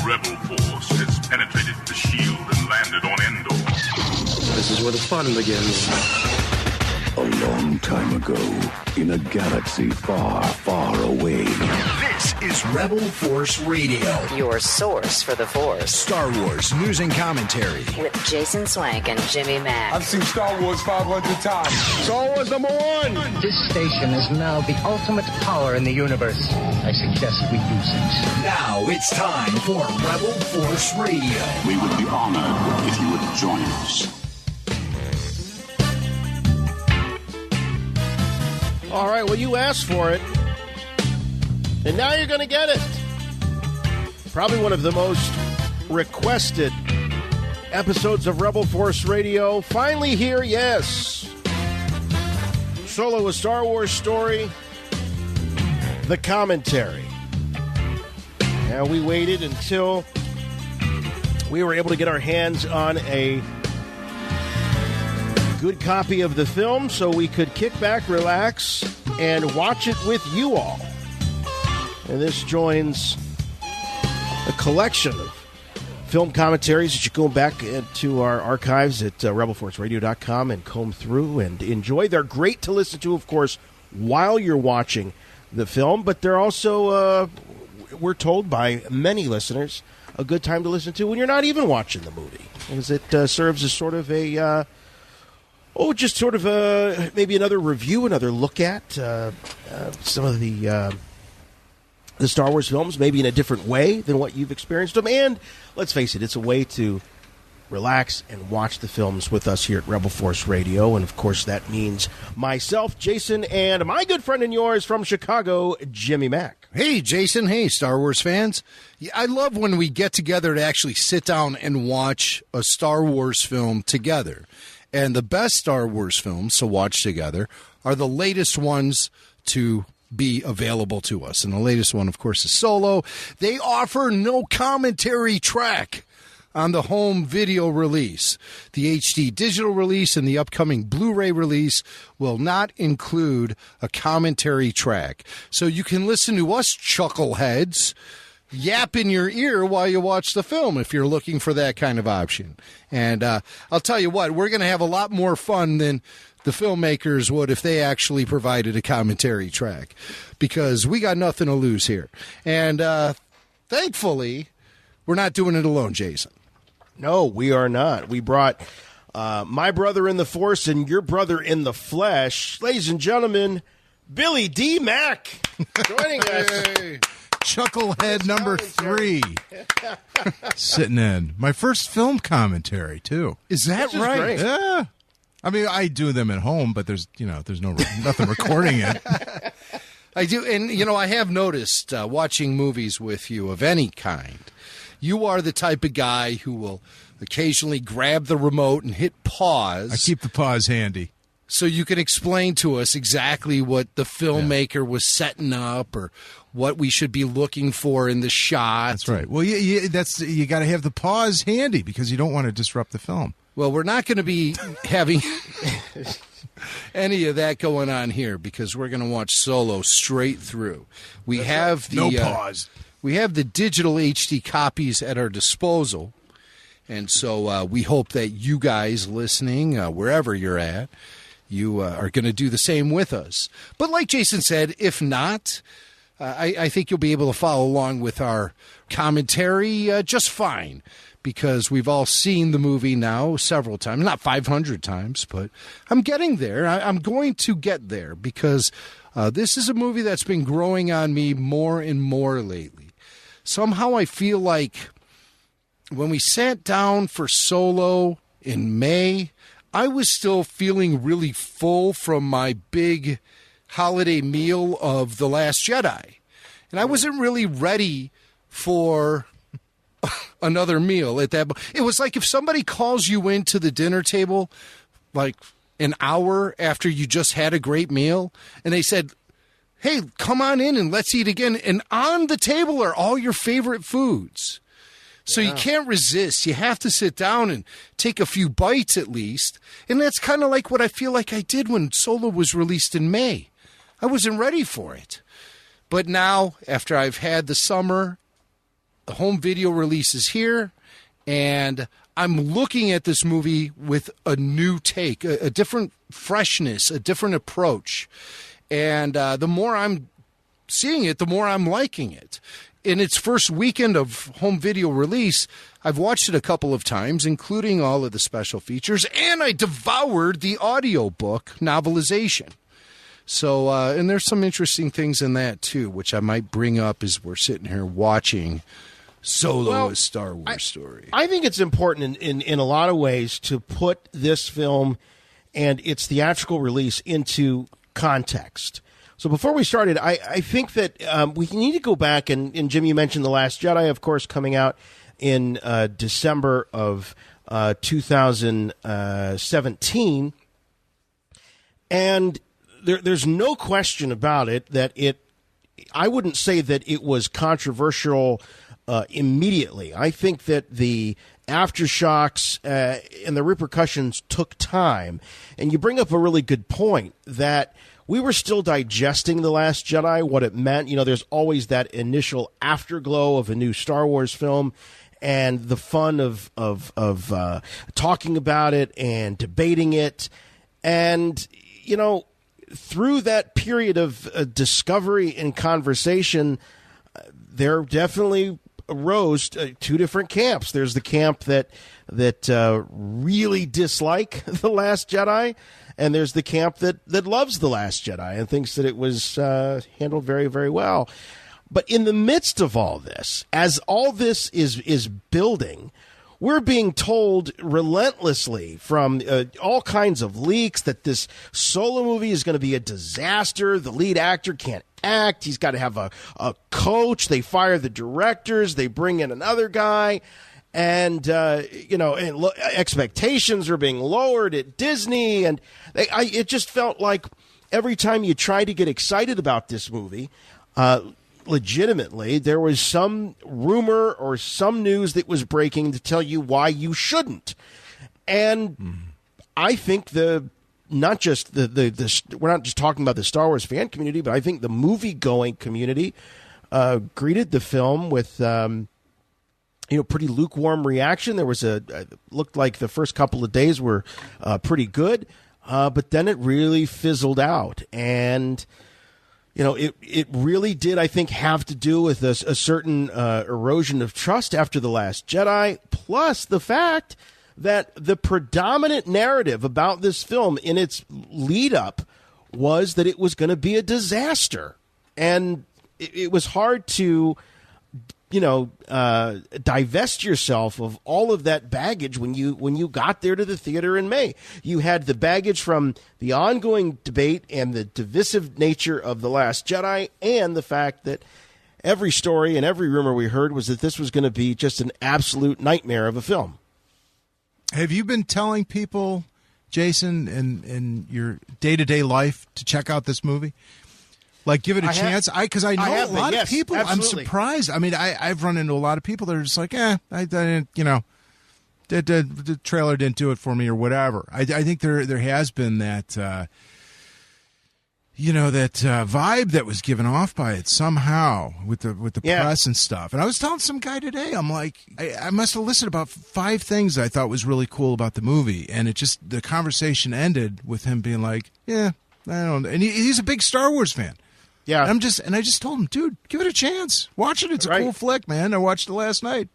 rebel force has penetrated the shield and landed on Endor. This is where the fun begins. A long time ago, in a galaxy far, far away. This is Rebel Force Radio. Your source for the Force. Star Wars news and commentary. With Jason Swank and Jimmy Mack. I've seen Star Wars 500 times. Star Wars #1! This station is now the ultimate power in the universe. I suggest we use it. Now it's time for Rebel Force Radio. We would be honored if you would join us. All right, well, you asked for it, and now you're going to get it. Probably one of the most requested episodes of Rebel Force Radio. Finally here, yes. Solo, a Star Wars story, the commentary. Now, we waited until we were able to get our hands on a good copy of the film so we could kick back, relax, and watch it with you all. And this joins a collection of film commentaries that you go back into our archives at rebelforceradio.com and comb through and enjoy. They're great to listen to, of course, while you're watching the film, but they're also, we're told by many listeners, a good time to listen to when you're not even watching the movie, because it serves as sort of a just sort of maybe another review, another look at some of the Star Wars films, maybe in a different way than what you've experienced them. And let's face it, it's a way to relax and watch the films with us here at Rebel Force Radio. And, of course, that means myself, Jason, and my good friend and yours from Chicago, Jimmy Mack. Hey, Jason. Hey, Star Wars fans. I love when we get together to actually sit down and watch a Star Wars film together. And the best Star Wars films to watch together are the latest ones to be available to us. And the latest one, of course, is Solo. They offer no commentary track on the home video release. The HD digital release and the upcoming Blu-ray release will not include a commentary track. So you can listen to us chuckleheads yap in your ear while you watch the film if you're looking for that kind of option. And I'll tell you what, we're going to have a lot more fun than the filmmakers would if they actually provided a commentary track, because we got nothing to lose here. And thankfully, we're not doing it alone, Jason. No, we are not. We brought my brother in the Force and your brother in the flesh. Ladies and gentlemen, Billy Dee Mac joining us. Chucklehead number 3. Sitting in. My first film commentary, too. Is that right? Great. Yeah. I mean, I do them at home, but there's nothing recording it. I do. And, I have noticed watching movies with you of any kind, you are the type of guy who will occasionally grab the remote and hit pause. I keep the pause handy. So you can explain to us exactly what the filmmaker was setting up or what we should be looking for in the shot. That's right. Well, you got to have the pause handy because you don't want to disrupt the film. Well, we're not going to be having any of that going on here because we're going to watch Solo straight through. We have no pause. We have the digital HD copies at our disposal, and so we hope that you guys listening, wherever you're at, you are going to do the same with us. But like Jason said, if not, I think you'll be able to follow along with our commentary just fine, because we've all seen the movie now several times, not 500 times, but I'm getting there. I'm going to get there because this is a movie that's been growing on me more and more lately. Somehow I feel like when we sat down for Solo in May, I was still feeling really full from my big holiday meal of The Last Jedi. And I wasn't really ready for another meal at that. It was like if somebody calls you into the dinner table like an hour after you just had a great meal, and they said, hey, come on in and let's eat again. And on the table are all your favorite foods. So you can't resist. You have to sit down and take a few bites at least. And that's kind of like what I feel like I did when Solo was released in May. I wasn't ready for it. But now, after I've had the summer the home video release is here, and I'm looking at this movie with a new take, a different freshness, a different approach. And the more I'm seeing it, the more I'm liking it. In its first weekend of home video release, I've watched it a couple of times, including all of the special features, and I devoured the audiobook novelization. So, and there's some interesting things in that, too, which I might bring up as we're sitting here watching Solo, a Star Wars story. I think it's important in a lot of ways to put this film and its theatrical release into context. So before we started, I think that we need to go back, and Jim, you mentioned The Last Jedi, of course, coming out in December of 2017. And there's no question about it that I wouldn't say that it was controversial immediately. I think that the aftershocks and the repercussions took time. And you bring up a really good point that we were still digesting The Last Jedi, what it meant. You know, there's always that initial afterglow of a new Star Wars film and the fun of talking about it and debating it. And, you know, through that period of discovery and conversation, there definitely arose two different camps. There's the camp that really dislike The Last Jedi, and there's the camp that loves The Last Jedi and thinks that it was handled very, very well. But in the midst of all this, as all this is building, we're being told relentlessly from all kinds of leaks that this Solo movie is going to be a disaster. The lead actor can't act. He's got to have a coach. They fire the directors. They bring in another guy. And, expectations are being lowered at Disney. And it just felt like every time you tried to get excited about this movie, legitimately, there was some rumor or some news that was breaking to tell you why you shouldn't. And I think we're not just talking about the Star Wars fan community, but I think the movie-going community greeted the film with pretty lukewarm reaction. There was looked like the first couple of days were pretty good, but then it really fizzled out. And it really did, I think, have to do with a certain erosion of trust after The Last Jedi, plus the fact that the predominant narrative about this film in its lead-up was that it was going to be a disaster. And it was hard to, divest yourself of all of that baggage when you got there to the theater in May. You had the baggage from the ongoing debate and the divisive nature of The Last Jedi, and the fact that every story and every rumor we heard was that this was going to be just an absolute nightmare of a film. Have you been telling people, Jason, in your day-to-day life to check out this movie? Like, give it a chance? Because I know a lot of people. Absolutely. I'm surprised. I mean, I've run into a lot of people that are just like, the trailer didn't do it for me or whatever. I think there has been that, that vibe that was given off by it somehow with the press and stuff. And I was telling some guy today, I'm like, I must have listed about 5 things I thought was really cool about the movie. And the conversation ended with him being like, I don't know. And he's a big Star Wars fan. Yeah, and I just told him, dude, give it a chance. Watch it. It's a cool flick, man. I watched it last night.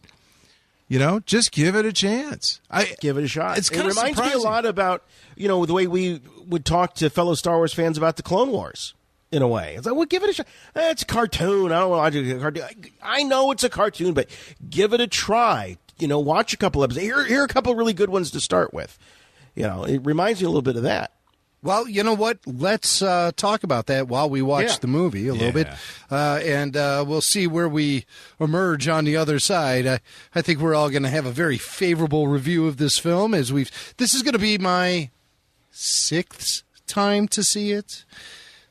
Just give it a chance. Give it a shot. It reminds me a lot about, the way we would talk to fellow Star Wars fans about the Clone Wars, in a way. It's like, well, give it a shot. It's a cartoon. I don't want to watch a cartoon. I know it's a cartoon, but give it a try. Watch a couple episodes. Here are a couple of really good ones to start with. It reminds me a little bit of that. Well, you know what? Let's talk about that while we watch the movie a little bit, and we'll see where we emerge on the other side. I think we're all going to have a very favorable review of this film. This is going to be my 6th time to see it,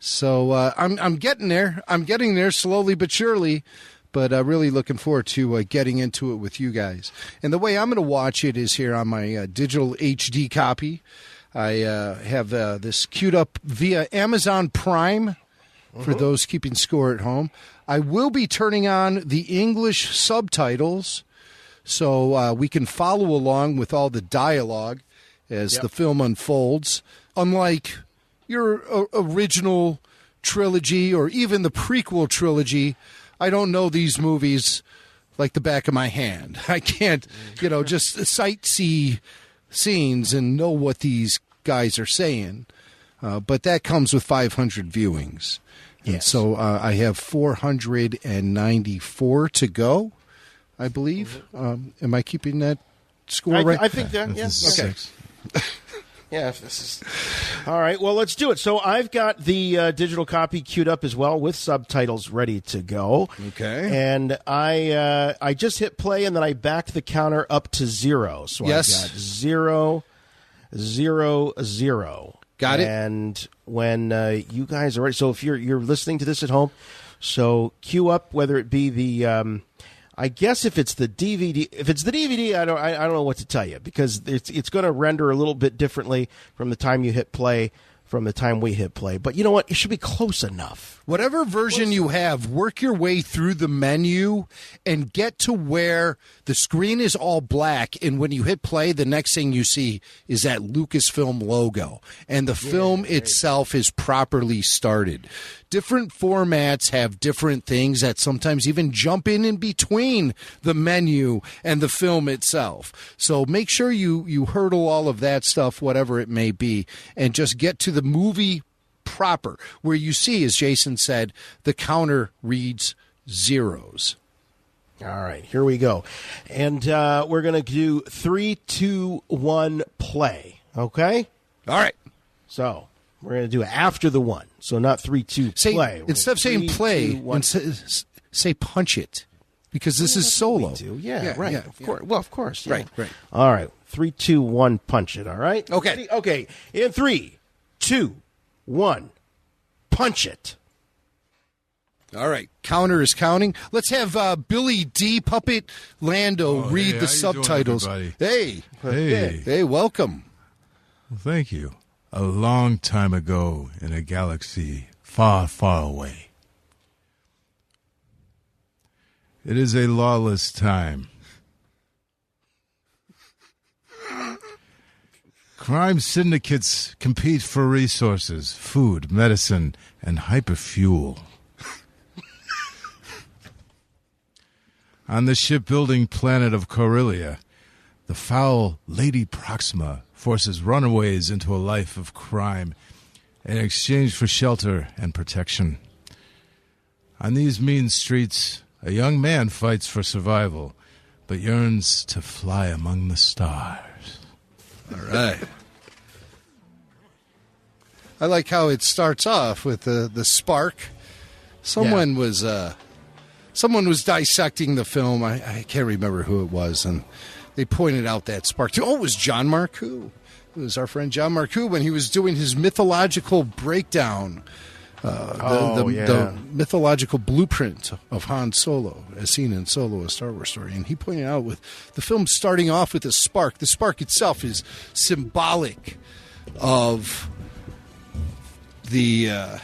so I'm getting there. I'm getting there slowly but surely. But really looking forward to getting into it with you guys. And the way I'm going to watch it is here on my digital HD copy. I have this queued up via Amazon Prime for those keeping score at home. I will be turning on the English subtitles so we can follow along with all the dialogue as the film unfolds. Unlike your original trilogy or even the prequel trilogy, I don't know these movies like the back of my hand. I can't, just sightsee scenes and know what these guys are saying. But that comes with 500 viewings. Yes. And so I have 494 to go, I believe. Am I keeping that score right? I think that, yes. Okay. Yeah, this is all right. Well, let's do it. So I've got the digital copy queued up as well with subtitles ready to go. Okay. And I just hit play and then I backed the counter up to 0. So yes. I've got 0, 0, 0. Got it. And when you guys are ready, so if you're listening to this at home, so cue up whether it be the. I guess if it's the DVD, I don't know what to tell you because it's going to render a little bit differently from the time you hit play, from the time we hit play. But you know what? It should be close enough. Whatever version you have, work your way through the menu and get to where the screen is all black. And when you hit play, the next thing you see is that Lucasfilm logo. And the film itself is properly started. Different formats have different things that sometimes even jump in between the menu and the film itself. So make sure you hurdle all of that stuff, whatever it may be, and just get to the movie proper, where you see, as Jason said, the counter reads zeros. All right, here we go. And we're going to do 3, 2, 1, play. Okay? All right. So we're going to do it after the 1. So not 3, 2, play. Instead of saying play, 2, 1, say punch it, because this is solo. Yeah, right. Yeah, of course. Well, of course. Yeah. Right. All right. 3, 2, 1, punch it. All right? Okay. Ready? Okay. In 3, 2, 1, punch it. All right, counter is counting. Let's have Billy Dee Puppet Lando read the subtitles. Hey, welcome. Well, thank you. A long time ago in a galaxy far, far away. It is a lawless time. Crime syndicates compete for resources, food, medicine, and hyperfuel. On the shipbuilding planet of Corellia, the foul Lady Proxima forces runaways into a life of crime in exchange for shelter and protection. On these mean streets, a young man fights for survival, but yearns to fly among the stars. All right. I like how it starts off with the spark. Someone was dissecting the film. I can't remember who it was, and they pointed out that spark too. Oh, it was John Marcoux. It was our friend John Marcoux when he was doing his mythological breakdown, the mythological blueprint of Han Solo, as seen in Solo, a Star Wars story. And he pointed out with the film starting off with a spark. The spark itself is symbolic of the...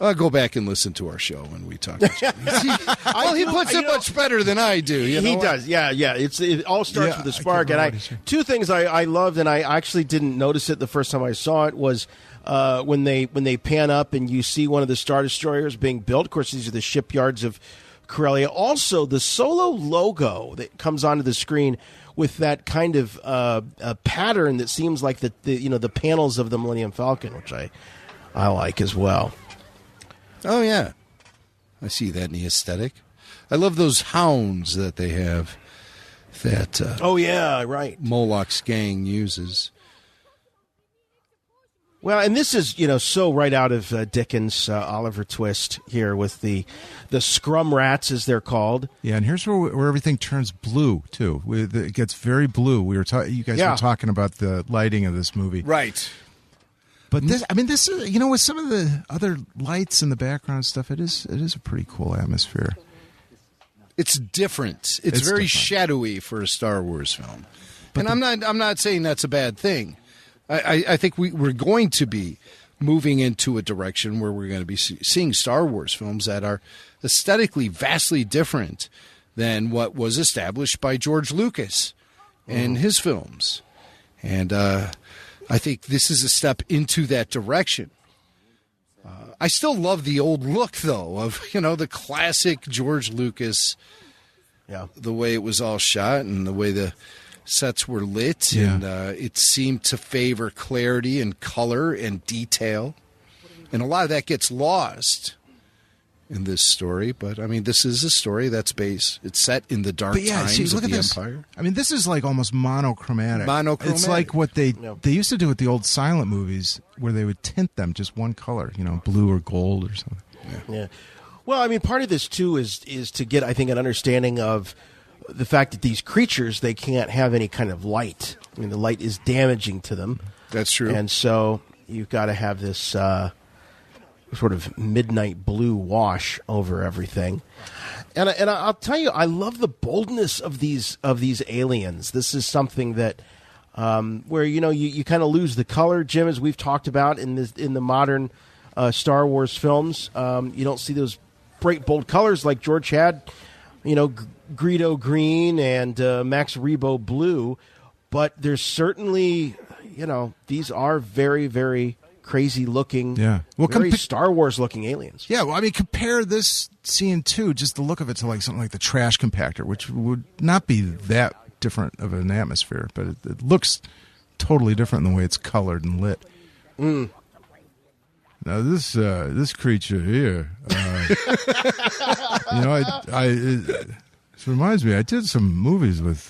I'll go back and listen to our show when we talk. Well, he puts it much better than I do. He does. Yeah. It all starts with the spark. And two things I loved, and I actually didn't notice it the first time I saw it, was when they pan up and you see one of the Star Destroyers being built. Of course, these are the shipyards of Corellia. Also, the Solo logo that comes onto the screen with that kind of pattern that seems like the panels of the Millennium Falcon, which I like as well. Oh, yeah. I see that in the aesthetic. I love those hounds that they have that Moloch's gang uses. Well, and this is, so right out of Dickens' Oliver Twist here with the scrum rats, as they're called. Yeah, and here's where everything turns blue, too. It gets very blue. You guys were talking about the lighting of this movie. Right. But this is, with some of the other lights in the background and stuff, it is a pretty cool atmosphere. It's different. It's very different. Shadowy for a Star Wars film. But I'm not saying that's a bad thing. I think we're going to be moving into a direction where we're going to be seeing Star Wars films that are aesthetically vastly different than what was established by George Lucas and his films. And I think this is a step into that direction. I still love the old look, though, of, the classic George Lucas, the way it was all shot and the way the sets were lit. Yeah. And it seemed to favor clarity and color and detail. And a lot of that gets lost in this story. But, this is a story that's it's set in the dark times of the Empire. This is like almost monochromatic. It's like what they used to do with the old silent movies where they would tint them just one color, blue or gold or something. Yeah. Well, part of this, too, is to get, I think, an understanding of the fact that these creatures, they can't have any kind of light. The light is damaging to them. That's true. And so you've got to have this sort of midnight blue wash over everything. And I'll tell you, I love the boldness of these aliens. This is something that where you kind of lose the color, Jim, as we've talked about in the modern Star Wars films. You don't see those bright, bold colors like George had. Greedo green and Max Rebo blue, but there's certainly these are very, very crazy looking, very Star Wars looking aliens. Yeah, well, compare this scene too, just the look of it, to like something like the trash compactor, which would not be that different of an atmosphere, but it looks totally different in the way it's colored and lit. Mm. Now this creature here, this reminds me. I did some movies with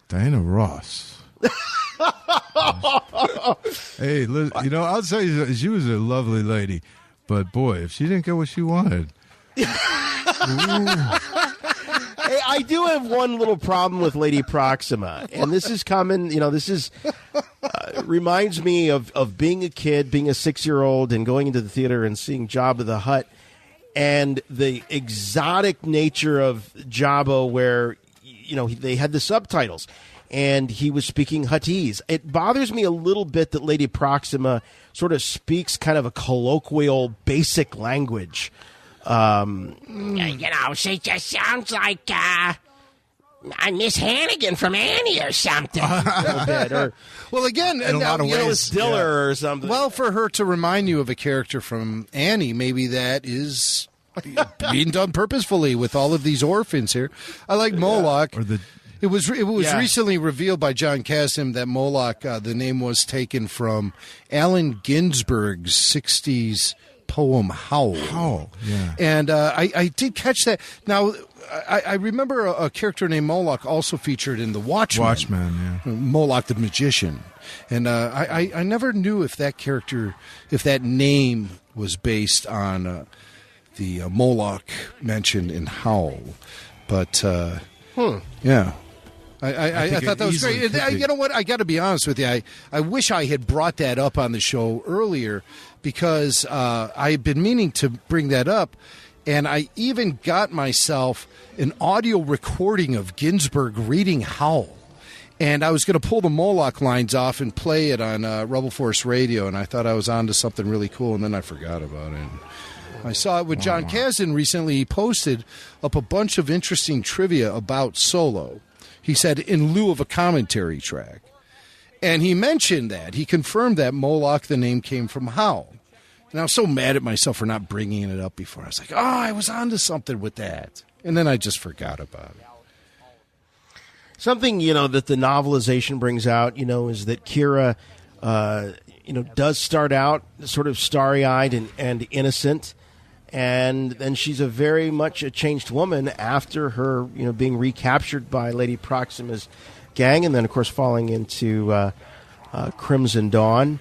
Diana Ross. Hey, I'll tell you, she was a lovely lady, but boy, if she didn't get what she wanted. Hey, I do have one little problem with Lady Proxima, and this is common. This is reminds me of being a kid, being a 6-year-old, and going into the theater and seeing Jabba the Hutt, and the exotic nature of Jabba, where they had the subtitles. And he was speaking Huttese. It bothers me a little bit that Lady Proxima sort of speaks kind of a colloquial, basic language. She just sounds like Miss Hannigan from Annie or something. A little bit. Or, well, again, in a lot of ways, Diller or something. Well, for her to remind you of a character from Annie, maybe that is being done purposefully with all of these orphans here. I like Moloch. Or It was recently revealed by John Kasem that Moloch, the name was taken from Allen Ginsberg's 60s poem Howl. Howl, yeah. And I did catch that. Now, I remember a character named Moloch also featured in The Watchmen. Watchmen, yeah. Moloch the Magician. And I never knew if that character, if that name was based on the Moloch mentioned in Howl. But, yeah. I thought that was great. And, you know what? I got to be honest with you. I wish I had brought that up on the show earlier because I had been meaning to bring that up. And I even got myself an audio recording of Ginsberg reading Howl. And I was going to pull the Moloch lines off and play it on Rebel Force Radio. And I thought I was on to something really cool. And then I forgot about it. I saw it with John Kasdan recently. He posted up a bunch of interesting trivia about Solo. He said, in lieu of a commentary track. And he mentioned that. He confirmed that Moloch, the name, came from Howl. And I was so mad at myself for not bringing it up before. I was like, I was onto something with that. And then I just forgot about it. Something, that the novelization brings out, is that Kira, does start out sort of starry-eyed and innocent. And then she's a very much a changed woman after her, being recaptured by Lady Proxima's gang, and then, of course, falling into Crimson Dawn.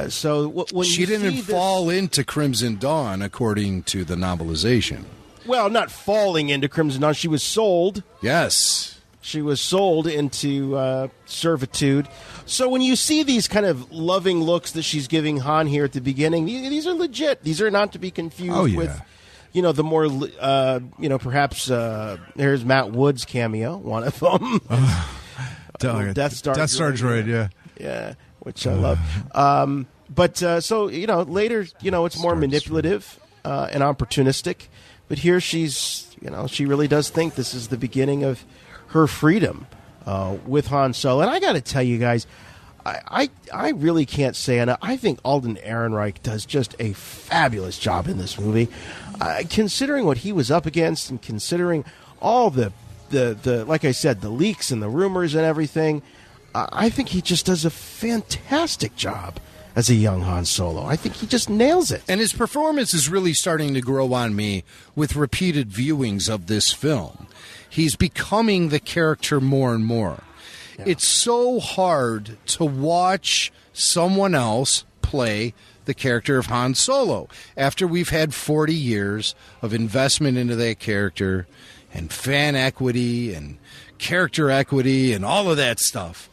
So when she didn't fall into Crimson Dawn, according to the novelization. Well, not falling into Crimson Dawn. She was sold. Yes. She was sold into servitude. So when you see these kind of loving looks that she's giving Han here at the beginning, these are legit. These are not to be confused with, the more, perhaps there's Matt Wood's cameo, one of them. Death Star droid, yeah. Yeah, which I love. But so later, it's more manipulative and opportunistic. But here she's, she really does think this is the beginning of her freedom with Han Solo. And I got to tell you guys, I really can't say enough. I think Alden Ehrenreich does just a fabulous job in this movie, considering what he was up against and considering all the like I said, the leaks and the rumors and everything. I think he just does a fantastic job as a young Han Solo. I think he just nails it. And his performance is really starting to grow on me with repeated viewings of this film. He's becoming the character more and more. Yeah. It's so hard to watch someone else play the character of Han Solo after we've had 40 years of investment into that character and fan equity and character equity and all of that stuff.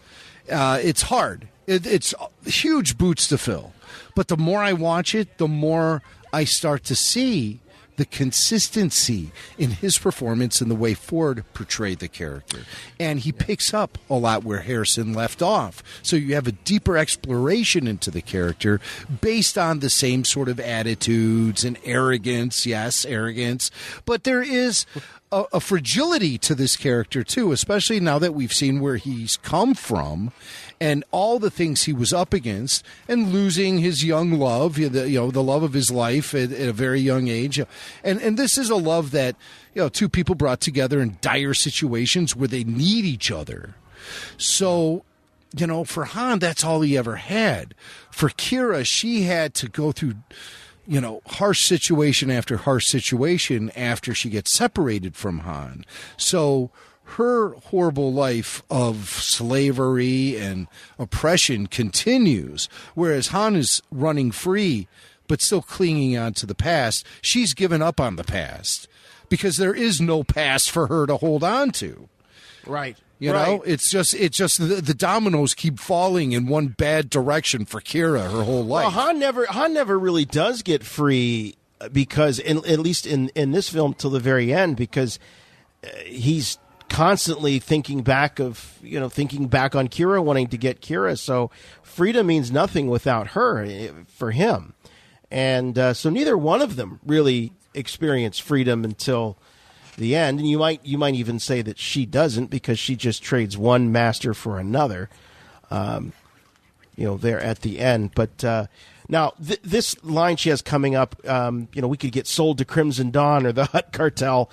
It's hard. It's huge boots to fill. But the more I watch it, the more I start to see the consistency in his performance and the way Ford portrayed the character. And he picks up a lot where Harrison left off. So you have a deeper exploration into the character based on the same sort of attitudes and arrogance. Yes, arrogance. But there is a fragility to this character, too, especially now that we've seen where he's come from and all the things he was up against and losing his young love, the love of his life at a very young age. And this is a love that, two people brought together in dire situations where they need each other. So, for Han, that's all he ever had. For Kira, she had to go through harsh situation after harsh situation after she gets separated from Han. So her horrible life of slavery and oppression continues, whereas Han is running free but still clinging on to the past. She's given up on the past because there is no past for her to hold on to. Right. It's just the dominoes keep falling in one bad direction for Kira her whole life. Well, Han never really does get free because, at least in this film, till the very end, because he's constantly thinking back on Kira, wanting to get Kira. So freedom means nothing without her for him, and so neither one of them really experience freedom until the end. And you might even say that she doesn't, because she just trades one master for another, there at the end. But now this line she has coming up, we could get sold to Crimson Dawn or the Hutt Cartel.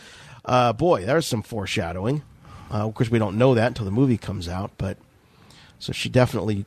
Boy, there's some foreshadowing. Of course, we don't know that until the movie comes out, but so she definitely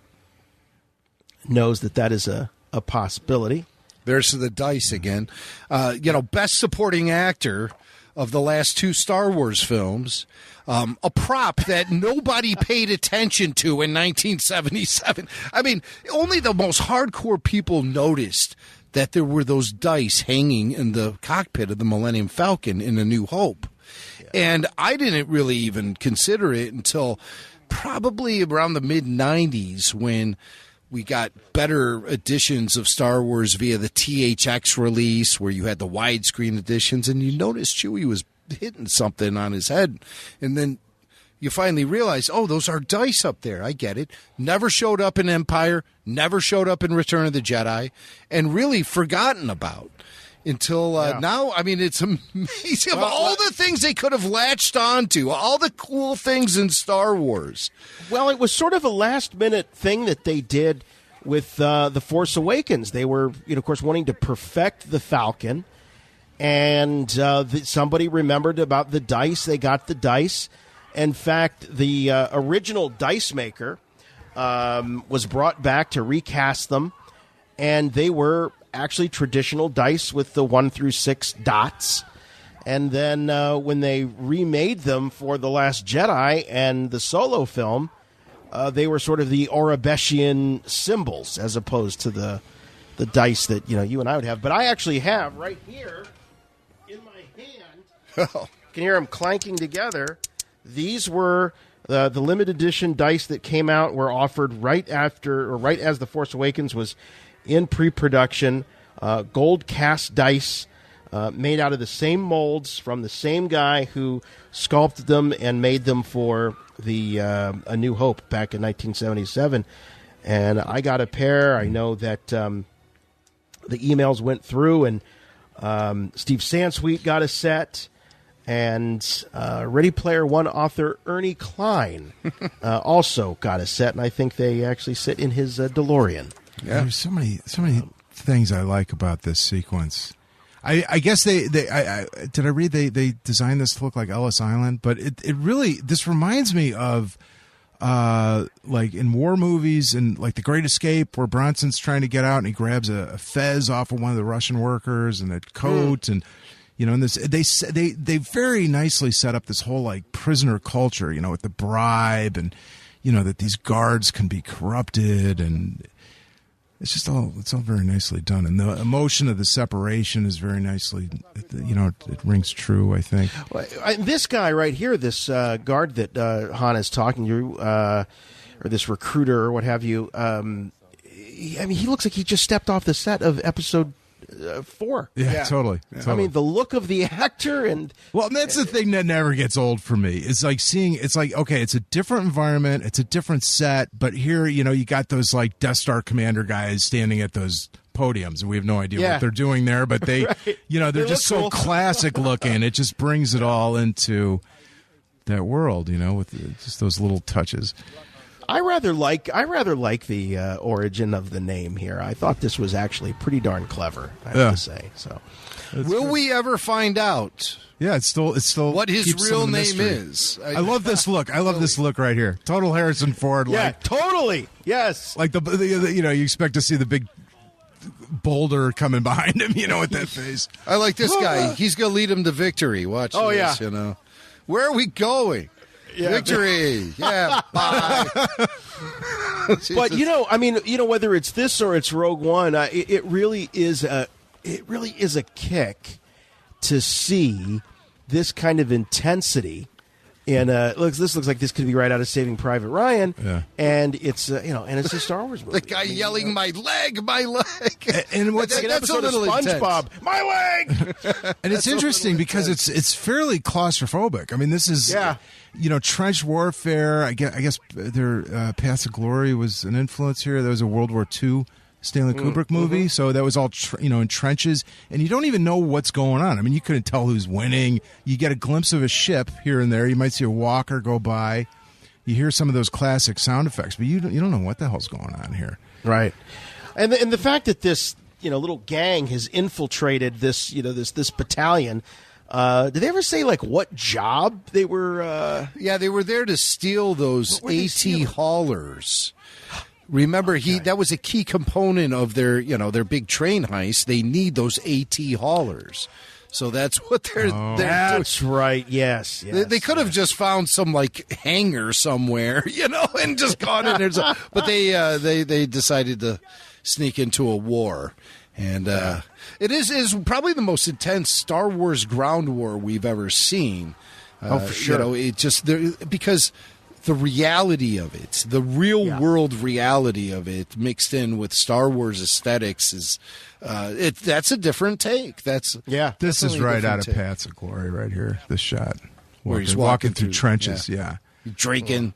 knows that is a possibility. There's the dice again. Best supporting actor of the last two Star Wars films, a prop that nobody paid attention to in 1977. I mean, only the most hardcore people noticed that there were those dice hanging in the cockpit of the Millennium Falcon in A New Hope. Yeah. And I didn't really even consider it until probably around the mid-90s when we got better editions of Star Wars via the THX release, where you had the widescreen editions, and you noticed Chewie was hitting something on his head. And then you finally realize, those are dice up there. I get it. Never showed up in Empire, never showed up in Return of the Jedi, and really forgotten about until now. I mean, it's amazing. Of all the things they could have latched onto, all the cool things in Star Wars. Well, it was sort of a last-minute thing that they did with The Force Awakens. They were, of course, wanting to perfect the Falcon, and somebody remembered about the dice. They got the dice. In fact, the original dice maker was brought back to recast them, and they were actually traditional dice with the 1 through 6 dots. And then when they remade them for The Last Jedi and the Solo film, they were sort of the Orabeshian symbols as opposed to the dice that you and I would have. But I actually have right here in my hand. You can hear them clanking together. These were the limited edition dice that came out, were offered right as The Force Awakens was in pre-production. Gold cast dice made out of the same molds from the same guy who sculpted them and made them for the A New Hope back in 1977. and I got a pair. I know that the emails went through, and Steve Sansweet got a set, and Ready Player One author Ernie Klein also got a set, and I think they actually sit in his DeLorean. Yeah. There's so many things I like about this sequence. I guess did I read they designed this to look like Ellis Island, but it really, this reminds me of like in war movies and like The Great Escape, where Bronson's trying to get out and he grabs a fez off of one of the Russian workers and a coat, and and this they very nicely set up this whole like prisoner culture, with the bribe, and that these guards can be corrupted, and it's all very nicely done, and the emotion of the separation is very nicely, it rings true, I think. This guy right here, this guard that Han is talking to, or this recruiter or what have you, he looks like he just stepped off the set of episode 4. Yeah, totally. I mean, the look of the actor, and that's the thing that never gets old for me. It's like okay, it's a different environment, it's a different set, but here, you got those like Death Star commander guys standing at those podiums, and we have no idea what they're doing there, but they, right. They're just so classic looking. It just brings it all into that world, with just those little touches. I rather like the origin of the name here. I thought this was actually pretty darn clever, I have to say. So, will we ever find out? Yeah, it's still what his real name is. I love this look. I love this look right here. Total Harrison Ford. Yeah, totally. Yes. Like the you expect to see the big boulder coming behind him, with that face. I like this guy. He's gonna lead him to victory. Watch this. Yeah. Where are we going? Yeah. Victory! Yeah, bye. But whether it's this or it's Rogue One, it really is a kick to see this kind of intensity. And this looks like this could be right out of Saving Private Ryan. Yeah. And it's and it's a StarArs movie. The guy yelling, "My leg!" And what's like an episode of SpongeBob? Intense. My leg! And it's interesting because it's fairly claustrophobic. I mean, this is trench warfare. I guess their Paths of Glory was an influence here. There was a World War II Stanley Kubrick movie, so that was all in trenches, and you don't even know what's going on. I mean, you couldn't tell who's winning. You get a glimpse of a ship here and there. You might see a walker go by. You hear some of those classic sound effects, but you don't know what the hell's going on here. Right, and the fact that this little gang has infiltrated this this battalion. Did they ever say like what job they were? Yeah, they were there to steal those AT haulers. Remember, that was a key component of their big train heist. They need those AT haulers, so that's what they're. That's right. Yes. They could have just found some like hangar somewhere, and just gone in there. But they decided to sneak into a war, and it is probably the most intense Star Wars ground war we've ever seen. For sure. It just because. The reality of it, the real world reality of it, mixed in with Star Wars aesthetics, is that's a different take. This is right out of Paths of Glory, right here. This shot where he's walking through trenches. Yeah, drinking.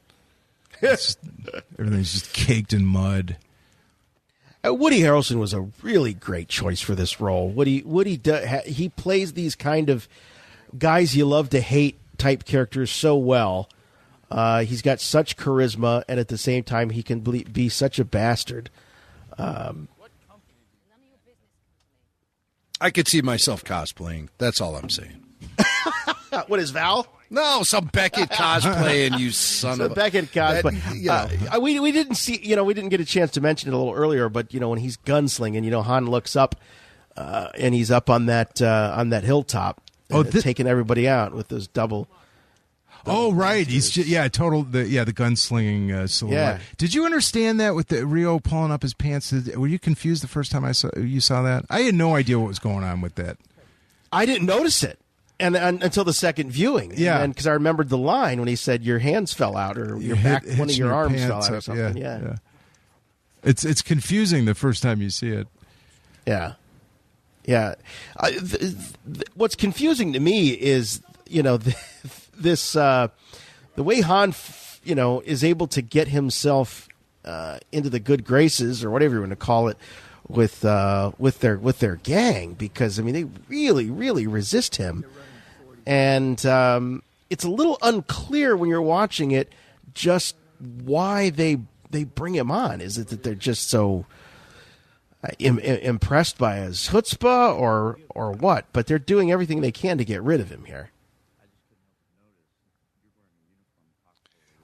Everything's just caked in mud. Woody Harrelson was a really great choice for this role. He plays these kind of guys you love to hate type characters so well. He's got such charisma, and at the same time, he can be such a bastard. I could see myself cosplaying. That's all I'm saying. What is Val? No, some Beckett cosplaying, you son of a... Beckett cosplay. We didn't see, we didn't get a chance to mention it a little earlier, but, when he's gunslinging, Han looks up, and he's up on that hilltop, taking everybody out with those double... Oh, right. He's the gunslinging silhouette. Yeah. Did you understand that with the Rio pulling up his pants? Were you confused the first time you saw that? I had no idea what was going on with that. I didn't notice it until the second viewing. Yeah. Because I remembered the line when he said your hands fell out or one of your arms fell out or something. Yeah. It's confusing the first time you see it. Yeah. Yeah. What's confusing to me is, the way Han, is able to get himself into the good graces or whatever you want to call it with their gang, because I mean they really, really resist him, and it's a little unclear when you're watching it just why they bring him on. Is it that they're just so impressed by his chutzpah or what? But they're doing everything they can to get rid of him here.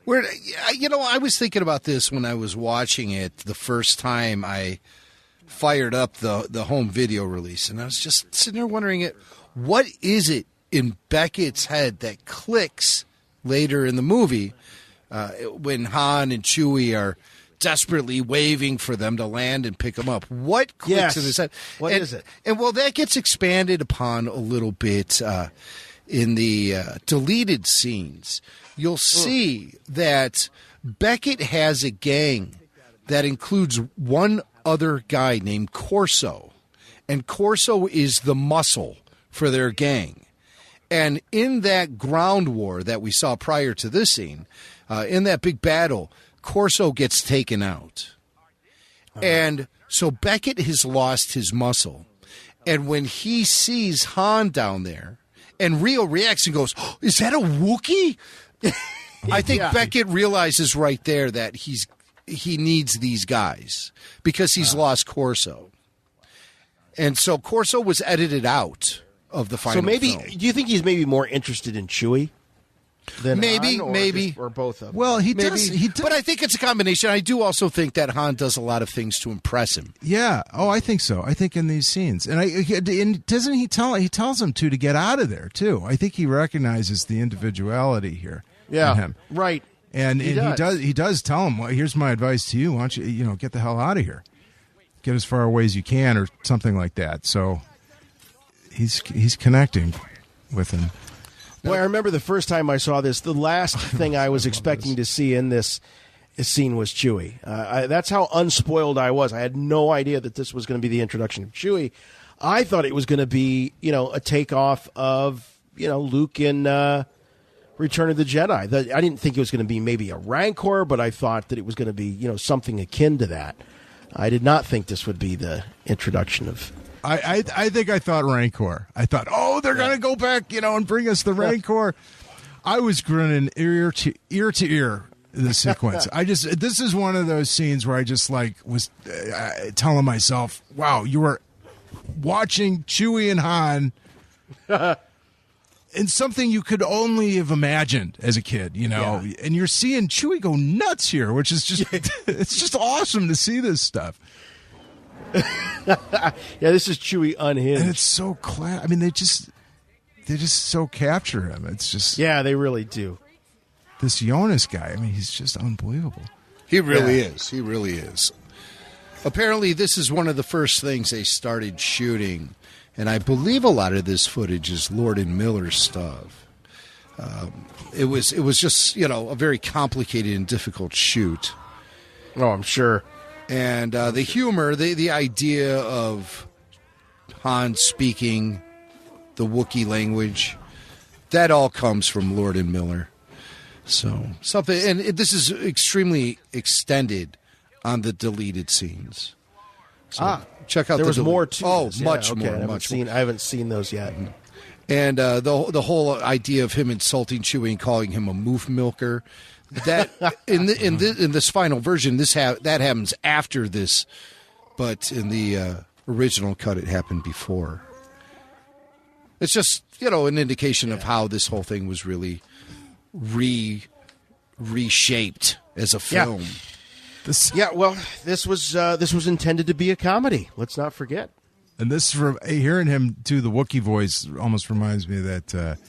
I was thinking about this when I was watching it the first time I fired up the home video release, and I was just sitting there wondering, what is it in Beckett's head that clicks later in the movie when Han and Chewie are desperately waving for them to land and pick them up? What clicks in his head? What is it? And well, that gets expanded upon a little bit in the deleted scenes. You'll see that Beckett has a gang that includes one other guy named Corso. And Corso is the muscle for their gang. And in that ground war that we saw prior to this scene, in that big battle, Corso gets taken out. And so Beckett has lost his muscle. And when he sees Han down there, and Rio reacts and goes, "Oh, is that a Wookiee?" I think Beckett realizes right there that he needs these guys because he's lost Corso. And so Corso was edited out of the final film. Do you think he's maybe more interested in Chewie than maybe, Han, or both of them? Well, he does. But I think it's a combination. I do also think that Han does a lot of things to impress him. Yeah. Oh, I think so. I think in these scenes, and doesn't he tells him to get out of there too. I think he recognizes the individuality here. Yeah. In him. Right. And he does tell him, well, here's my advice to you. Why don't you get the hell out of here, get as far away as you can, or something like that. So he's connecting with him. Well, I remember the first time I saw this, the last thing I was expecting to see in this scene was Chewie. That's how unspoiled I was. I had no idea that this was going to be the introduction of Chewie. I thought it was going to be, a takeoff of, Luke in Return of the Jedi. I didn't think it was going to be maybe a Rancor, but I thought that it was going to be, something akin to that. I did not think this would be the introduction of... I think I thought Rancor. I thought, they're going to go back, and bring us the Rancor. I was grinning ear to ear in this sequence. This is one of those scenes where I just was telling myself, wow, you were watching Chewie and Han in something you could only have imagined as a kid, and you're seeing Chewie go nuts here, which is just, it's just awesome to see this stuff. Yeah, this is Chewie unhinged, and it's so I mean, they just so capture him. It's just they really do. This Jonas guy, I mean, he's just unbelievable. He really is. He really is. Apparently, this is one of the first things they started shooting, and I believe a lot of this footage is Lord and Miller stuff. It was just a very complicated and difficult shoot. Oh, I'm sure. And the humor, the idea of Han speaking the Wookiee language, that all comes from Lord and Miller. So something, and this is extremely extended on the deleted scenes. So check out. There was more to this. Much okay. more. I haven't seen those yet. Mm-hmm. And the whole idea of him insulting Chewie and calling him a moof milker. That in this final version, that happens after this, but in the original cut, it happened before. It's just an indication of how this whole thing was really reshaped as a film. Well, this was intended to be a comedy. Let's not forget. And this, hearing him do the Wookiee voice, almost reminds me of that.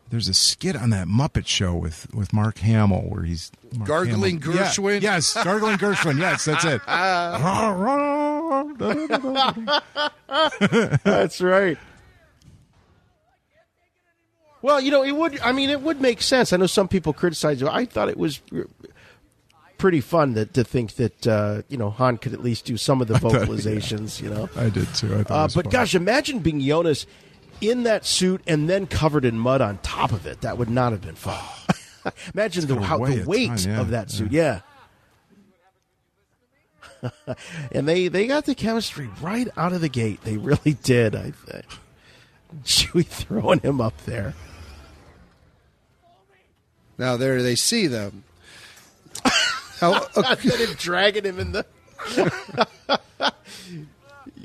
There's a skit on that Muppet Show with Mark Hamill where he's gargling Gershwin. Yeah, yes, gargling Gershwin. Yes, that's it. That's right. Well, it would make sense. I know some people criticize it. I thought it was pretty fun to think that Han could at least do some of the vocalizations. I did too. I thought it was but fun. gosh, imagine being Jonas in that suit and then covered in mud on top of it. That would not have been fun. Imagine the weight of that suit. Yeah. And they got the chemistry right out of the gate. They really did. I think Chewie throwing him up there. Now there they see them. Then it dragging him in the.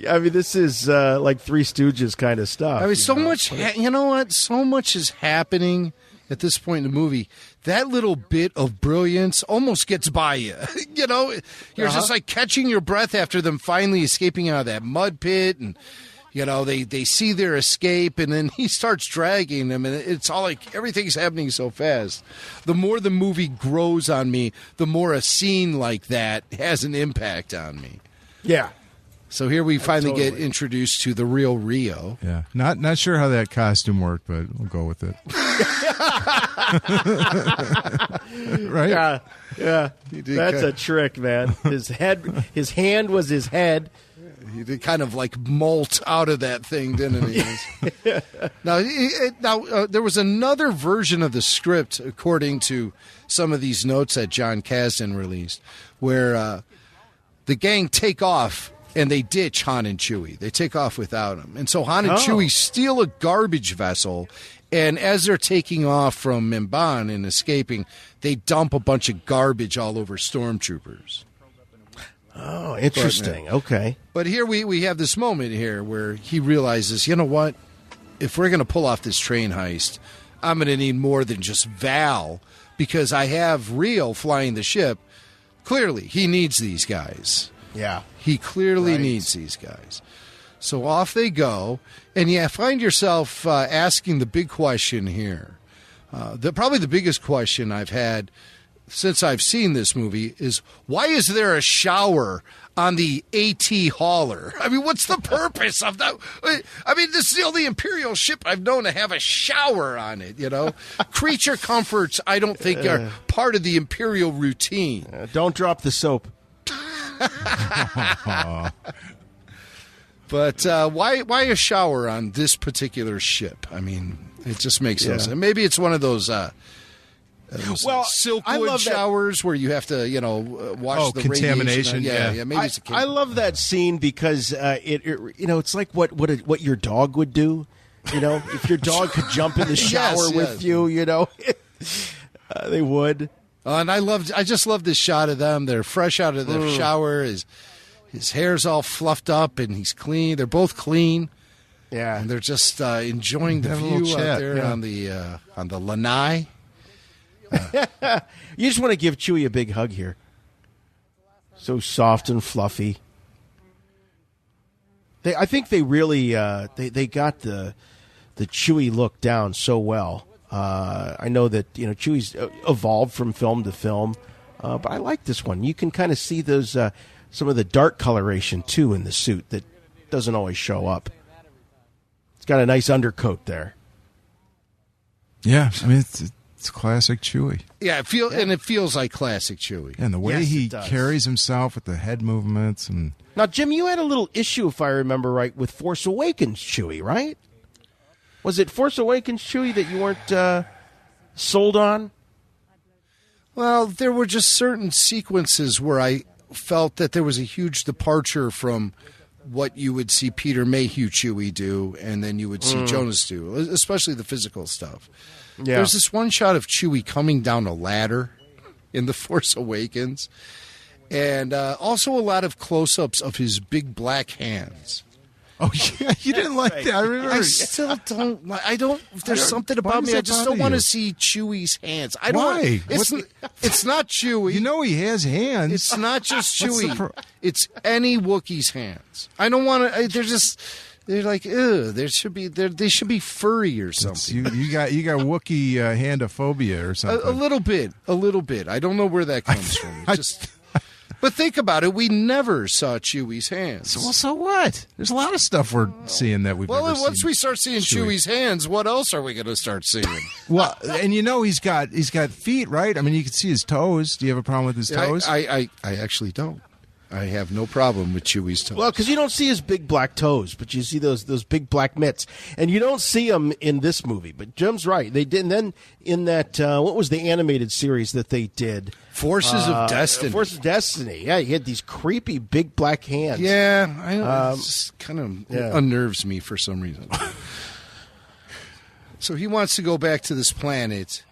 I mean, this is like Three Stooges kind of stuff. I mean, so much. You know what? So much is happening at this point in the movie. That little bit of brilliance almost gets by you. You know, you're just like catching your breath after them finally escaping out of that mud pit, and you know they see their escape, and then he starts dragging them, and it's all like everything's happening so fast. The more the movie grows on me, the more a scene like that has an impact on me. Yeah. So here we finally get introduced to the real Rio. Yeah, not sure how that costume worked, but we'll go with it. Right? Yeah. That's a trick, man. His hand was his head. He did kind of like molt out of that thing, didn't he? Now, there was another version of the script, according to some of these notes that John Kasdan released, where the gang take off. And they ditch Han and Chewie. They take off without him. And so Han and Chewie steal a garbage vessel, and as they're taking off from Mimban and escaping, they dump a bunch of garbage all over stormtroopers. Oh, interesting. Okay. But here we have this moment here where he realizes, you know what? If we're going to pull off this train heist, I'm going to need more than just Val, because I have Rio flying the ship. Clearly, he needs these guys. Yeah. He clearly needs these guys. So off they go. And find yourself asking the big question here. Probably the biggest question I've had since I've seen this movie is, why is there a shower on the AT hauler? I mean, what's the purpose of that? I mean, this is the only Imperial ship I've known to have a shower on it, you know? Creature comforts, I don't think, are part of the Imperial routine. Don't drop the soap. But why a shower on this particular ship? I mean, it just makes no sense. Maybe it's one of those Silkwood showers where you have to, wash the contamination. Yeah, maybe it's I love that scene because it's like what your dog would do. If your dog could jump in the shower with you, they would. And I just love this shot of them. They're fresh out of the shower. His hair's all fluffed up and he's clean. They're both clean. Yeah, and they're just enjoying the view out there on the lanai. You just want to give Chewie a big hug here. So soft and fluffy. I think they really they got the Chewie look down so well. I know that Chewie's evolved from film to film, but I like this one. You can kind of see those some of the dark coloration too in the suit that doesn't always show up. It's got a nice undercoat there. Yeah, I mean it's classic Chewie. Yeah, it feels like classic Chewie. And the way he carries himself with the head movements and. Now, Jim, you had a little issue, if I remember right, with Force Awakens Chewie, right? Was it Force Awakens Chewie that you weren't sold on? Well, there were just certain sequences where I felt that there was a huge departure from what you would see Peter Mayhew Chewie do, and then you would see Jonas do, especially the physical stuff. Yeah. There's this one shot of Chewie coming down a ladder in The Force Awakens, and also a lot of close-ups of his big black hands. Oh, yeah, you didn't like that. I remember. I still don't. There's something about me. I just don't want to see Chewie's hands. Why? It's not Chewie. You know he has hands. It's not just Chewie. It's any Wookiee's hands. I don't want to. They're like, ew. They should be furry or something. You got Wookiee handophobia or something. A little bit. I don't know where that comes from. But think about it. We never saw Chewie's hands. So what? There's a lot of stuff we're seeing that we've never seen. Once we start seeing Chewie's hands, what else are we going to start seeing? Well, and he's got feet, right? I mean, you can see his toes. Do you have a problem with his toes? I actually don't. I have no problem with Chewie's toes. Well, because you don't see his big black toes, but you see those big black mitts, and you don't see them in this movie. But Jim's right; they did. And then in that, what was the animated series that they did? Forces of Destiny. Forces of Destiny. Yeah, he had these creepy big black hands. Yeah, it just kind of unnerves me for some reason. So he wants to go back to this planet.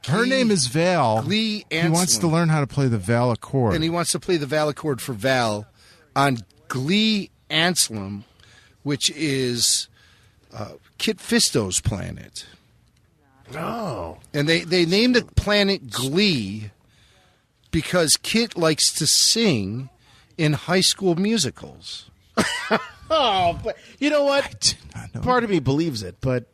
Her name is Val. Glee Anselm. He wants to learn how to play the Val chord. And he wants to play the Val chord for Val on Glee Anselm, which is Kit Fisto's planet. Oh. And they named the planet Glee because Kit likes to sing in High School musicals. Oh, but you know what? I did not know. Part of me believes it, but...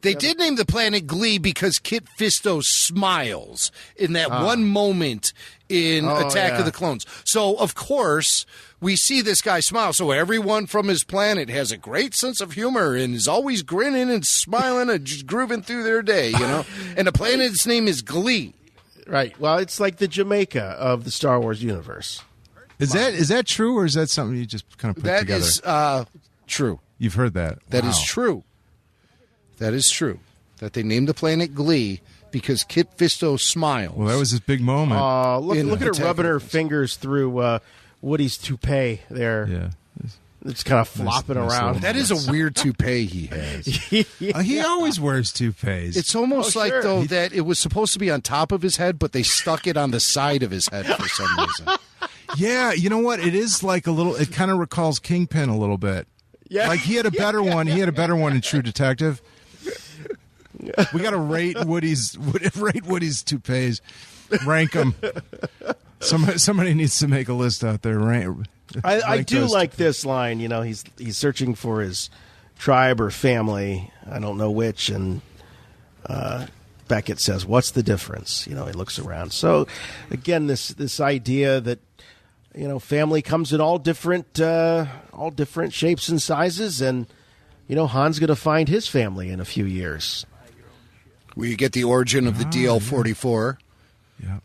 They did name the planet Glee because Kit Fisto smiles in that one moment in Attack of the Clones. So, of course, we see this guy smile. So everyone from his planet has a great sense of humor and is always grinning and smiling and just grooving through their day, you know? And the planet's name is Glee. Right. Well, it's like the Jamaica of the Star Wars universe. Is that true, or is that something you just kind of put together? That is true. You've heard that. That is true. That is true. That they named the planet Glee because Kit Fisto smiles. Well, that was his big moment. Look at her rubbing her fingers through Woody's toupee there. Yeah. It's kind of flopping around. That is a weird toupee he has. He always wears toupees. It's almost like, though, that it was supposed to be on top of his head, but they stuck it on the side of his head for some reason. Yeah, you know what? It is like a little, it kind of recalls Kingpin a little bit. Yeah. Like he had a better one. He had a better one in True Detective. We got to rate Woody's toupees. Rank them. Somebody needs to make a list out there. I do like this line. You know, he's searching for his tribe or family. I don't know which. And Beckett says, "What's the difference?" You know, he looks around. So again, this idea that, you know, family comes in all different shapes and sizes, and you know, Han's going to find his family in a few years. We get the origin of the DL-44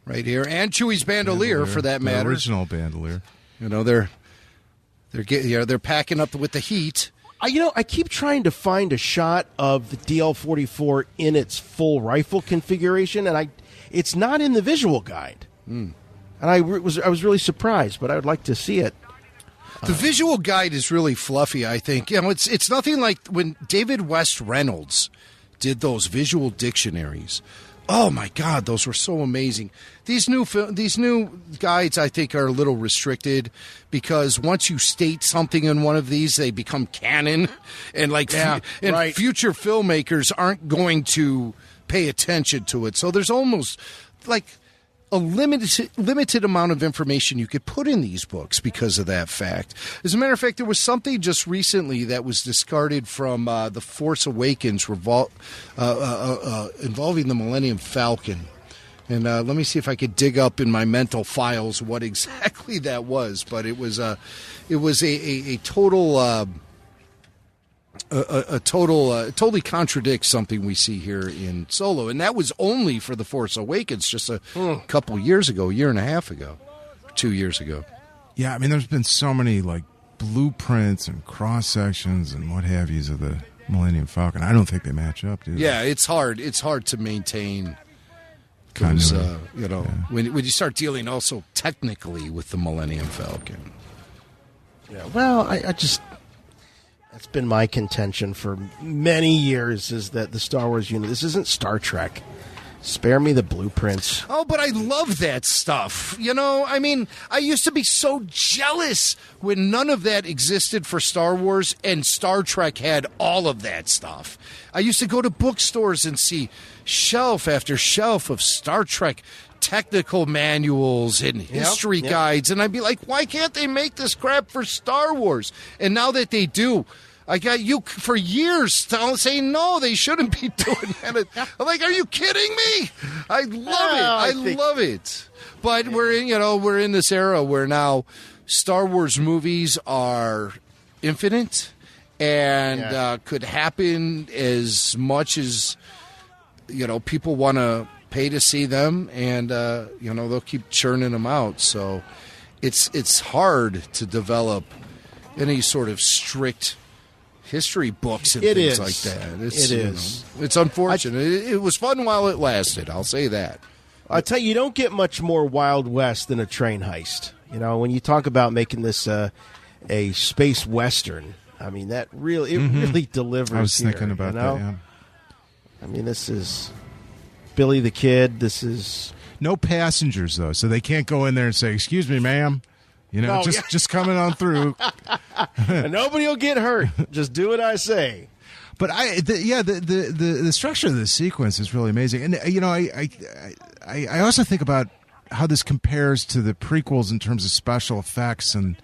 right here, and Chewie's bandolier for that matter. The original bandolier. You know, they're packing up with the heat. I keep trying to find a shot of the DL-44 in its full rifle configuration, and it's not in the visual guide. And I was really surprised, but I would like to see it. The visual guide is really fluffy, I think. You know, it's nothing like when David West Reynolds did those visual dictionaries. Oh my God, those were so amazing. These new guides, I think, are a little restricted because once you state something in one of these, they become canon, and future filmmakers aren't going to pay attention to it. So there's almost like a limited amount of information you could put in these books because of that fact. As a matter of fact, there was something just recently that was discarded from The Force Awakens involving the Millennium Falcon. And let me see if I could dig up in my mental files what exactly that was. But it was a total... totally contradicts something we see here in Solo, and that was only for The Force Awakens just a couple years ago, a year and a half ago, 2 years ago. Yeah, I mean, there's been so many like blueprints and cross sections and what have yous of the Millennium Falcon. I don't think they match up, do they? Yeah, it's hard. It's hard to maintain because when you start dealing also technically with the Millennium Falcon. Yeah. Well, I just. That's been my contention for many years, is that the Star Wars unit, this isn't Star Trek. Spare me the blueprints. Oh, but I love that stuff. You know, I mean, I used to be so jealous when none of that existed for Star Wars and Star Trek had all of that stuff. I used to go to bookstores and see shelf after shelf of Star Trek technical manuals and history guides, and I'd be like, why can't they make this crap for Star Wars? And now that they do, I got you for years saying no, they shouldn't be doing that. I'm like, are you kidding me? I love it. I love it. But we're in this era where now Star Wars movies are infinite and could happen as much as people want to pay to see them, and they'll keep churning them out. So it's hard to develop any sort of strict history books and things like that. It's unfortunate. It was fun while it lasted. I'll say that. I'll tell you don't get much more Wild West than a train heist. You know, when you talk about making this a space western, I mean that really really delivers. I was thinking about that. Yeah. I mean, this is Billy the Kid. This is no passengers though, so they can't go in there and say, "Excuse me, ma'am." You know, just coming on through. And nobody will get hurt. Just do what I say. But the structure of this sequence is really amazing, and you know, I also think about how this compares to the prequels in terms of special effects, and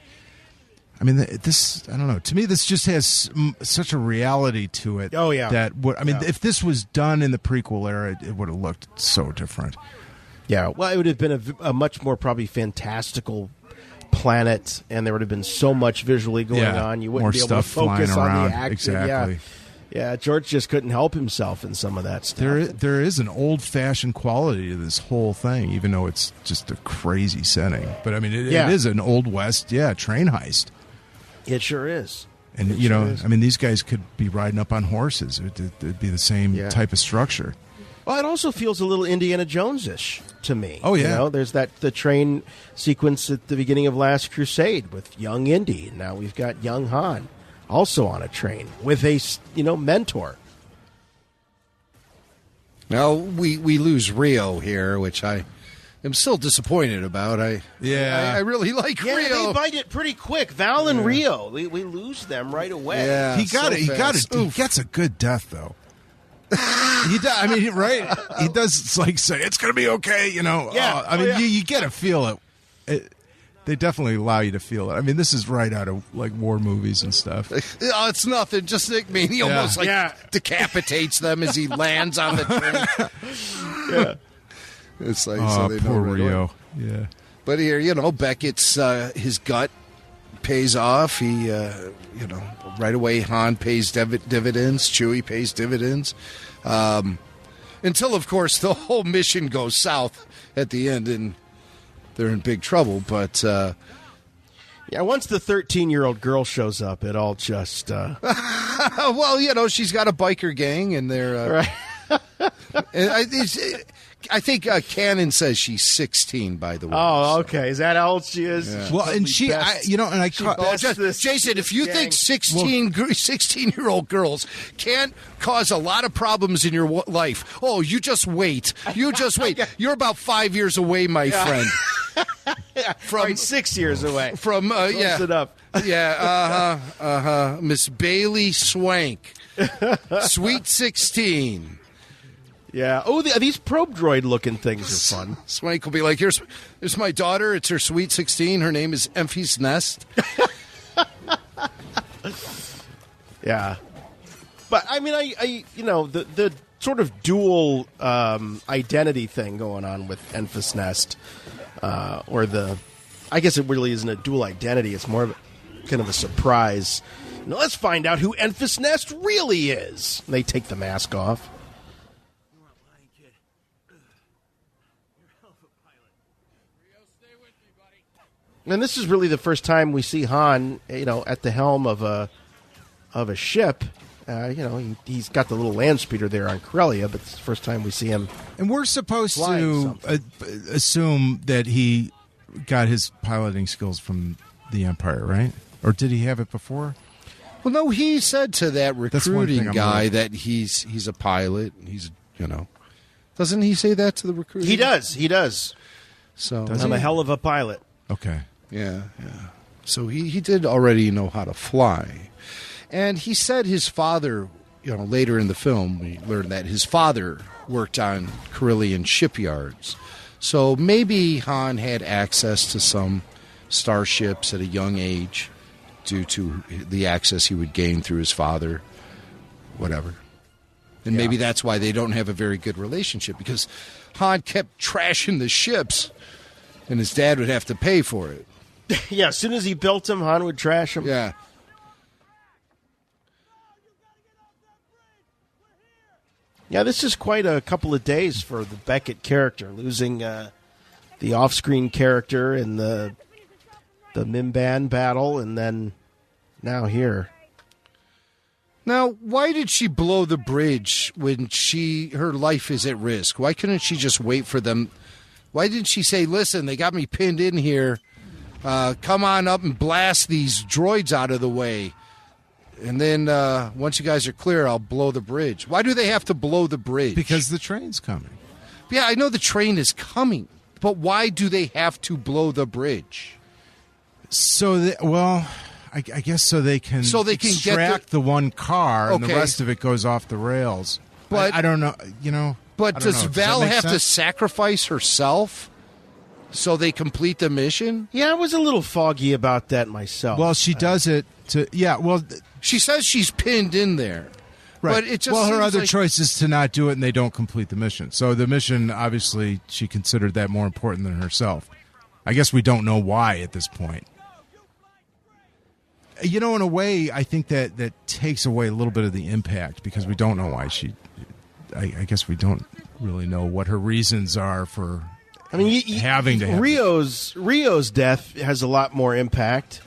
I mean, this, I don't know. To me, this just has such a reality to it. Oh yeah. That if this was done in the prequel era, it would have looked so different. Yeah. Well, it would have been a much more probably fantastical planet, and there would have been so much visually going on. You wouldn't be able to focus on the action. Exactly. Yeah, George just couldn't help himself in some of that stuff. There is an old-fashioned quality to this whole thing, even though it's just a crazy setting. But I mean, it is an Old West, train heist. It sure is. And I mean, these guys could be riding up on horses. It'd be the same type of structure. Well, it also feels a little Indiana Jones-ish to me. Oh, yeah. You know, there's the train sequence at the beginning of Last Crusade with young Indy. Now we've got young Han also on a train with a, mentor. Now, we lose Rio here, which I am still disappointed about. I really like Rio. They bite it pretty quick. Val and Rio, we lose them right away. Yeah, he gets a good death, though. He does. I mean, right? He does like say it's going to be okay. You know. Yeah. You get to feel it. They definitely allow you to feel it. I mean, this is right out of like war movies and stuff. Oh, it's nothing. Just he almost decapitates them as he lands on the train. Yeah. It's like so they poor know Rio. Yeah. But here, Beckett's his gut pays off. He, right away Han pays dividends. Chewie pays dividends. Until, of course, the whole mission goes south at the end, and they're in big trouble. But once the 13-year-old girl shows up, it all just. Well, she's got a biker gang, and they're. Right. I think Cannon says she's 16, by the way. Oh, okay. Is that how old she is? Yeah. Well, and Jason, if you think 16-year-old girls can't cause a lot of problems in your life, you just wait. You just wait. You're about 5 years away, my friend. From 6 years away. From Close enough. Yeah. Miss Bailey Swank, Sweet 16. Yeah. Oh, these probe droid-looking things are fun. Swank will be like, here's my daughter. It's her Sweet 16. Her name is Enfys Nest. Yeah. But, I mean, the sort of dual identity thing going on with Enfys Nest, I guess it really isn't a dual identity. It's more of kind of a surprise. Now, let's find out who Enfys Nest really is. And they take the mask off. And this is really the first time we see Han, at the helm of a ship. He's got the little land speeder there on Corellia, but it's the first time we see him. And we're supposed to assume that he got his piloting skills from the Empire, right? Or did he have it before? Well, no, he said to that recruiting guy that he's a pilot. He's, doesn't he say that to the recruiter? He does. So I'm a hell of a pilot. Okay. Yeah. So he did already know how to fly. And he said his father, later in the film, we learned that his father worked on Corellian shipyards. So maybe Han had access to some starships at a young age due to the access he would gain through his father, whatever. And maybe that's why they don't have a very good relationship, because Han kept trashing the ships, and his dad would have to pay for it. Yeah, as soon as he built them, Han would trash them. Yeah. Yeah, this is quite a couple of days for the Beckett character, losing the off-screen character and the the Mimban battle, and then now here. Now, why did she blow the bridge when her life is at risk? Why couldn't she just wait for them? Why didn't she say, listen, they got me pinned in here. Come on up and blast these droids out of the way. And then once you guys are clear, I'll blow the bridge. Why do they have to blow the bridge? Because the train's coming. Yeah, I know the train is coming. But why do they have to blow the bridge? I guess so they can extract the one car and the rest of it goes off the rails. But I don't know, But does Val have to sacrifice herself so they complete the mission? Yeah, I was a little foggy about that myself. Well, she does it to she says she's pinned in there. Right. But it just her other like, choice is to not do it and they don't complete the mission. So the mission, obviously, she considered that more important than herself. I guess we don't know why at this point. In a way, I think that takes away a little bit of the impact because we don't know why she. I guess we don't really know what her reasons are for. Having to have Rio's death has a lot more impact.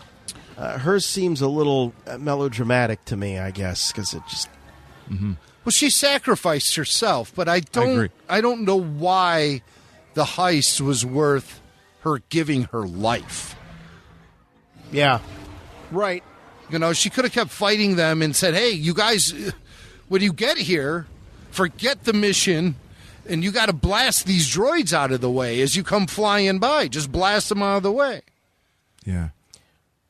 Hers seems a little melodramatic to me, I guess, because it just. Mm-hmm. Well, she sacrificed herself, but I don't know why the heist was worth her giving her life. Yeah. Right. She could have kept fighting them and said, hey, you guys, when you get here, forget the mission, and you got to blast these droids out of the way as you come flying by. Just blast them out of the way. Yeah.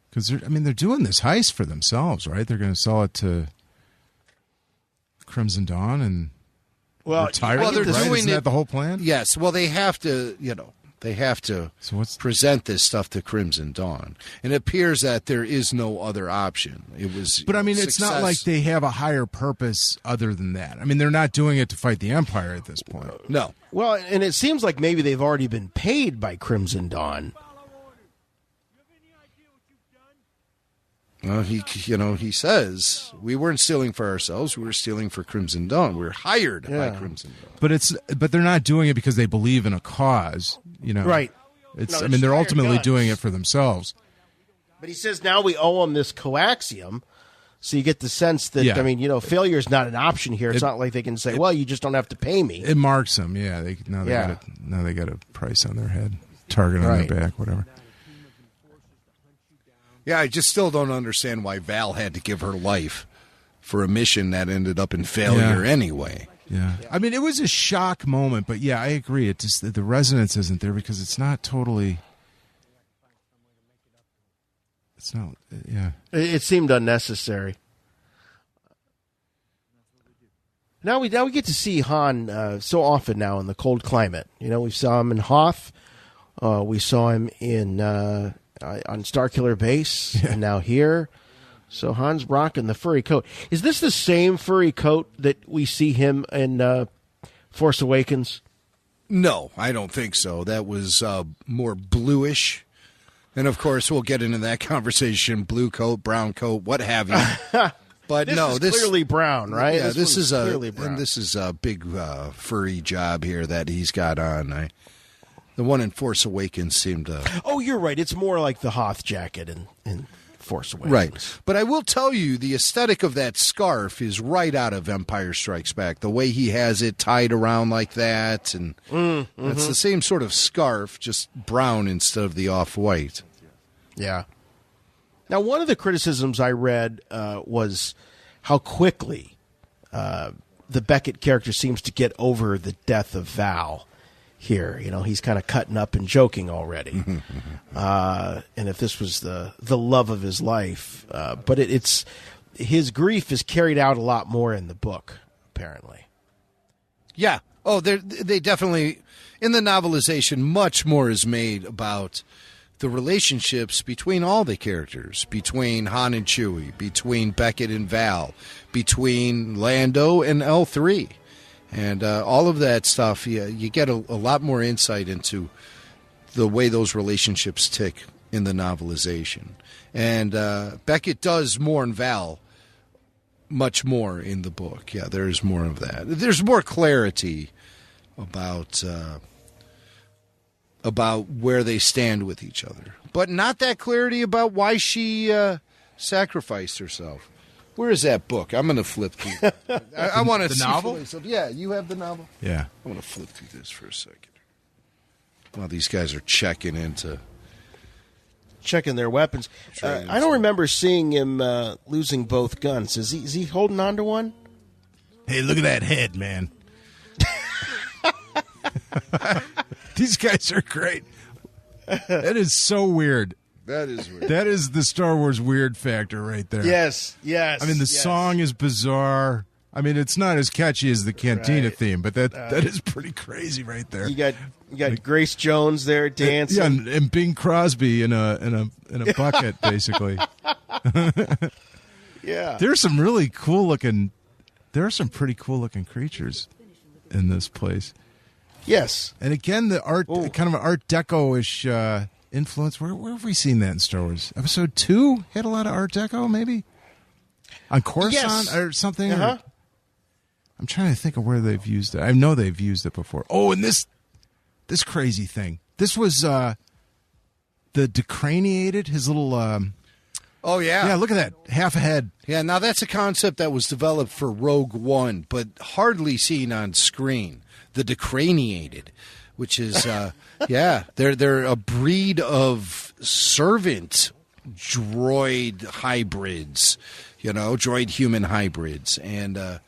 Because, they're doing this heist for themselves, right? They're going to sell it to Crimson Dawn and retire. Well, they're doing Isn't that the whole plan? Yes. Well, they have to, They have to present this stuff to Crimson Dawn. And it appears that there is no other option. It's not like they have a higher purpose other than that. They're not doing it to fight the Empire at this point. No. Well, and it seems like maybe they've already been paid by Crimson Dawn. Well, he says we weren't stealing for ourselves. We were stealing for Crimson Dawn. We were hired by Crimson Dawn. But they're not doing it because they believe in a cause. Right. They're ultimately doing it for themselves. But he says now we owe them this coaxium, so you get the sense that failure is not an option here. It's not like they can say, "Well, you just don't have to pay me." It marks them. Yeah. They got a price on their head, target on their back, whatever. Yeah, I just still don't understand why Val had to give her life for a mission that ended up in failure anyway. Yeah. It was a shock moment, but I agree. It just the resonance isn't there because it's not totally. It's not. Yeah. It seemed unnecessary. Now we get to see Han so often now in the cold climate. We saw him in Hoth. We saw him in on Starkiller Base, and now here. So Han's rocking the furry coat. Is this the same furry coat that we see him in Force Awakens? No, I don't think so. That was more bluish. And, of course, we'll get into that conversation, blue coat, brown coat, what have you. But this is clearly brown, right? Yeah, this is clearly brown. And this is a big furry job here that he's got on. The one in Force Awakens seemed to... Oh, you're right. It's more like the Hoth jacket in Force Awakens. Right. But I will tell you, the aesthetic of that scarf is right out of Empire Strikes Back. The way he has it tied around like that. And it's the same sort of scarf, just brown instead of the off-white. Yeah. Now, one of the criticisms I read was how quickly the Beckett character seems to get over the death of Val here. He's kind of cutting up and joking already. And if this was the love of his life. But it's his grief is carried out a lot more in the book, apparently. Yeah. Oh, they definitely, in the novelization, much more is made about the relationships between all the characters, between Han and Chewie, between Beckett and Val, between Lando and L3. And all of that stuff, you get a lot more insight into the way those relationships tick in the novelization. And Beckett does mourn Val much more in the book. Yeah, there's more of that. There's more clarity about about where they stand with each other. But not that clarity about why she sacrificed herself. Where is that book? I'm going to flip through. I want to see novel? Yeah, you have the novel? Yeah. I'm going to flip through this for a second. While these guys are checking their weapons. I don't remember seeing him losing both guns. Is he holding on to one? Hey, look at that head, man. These guys are great. That is so weird. That is weird. That is the Star Wars weird factor right there. Yes. I mean, the song is bizarre. I mean, it's not as catchy as the Cantina theme, but that is pretty crazy right there. You got Grace Jones there dancing. Yeah, and Bing Crosby in a bucket, basically. Yeah. There's some really cool looking. There are some pretty cool looking creatures in this place. Yes. And again, the art, kind of an Art Deco-ish influence. Where have we seen that in Star Wars? Episode 2 had a lot of Art Deco, maybe? On Coruscant or something? Uh-huh. I'm trying to think of where they've used it. I know they've used it before. Oh, and this crazy thing. This was the decraniated, his little... oh, yeah. Yeah, look at that. Half a head. Yeah, now that's a concept that was developed for Rogue One, but hardly seen on screen. The decraniated, which is, they're a breed of servant droid hybrids, droid human hybrids. And,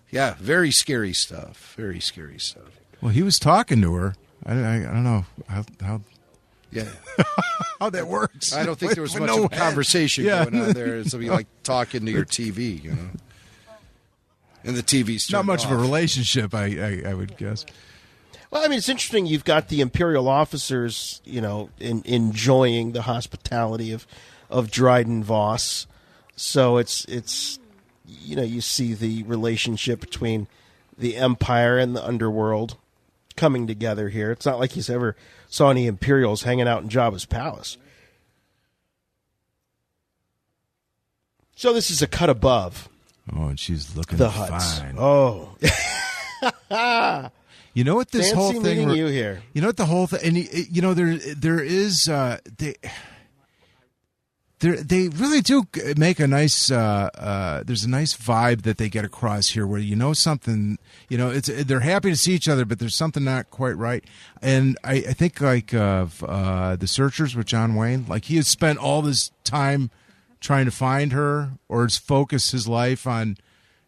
very scary stuff. Very scary stuff. Well, he was talking to her. I don't know how yeah. how that works. I don't think there was much of a conversation going on there. It's like talking to your TV, And the TV's not much off. of a relationship, I would guess. Well, I mean, it's interesting. You've got the Imperial officers, enjoying the hospitality of Dryden Voss. So it's you see the relationship between the Empire and the underworld coming together here. It's not like he's ever saw any Imperials hanging out in Jabba's palace. So this is a cut above. Oh, and she's looking the fine. Hutts. Oh. You know what this Fancy whole thing... meeting you here. You know what the whole thing... And, there is... They really do make a nice... there's a nice vibe that they get across here where something... they're happy to see each other, but there's something not quite right. And I think of The Searchers with John Wayne. Like, he has spent all this time trying to find her, or has focused his life on,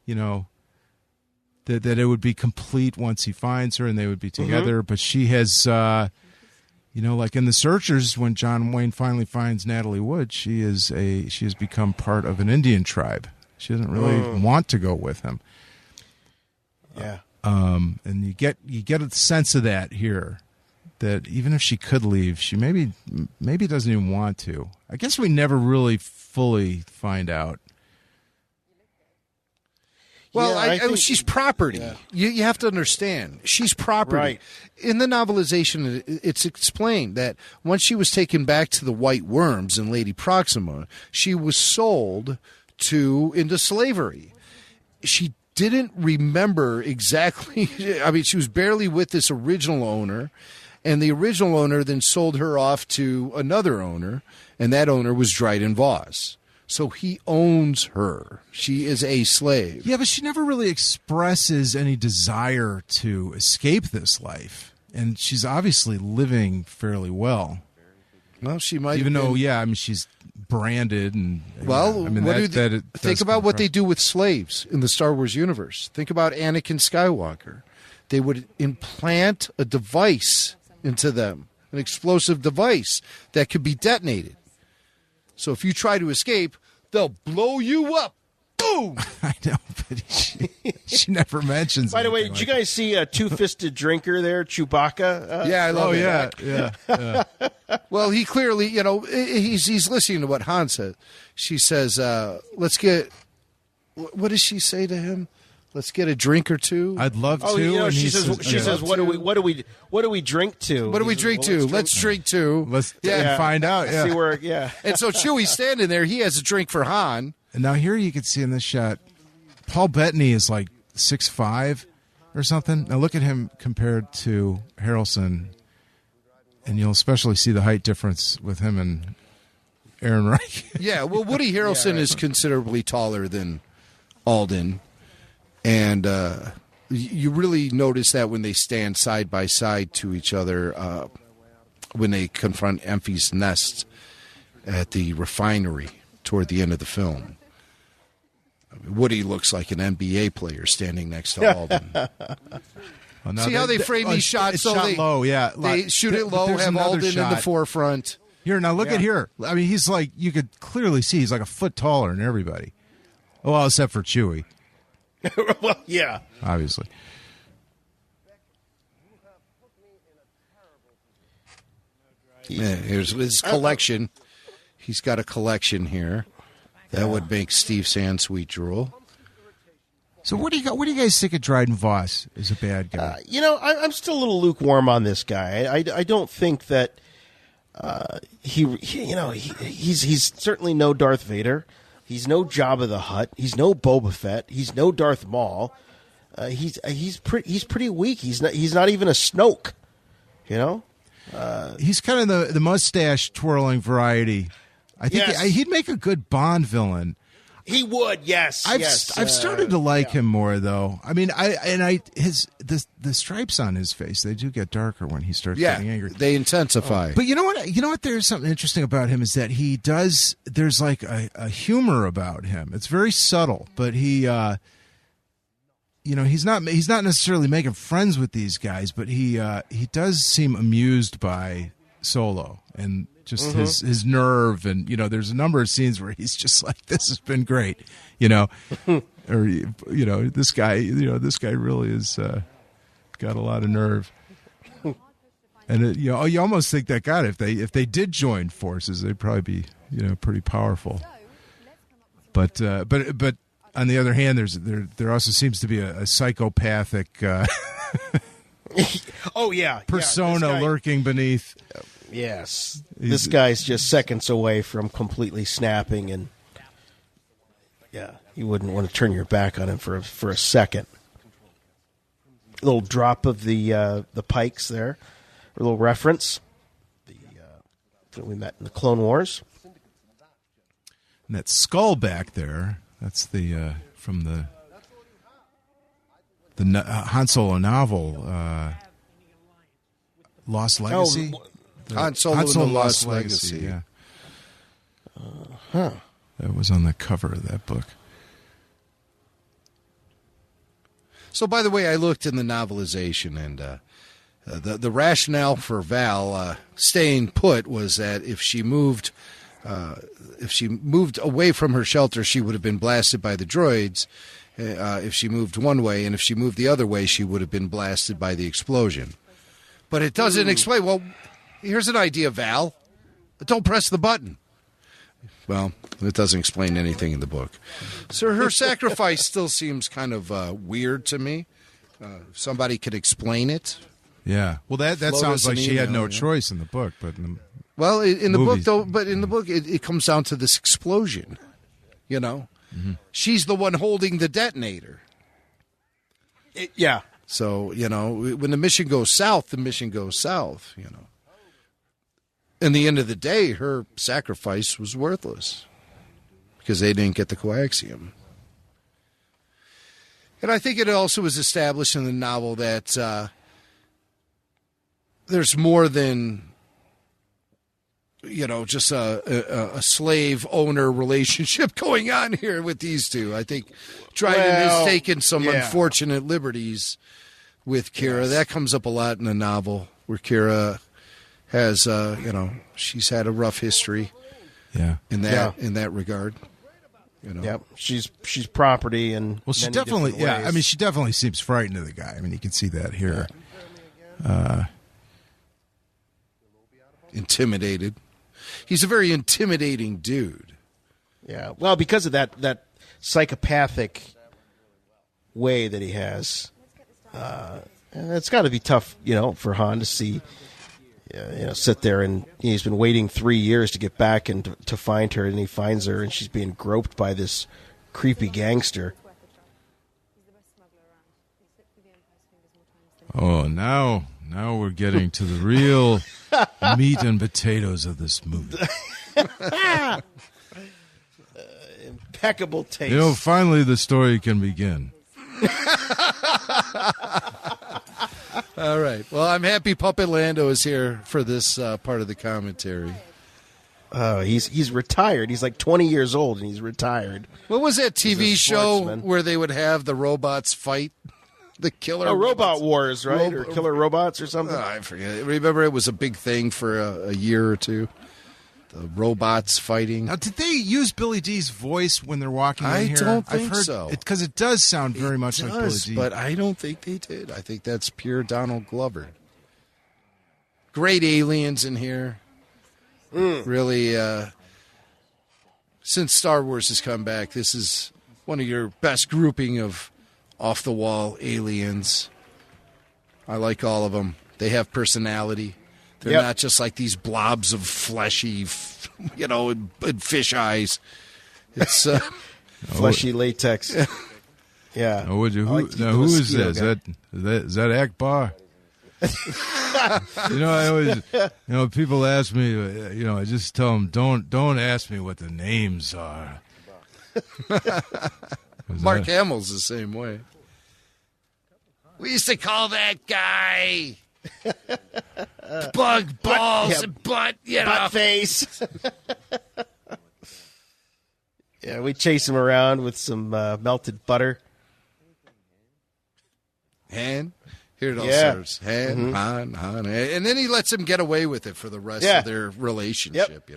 that it would be complete once he finds her and they would be together. Mm-hmm. But she has, like in The Searchers, when John Wayne finally finds Natalie Wood, she has become part of an Indian tribe. She doesn't really want to go with him. Yeah. And you get a sense of that here. That even if she could leave, she maybe doesn't even want to. I guess we never really fully find out. Well, she's property. Yeah. You have to understand. She's property. Right. In the novelization, it's explained that once she was taken back to the White Worms in Lady Proxima, she was sold into slavery. She didn't remember exactly. I mean, she was barely with this original owner. And the original owner then sold her off to another owner, and that owner was Dryden Voss. So he owns her. She is a slave. Yeah, but she never really expresses any desire to escape this life. And she's obviously living fairly well. Well, she might even though, she's branded. And think about what they do with slaves in the Star Wars universe. Think about Anakin Skywalker. They would implant a device into them, an explosive device that could be detonated. So if you try to escape, they'll blow you up. Boom! I know, but she never mentions. By the way, did you guys see a two-fisted drinker there, Chewbacca? Yeah, I love that. Yeah. Well, he clearly, he's listening to what Han said. She says, let's get... What does she say to him? Let's get a drink or two. I'd love to. And she says, what do we drink to? What do we drink to? Let's drink to. Let's find out. Yeah. See where, And so Chewie's standing there. He has a drink for Han. And now here you can see in this shot, Paul Bettany is like 6'5" or something. Now look at him compared to Harrelson. And you'll especially see the height difference with him and Aaron Reich. Yeah, well, Woody Harrelson is considerably taller than Alden. And you really notice that when they stand side by side to each other when they confront Emphy's nest at the refinery toward the end of the film. Woody looks like an NBA player standing next to Alden. Well, no, see how they frame these shots? It's so shot low, yeah. They shoot it low, have Alden in the forefront. Here, now look at here. I mean, he's like, you could clearly see he's like a foot taller than everybody. Well, except for Chewie. Well, yeah. Obviously. Yeah, here's his collection. He's got a collection here. That would make Steve Sansweet drool. So what do you guys think of Dryden Voss as a bad guy? I'm still a little lukewarm on this guy. I don't think that he's certainly no Darth Vader. He's no Jabba the Hutt. He's no Boba Fett. He's no Darth Maul. He's pretty weak. He's not even a Snoke. He's kind of the mustache twirling variety. I think he'd make a good Bond villain. He would, yes. I've started to like him more, though. I mean, the stripes on his face, they do get darker when he starts getting angry. They intensify. But you know what? There's something interesting about him is that there's like a humor about him. It's very subtle, but he's not necessarily making friends with these guys, but he does seem amused by Solo and just his nerve, and there's a number of scenes where he's just like, this has been great, or this guy really is got a lot of nerve, and you almost think that God, if they did join forces, they'd probably be pretty powerful, but on the other hand, there also seems to be a psychopathic persona lurking beneath. Yes, this guy's just seconds away from completely snapping, and you wouldn't want to turn your back on him for a second. A little drop of the pikes there, a little reference that we met in the Clone Wars. And that skull back there, that's the from the Han Solo novel, Lost Legacy. Han Solo and the Lost Legacy. Yeah. That was on the cover of that book. So, by the way, I looked in the novelization, and the rationale for Val staying put was that if she moved away from her shelter, she would have been blasted by the droids. If she moved one way, and if she moved the other way, she would have been blasted by the explosion. But it doesn't explain. Well, here's an idea, Val. Don't press the button. Well, it doesn't explain anything in the book. So her sacrifice still seems kind of weird to me. If somebody could explain it. Yeah. Well, that sounds like she had no choice in the book, but in the book, though. But in the book, it comes down to this explosion. Mm-hmm. She's the one holding the detonator. So when the mission goes south, the mission goes south. In the end of the day, her sacrifice was worthless because they didn't get the coaxium. And I think it also was established in the novel that there's more than just a slave-owner relationship going on here with these two. I think Dryden has taken some unfortunate liberties with Kira. Yes. That comes up a lot in the novel, where Kira has, she's had a rough history. Yeah. In that regard. Yep. She's property, and well, she definitely, I mean, she definitely seems frightened of the guy. I mean, you can see that here. Intimidated. He's a very intimidating dude. Yeah. Well, because of that psychopathic way that he has, it's got to be tough, for Han to see, sit there, and he's been waiting 3 years to get back and to find her, and he finds her, and she's being groped by this creepy gangster. Oh, now we're getting to the real meat and potatoes of this movie. Impeccable taste. You know, finally the story can begin. All right. Well, I'm happy Puppet Lando is here for this part of the commentary. Oh, he's retired. He's like 20 years old, and he's retired. What was that TV show where they would have the robots fight the killer? Oh, Robot Wars, right? Or Killer Robots or something? I forget. Remember, it was a big thing for a year or two. The robots fighting. Now, did they use Billy Dee's voice when they're walking in here? I don't think I've heard so. Because it does sound very much like Billy Dee. But I don't think they did. I think that's pure Donald Glover. Great aliens in here. Really, since Star Wars has come back, this is one of your best grouping of off-the-wall aliens. I like all of them. They have personality. They're not just like these blobs of fleshy, and fish eyes. It's fleshy latex. Yeah. Oh, would you? Who is that? Is that Akbar? I always, people ask me, I just tell them, don't ask me what the names are. Mark Hamill's the same way. We used to call that guy bug balls and butt, butt face. Yeah, we chase him around with some melted butter. And here it all serves. Han, and then he lets him get away with it for the rest of their relationship.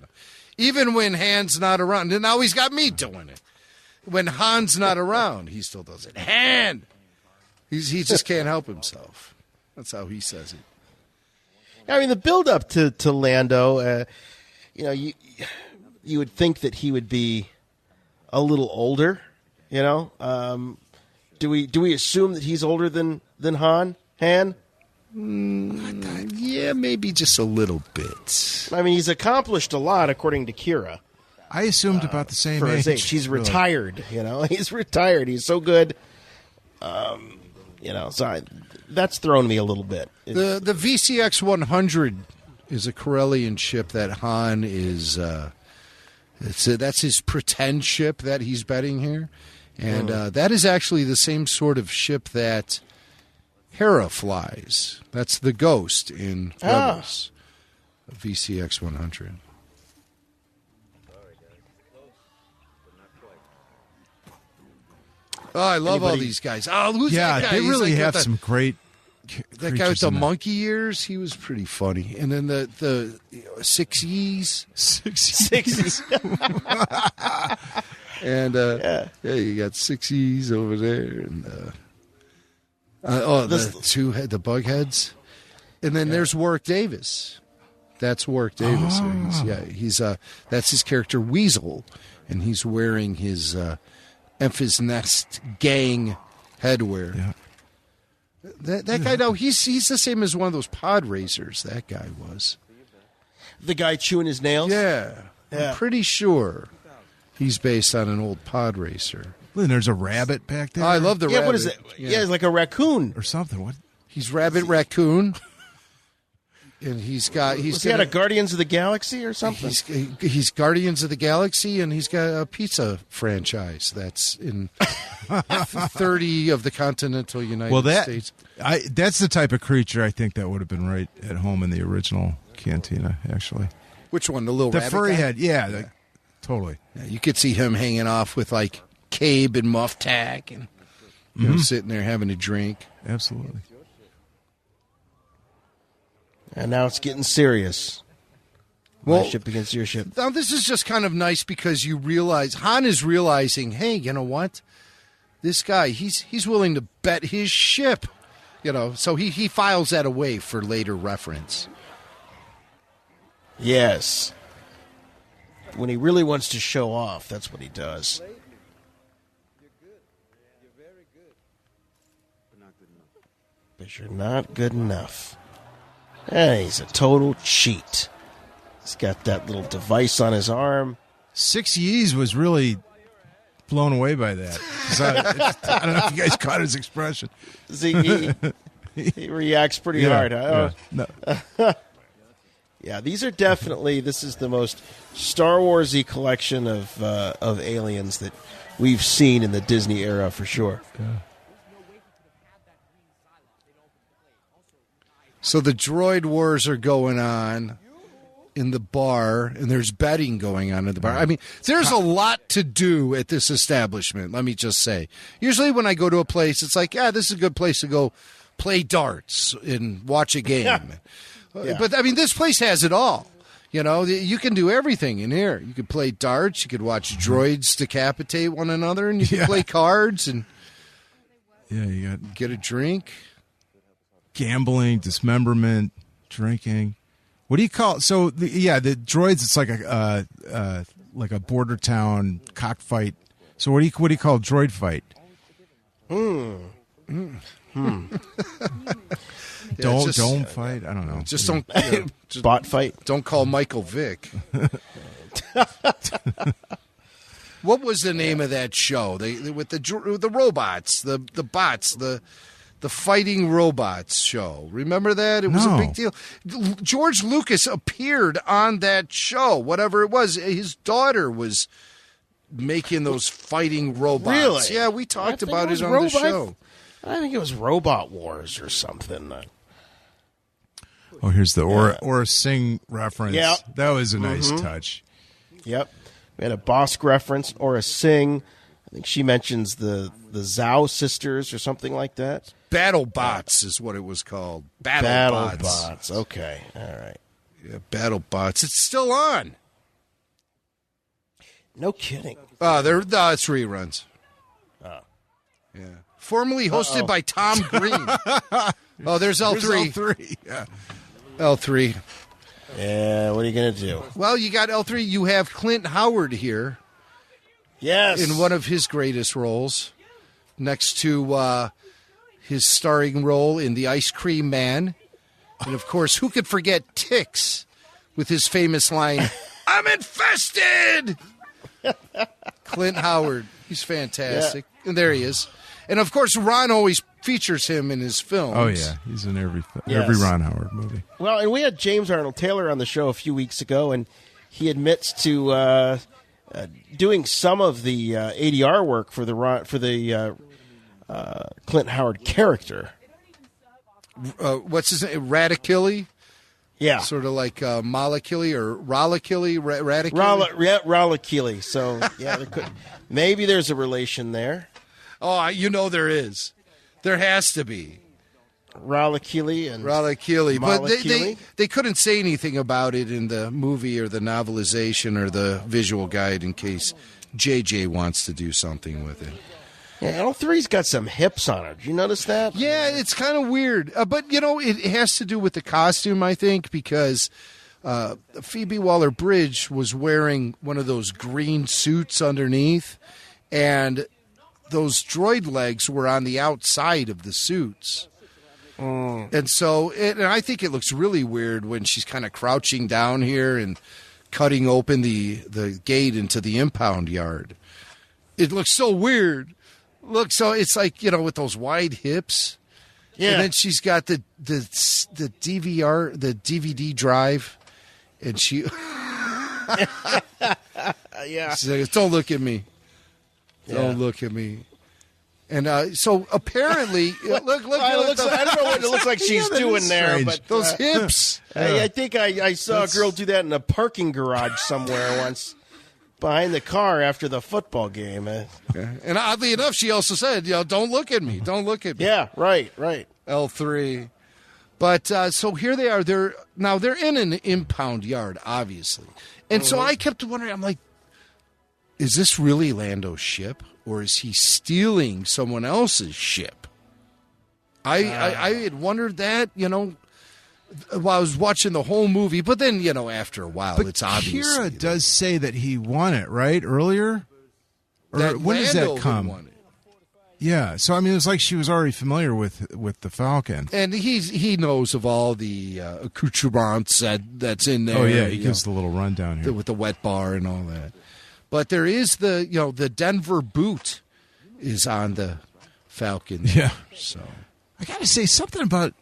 Even when Han's not around, and now he's got me doing it. When Han's not around, he still does it. Han, he just can't help himself. That's how he says it. I mean, the build up to Lando, you would think that he would be a little older. Do we assume that he's older than Han? Yeah, maybe just a little bit. I mean, he's accomplished a lot, according to Kira. I assumed about the same for age. His age. He's retired, He's retired. He's so good. So that's thrown me a little bit. The VCX 100 is a Corellian ship that Han is... that's his pretend ship that he's betting here. And that is actually the same sort of ship that Hera flies. That's the Ghost in Rebels. VCX 100. Oh, I love all these guys. Oh, who's that guy? They really have some great. That guy with the monkey ears, he was pretty funny. And then the 6 E's. 6 E's. And you got 6 E's over there, and the bug heads, and then there's Warwick Davis. That's Warwick Davis. He's that's his character Weasel, and he's wearing his Memphis Nest gang headwear. Yeah. That guy, no, he's the same as one of those pod racers. That guy was the guy chewing his nails. Yeah. I'm pretty sure. He's based on an old pod racer. And there's a rabbit back there. Oh, I love the rabbit. What is it? Yeah, it's like a raccoon or something. What? He's Rabbit Raccoon. And he's got a Guardians of the Galaxy or something. He's Guardians of the Galaxy, and he's got a pizza franchise that's in 30 of the continental United States. That's the type of creature I think that would have been right at home in the original Cantina. Actually, which one? The little the rabbit furry guy? head. Yeah. Totally. Yeah, you could see him hanging off with like Cabe and Muff Tack and sitting there having a drink. Absolutely. And now it's getting serious. My ship against your ship. Now this is just kind of nice because you realize Han is realizing, hey, you know what? This guy, he's willing to bet his ship. So he files that away for later reference. Yes. When he really wants to show off, that's what he does. But you're not good enough. And he's a total cheat. He's got that little device on his arm. 6 Ye's was really blown away by that. I don't know if you guys caught his expression. He reacts pretty hard. Yeah. No. Yeah, these are definitely. This is the most Star Wars-y collection of aliens that we've seen in the Disney era for sure. Yeah. So the droid wars are going on in the bar, and there's betting going on in the bar. I mean, there's a lot to do at this establishment, let me just say. Usually when I go to a place, it's like, this is a good place to go play darts and watch a game. Yeah. But, I mean, this place has it all. You know, you can do everything in here. You could play darts, you could watch droids decapitate one another, and you can play cards and you got get a drink. Gambling, dismemberment, drinking. What do you call? So the droids. It's like a border town cockfight. So what do you call a droid fight? Dome fight. I don't know. Just don't bot fight. Don't call Michael Vick. What was the name of that show? With the robots, the bots, the fighting robots show. Remember that? It was a big deal. George Lucas appeared on that show, whatever it was. His daughter was making those fighting robots. Really? Yeah, we talked about it on the show. I think it was Robot Wars or something. Oh, here's the Aura Singh reference. Yeah. That was a nice touch. Yep. We had a Bosk reference, Aura Singh. I think she mentions the Zhao sisters or something like that. Battle Bots is what it was called. Battle Bots. Okay. All right. Yeah, Battle Bots. It's still on. No kidding. It's reruns. Oh. Yeah. Formerly hosted by Tom Green. There's L3. There's L3. Yeah. L3. Yeah, what are you going to do? Well, you got L3. You have Clint Howard here. Yes. In one of his greatest roles, next to his starring role in The Ice Cream Man. And, of course, who could forget Tix with his famous line, "I'm infested!" Clint Howard. He's fantastic. Yeah. And there he is. And, of course, Ron always features him in his films. Oh, yeah. He's in every Ron Howard movie. Well, and we had James Arnold Taylor on the show a few weeks ago, and he admits to doing some of the ADR work for the Clint Howard character. What's his name? Radikili? Yeah. Sort of like Malakili or Ralakili? Ralakili. So, yeah, maybe there's a relation there. Oh, there is. There has to be. Ralakili. But they couldn't say anything about it in the movie or the novelization or the visual guide in case JJ wants to do something with it. Yeah, L3's got some hips on it. Did you notice that? Yeah, it's kind of weird. But, it has to do with the costume, I think, because Phoebe Waller-Bridge was wearing one of those green suits underneath, and those droid legs were on the outside of the suits. And so, and I think it looks really weird when she's kind of crouching down here and cutting open the gate into the impound yard. It looks so weird. It's like, with those wide hips. Yeah. And then she's got the DVD drive, and she yeah. She's like, "Don't look at me. Don't look at me." And so apparently, look. I don't know what it looks like she's doing there, but those hips. I think I saw a girl do that in a parking garage somewhere once, behind the car after the football game. And oddly enough, she also said, "Don't look at me. Don't look at me." Yeah, right. L3. But so here they are. They're in an impound yard, obviously, and so I kept wondering. I'm like, is this really Lando's ship? Or is he stealing someone else's ship? I had wondered that, while I was watching the whole movie. But then, after a while, it's obvious. Kira does say that he won it, right? Earlier? Or when does that come? Won it. Yeah. So, I mean, it's like she was already familiar with the Falcon. And he knows of all the accoutrements that's in there. Oh, yeah. He gives the little rundown here. With the wet bar and all that. But there is the Denver boot is on the Falcon. Yeah. So I got to say something about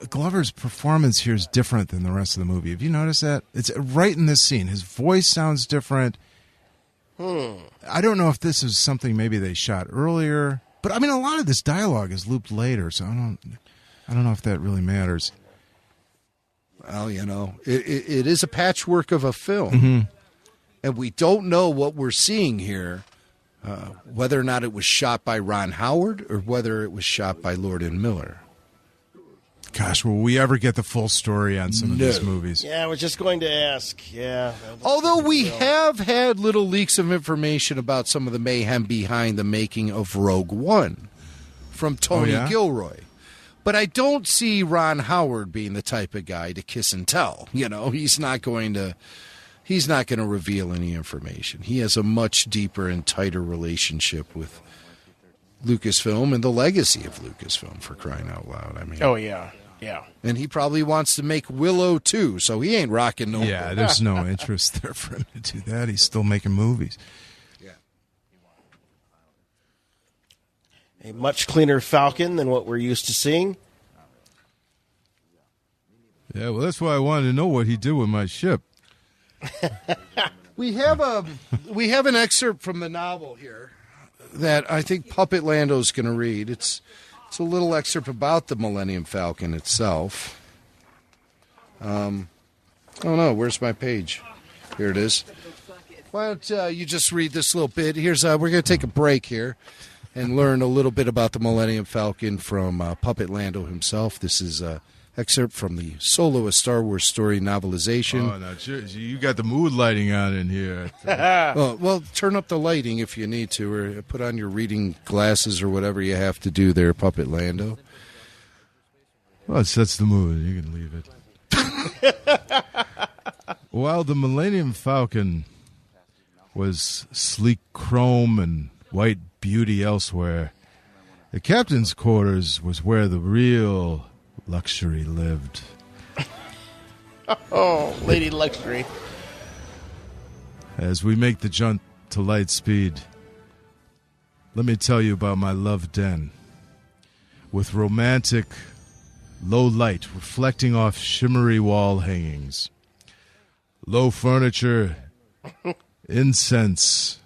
Glover's performance here is different than the rest of the movie. Have you noticed that? It's right in this scene. His voice sounds different. I don't know if this is something maybe they shot earlier, but I mean, a lot of this dialogue is looped later, so I don't know if that really matters. Well, it is a patchwork of a film, and we don't know what we're seeing here, whether or not it was shot by Ron Howard or whether it was shot by Lord and Miller. Gosh, will we ever get the full story on some of these movies? Yeah, I was just going to ask. Yeah. Although we have had little leaks of information about some of the mayhem behind the making of Rogue One from Tony Gilroy. But I don't see Ron Howard being the type of guy to kiss and tell. He's not going to reveal any information. He has a much deeper and tighter relationship with Lucasfilm and the legacy of Lucasfilm, for crying out loud. I mean, oh yeah. Yeah. And he probably wants to make Willow too, so he ain't rocking no. Yeah, there's no interest there for him to do that. He's still making movies. Yeah. A much cleaner Falcon than what we're used to seeing. Yeah, well, that's why I wanted to know what he did with my ship. We have an excerpt from the novel here that I think Puppet Lando's going to read. It's a little excerpt about the Millennium Falcon itself. Oh no, where's my page? Here it is. Why don't you just read this little bit? Here's we're going to take a break here and learn a little bit about the Millennium Falcon from Puppet Lando himself. This is excerpt from the Solo: A Star Wars Story novelization. Oh, now, you got the mood lighting on in here. Well, turn up the lighting if you need to, or put on your reading glasses or whatever you have to do there, Puppet Lando. Well, it sets the mood. You can leave it. While the Millennium Falcon was sleek chrome and white beauty elsewhere, the captain's quarters was where the real luxury lived. Oh, Lady Luxury. As we make the jump to light speed, let me tell you about my love den. With romantic, low light reflecting off shimmery wall hangings, low furniture, incense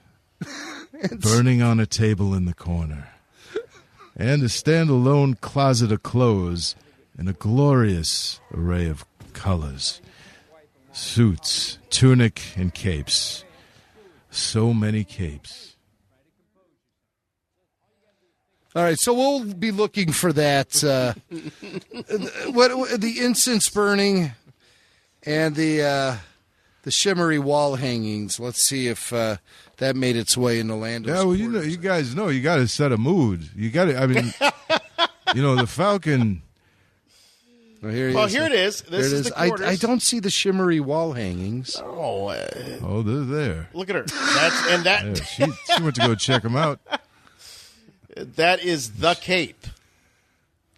burning on a table in the corner, and a standalone closet of clothes in a glorious array of colors. Suits, tunic, and capes. So many capes. All right, so we'll be looking for that. What the incense burning and the shimmery wall hangings. Let's see if that made its way into Lando's. Yeah, well, you guys know you got to set a mood. You got to. I mean, the Falcon. Well, here it is. This is the quarters. I don't see the shimmery wall hangings. Oh, they're there. Look at her. Yeah, she went to go check them out. That is the cape.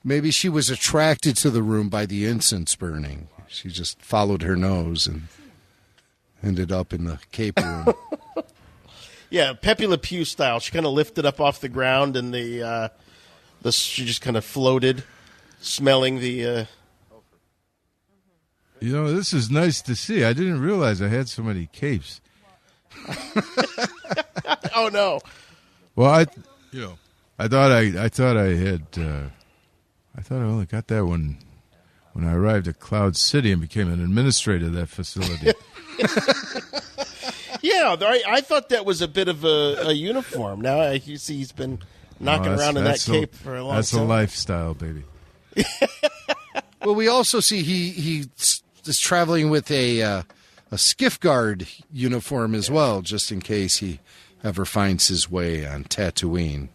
Maybe she was attracted to the room by the incense burning. She just followed her nose and ended up in the cape room. Yeah, Pepe Le Pew style. She kind of lifted up off the ground, and she just kind of floated, smelling the. This is nice to see. I didn't realize I had so many capes. Oh no! Well, I thought I had. I thought I only got that when I arrived at Cloud City and became an administrator of that facility. Yeah, I thought that was a bit of a uniform. Now you see he's been knocking around in that cape for a long time. That's a lifestyle, baby. Well, we also see he is traveling with a skiff guard uniform as well, just in case he ever finds his way on Tatooine.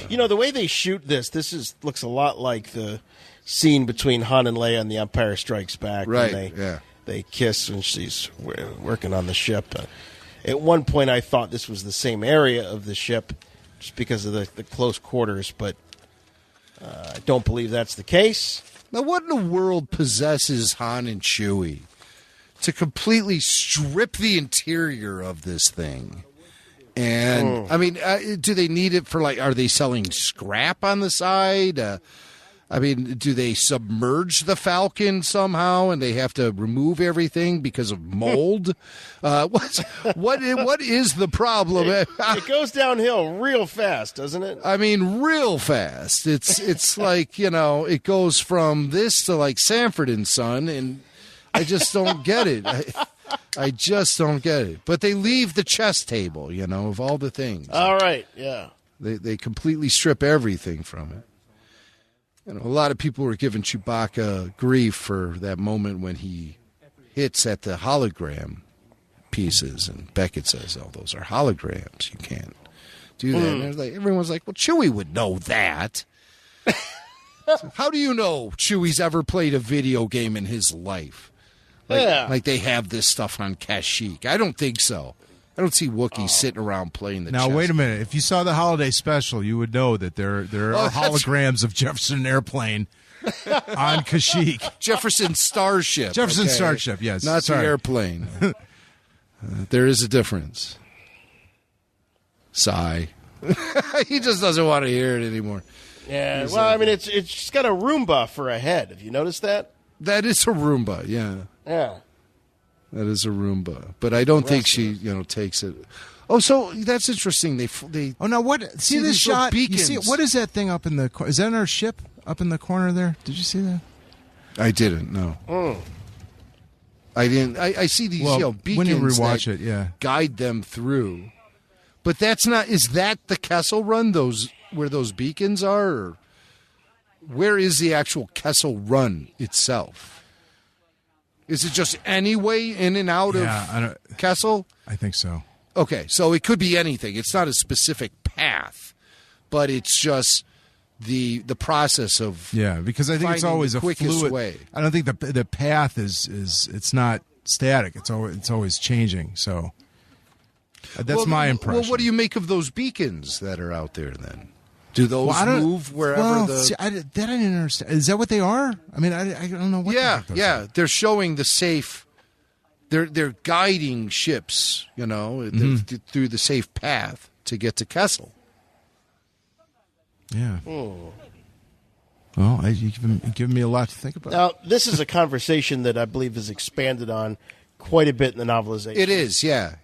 The way they shoot this looks a lot like the scene between Han and Leia in The Empire Strikes Back. Right, They kiss when she's working on the ship. At one point, I thought this was the same area of the ship just because of the close quarters, but I don't believe that's the case. Now, what in the world possesses Han and Chewie to completely strip the interior of this thing? And, I mean, do they need it for, are they selling scrap on the side? I mean, do they submerge the Falcon somehow, and they have to remove everything because of mold? What is the problem? It goes downhill real fast, doesn't it? I mean, real fast. It's like, it goes from this to like Sanford and Son, and I just don't get it. I just don't get it. But they leave the chess table, of all the things. All right, yeah. They completely strip everything from it. A lot of people were giving Chewbacca grief for that moment when he hits at the hologram pieces, and Beckett says, "Oh, those are holograms. You can't do that." And everyone's like, "Well, Chewie would know that." How do you know Chewie's ever played a video game in his life? Like they have this stuff on Kashyyyk. I don't think so. I don't see Wookiees sitting around playing the chess. Now, wait a minute. If you saw the holiday special, you would know that there are holograms of Jefferson Airplane on Kashyyyk. Jefferson Starship. Starship, yes. Not the airplane. There is a difference. Sigh. He just doesn't want to hear it anymore. Yeah, I mean, it's just got a Roomba for a head. Have you noticed that? That is a Roomba, yeah. Yeah. That is a Roomba, but I don't think she, takes it. Oh, so that's interesting. They. Oh, now what? See this shot? You see what is that thing up in the? Is that in our ship up in the corner there? Did you see that? I didn't. No. I didn't. I see these beacons. When you rewatch it, yeah, guide them through. But that's not. Is that the Kessel Run? Where those beacons are? Or where is the actual Kessel Run itself? Is it just any way in and out of Kessel? I think so. Okay, so it could be anything. It's not a specific path, but it's just the process of because I think it's always the quickest fluid way. I don't think the path is it's not static. It's always changing. So that's my impression. Well, what do you make of those beacons that are out there then? Do those move wherever that I didn't understand. Is that what they are? I mean, I don't know what. Yeah. They're showing the safe. They're guiding ships, through the safe path to get to Kessel. Yeah. Well, you've given me a lot to think about. Now, this is a conversation that I believe is expanded on quite a bit in the novelization. It is, yeah.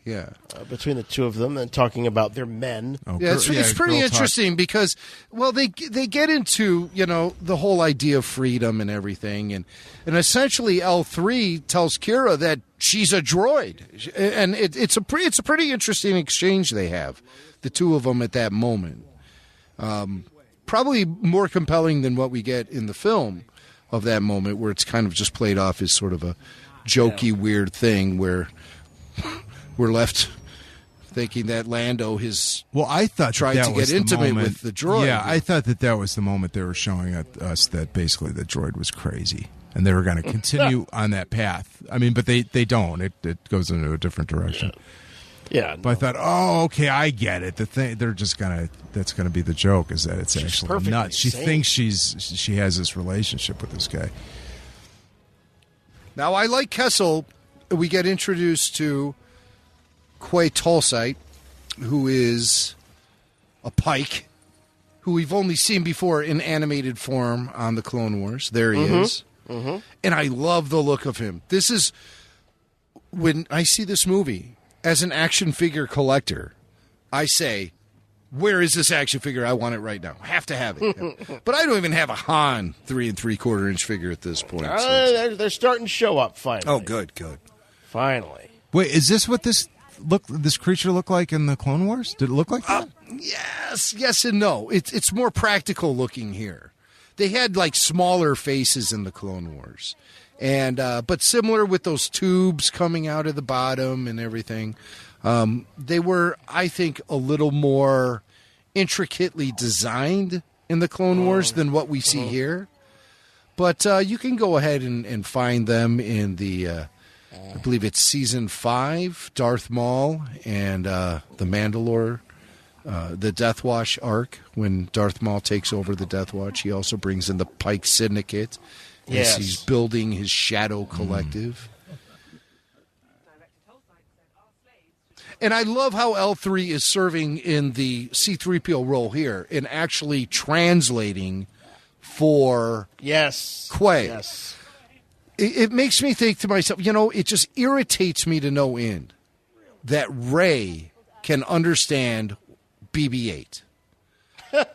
Between the two of them and talking about their men. It's pretty interesting because, they get into, the whole idea of freedom and everything. And essentially L3 tells Kira that she's a droid. And it's a pretty interesting exchange they have, the two of them at that moment. Probably more compelling than what we get in the film of that moment, where it's kind of just played off as sort of a jokey, weird thing where we're left thinking that Lando I thought tried to get intimate with the droid. Yeah, I thought that was the moment they were showing us that basically the droid was crazy and they were going to continue on that path. I mean, but they don't. It goes into a different direction. Yeah. But I thought, okay, I get it. The thing they're just that's gonna be the joke is that it's actually nuts. She thinks she has this relationship with this guy. Now, I like Kessel. We get introduced to Quay Tulsite, who is a Pike, who we've only seen before in animated form on the Clone Wars. There he is. Mm-hmm. And I love the look of him. This is, when I see this movie, as an action figure collector, I say, where is this action figure? I want it right now. I have to have it. But I don't even have a Han 3 3/4 inch figure at this point. They're starting to show up finally. Oh, good. Finally. Wait, is this what this creature looked like in the Clone Wars? Did it look like that? Yes and no. It's more practical looking here. They had like smaller faces in the Clone Wars. And but similar with those tubes coming out of the bottom and everything. They were, I think, a little more intricately designed in the Clone Wars than what we see here. But you can go ahead and find them in the, I believe it's Season 5, Darth Maul and the Mandalore, the Death Watch arc, when Darth Maul takes over the Death Watch. He also brings in the Pike Syndicate as he's building his Shadow Collective. And I love how L3 is serving in the C-3PO role here in actually translating for Quay. Yes. It makes me think to myself, it just irritates me to no end that Rey can understand BB-8.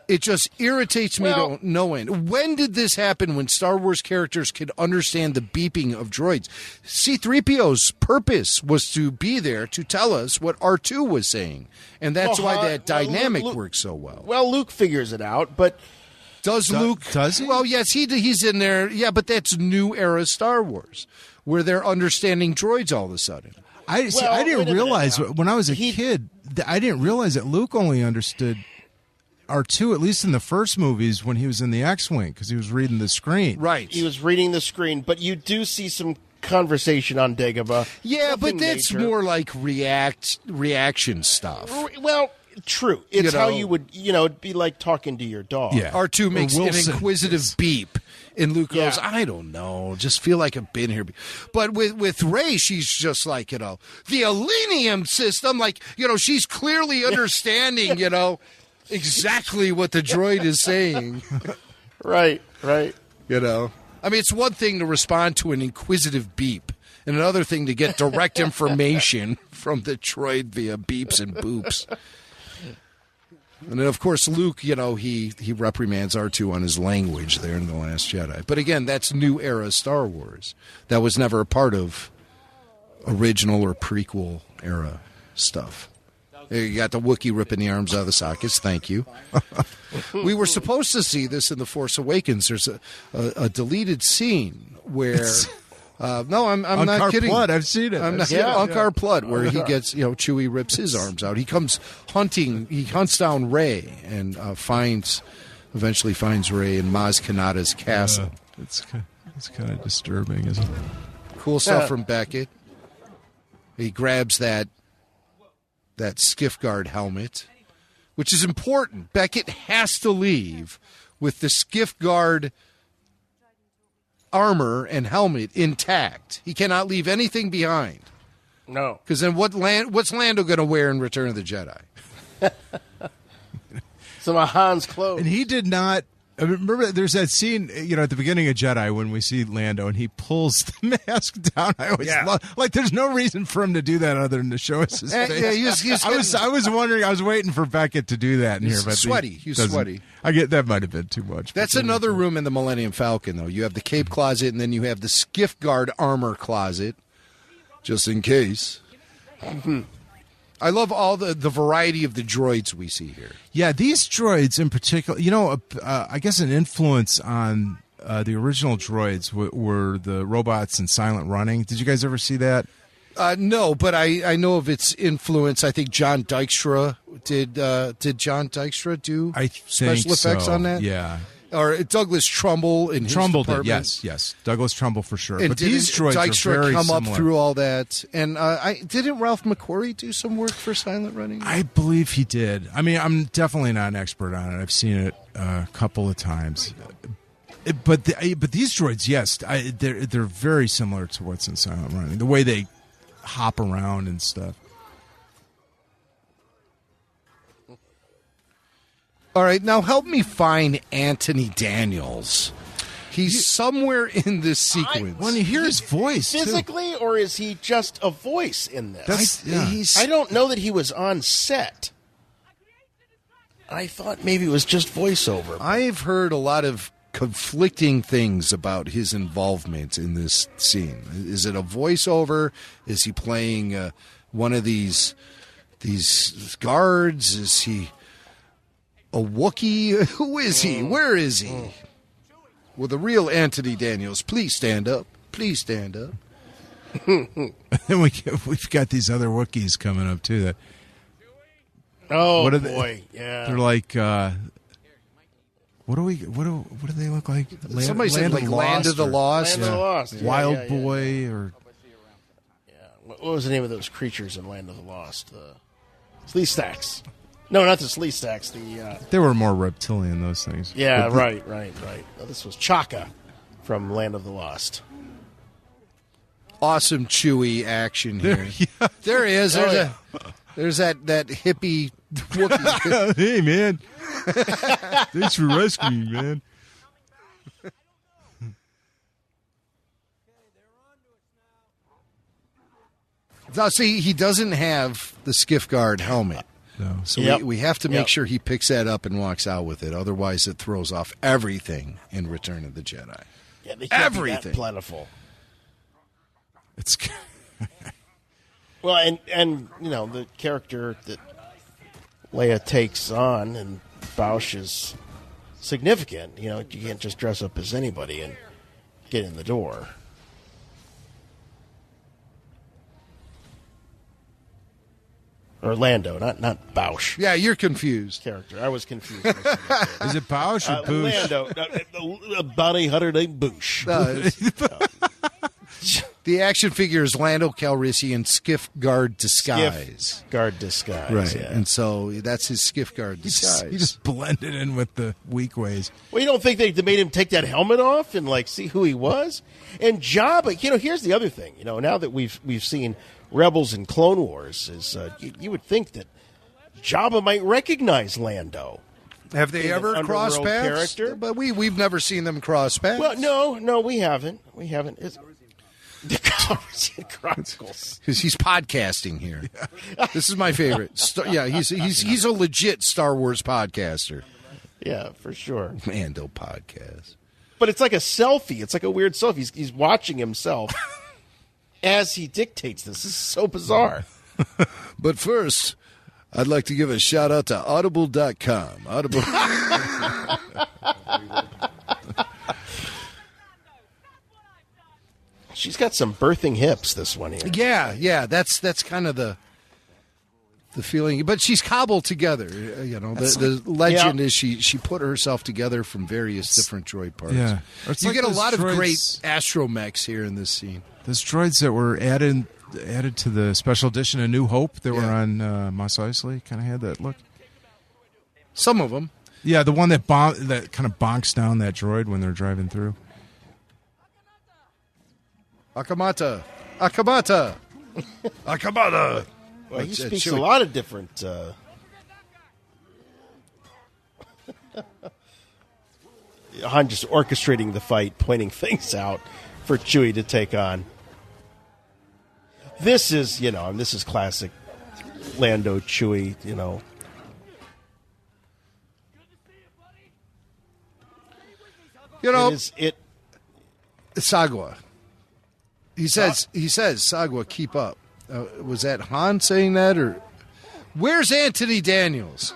It just irritates me to no end. When did this happen when Star Wars characters could understand the beeping of droids? C-3PO's purpose was to be there to tell us what R2 was saying. And that's why that dynamic works so well. Well, Luke figures it out, but... Does Luke? Does he? Well, yes, he's in there. Yeah, but that's new era Star Wars, where they're understanding droids all of a sudden. I didn't realize when I was a kid, I didn't realize that Luke only understood R2, at least in the first movies, when he was in the X-Wing, because he was reading the screen. Right. He was reading the screen, but you do see some conversation on Dagobah. Yeah, but that's more like reaction stuff. Well, true. It's how you would, it'd be like talking to your dog. Yeah. R2 makes an inquisitive beep, and Luke goes, I don't know, just feel like I've been here. But with Rey, she's just like, the Elenium system, like, she's clearly understanding, exactly what the droid is saying. Right. I mean, it's one thing to respond to an inquisitive beep, and another thing to get direct information from the droid via beeps and boops. And then, of course, Luke, he reprimands R2 on his language there in The Last Jedi. But again, that's new era Star Wars. That was never a part of original or prequel era stuff. You got the Wookiee ripping the arms out of the sockets. Thank you. We were supposed to see this in The Force Awakens. There's a deleted scene where... no, I'm not kidding. Blood, I've seen it. I'm not kidding. Unkar Blood, where he gets, Chewie rips his arms out. He comes hunting. He hunts down Rey and eventually finds Rey in Maz Kanata's castle. It's kind of disturbing, isn't it? Cool stuff from Beckett. He grabs that skiff guard helmet, which is important. Beckett has to leave with the skiff guard armor and helmet intact. He cannot leave anything behind. No. Because then what's Lando going to wear in Return of the Jedi? Some of Han's clothes. And he did not... I remember there's that scene, at the beginning of Jedi when we see Lando and he pulls the mask down. I always love, there's no reason for him to do that other than to show us his face. Yeah, I was wondering, I was waiting for Beckett to do that in here. But sweaty. He's sweaty. I get that might have been too much. That's another room in the Millennium Falcon, though. You have the cape closet and then you have the skiff guard armor closet, just in case. I love all the variety of the droids we see here. Yeah, these droids in particular, I guess an influence on the original droids were the robots in Silent Running. Did you guys ever see that? No, but I know of its influence. I think John Dykstra did John Dykstra do special effects on that? Yeah. Or Douglas Trumbull in his department. Yes. Douglas Trumbull for sure. And but these droids Dykstra are very come similar. up through all that. And didn't Ralph McQuarrie do some work for Silent Running? I believe he did. I mean, I'm definitely not an expert on it. I've seen it a couple of times. But these droids, yes, they're very similar to what's in Silent Running. The way they hop around and stuff. All right, now help me find Anthony Daniels. He's somewhere in this sequence. When you hear his voice, physically, or is he just a voice in this? I don't know that he was on set. I thought maybe it was just voiceover. I've heard a lot of conflicting things about his involvement in this scene. Is it a voiceover? Is he playing one of these guards? Is he a Wookiee? Who is he? Where is he? Well, the real Anthony Daniels, please stand up. Please stand up. And we've got these other Wookiees coming up too. That boy, yeah. They're like, what do they look like? Somebody said like Land of the Lost. Land of the Lost. Yeah, Wild Boy or what was the name of those creatures in Land of the Lost? Slee Stacks. No, not the Slee Stacks. They were more reptilian, those things. Yeah, right. No, this was Chaka from Land of the Lost. Awesome Chewie action here. There he is. There's that hippie Wookiee. Hey, man. Thanks for rescuing me, man. Now, see, he doesn't have the skiff guard helmet. No. So we have to make sure he picks that up and walks out with it. Otherwise, it throws off everything in Return of the Jedi. Yeah, they can't everything. Be that plentiful. It's well, and the character that Leia takes on and Bausch is significant. You can't just dress up as anybody and get in the door. Or Lando, not Bausch. Yeah, you're confused. Character. I was confused. Is it Bausch or Boosh? Lando. A bounty hunter named Boosh. The action figure is Lando Calrissian skiff guard disguise. Skiff guard disguise. Right. Yeah. And so that's his skiff guard disguise. He just blended in with the weak ways. Well, you don't think they made him take that helmet off and see who he was? And Jabba, here's the other thing. Now that we've seen Rebels and Clone Wars, is you would think that Jabba might recognize Lando. Have they ever crossed paths? Character? But we've never seen them cross paths. Well, no, we haven't. We haven't. The Chronicles. Because he's podcasting here. This is my favorite. He's a legit Star Wars podcaster. Yeah, for sure. Mando podcast. But it's like a selfie. It's like a weird selfie. He's watching himself as he dictates this. This is so bizarre. But first, I'd like to give a shout out to Audible.com. Audible. She's got some birthing hips, this one here. Yeah. That's kind of the feeling. But she's cobbled together. The legend is she put herself together from various different droid parts. Yeah. You get a lot of great astromechs here in this scene. Those droids that were added to the special edition of New Hope that were on Mos Eisley kind of had that look. Some of them. Yeah, the one that kind of bonks down that droid when they're driving through. Akamata. Well, he speaks a lot of different. Han just orchestrating the fight, pointing things out for Chewie to take on. This is, this is classic Lando Chewie, Sagwa. He says, Sagwa, keep up. Was that Han saying that, or where's Anthony Daniels?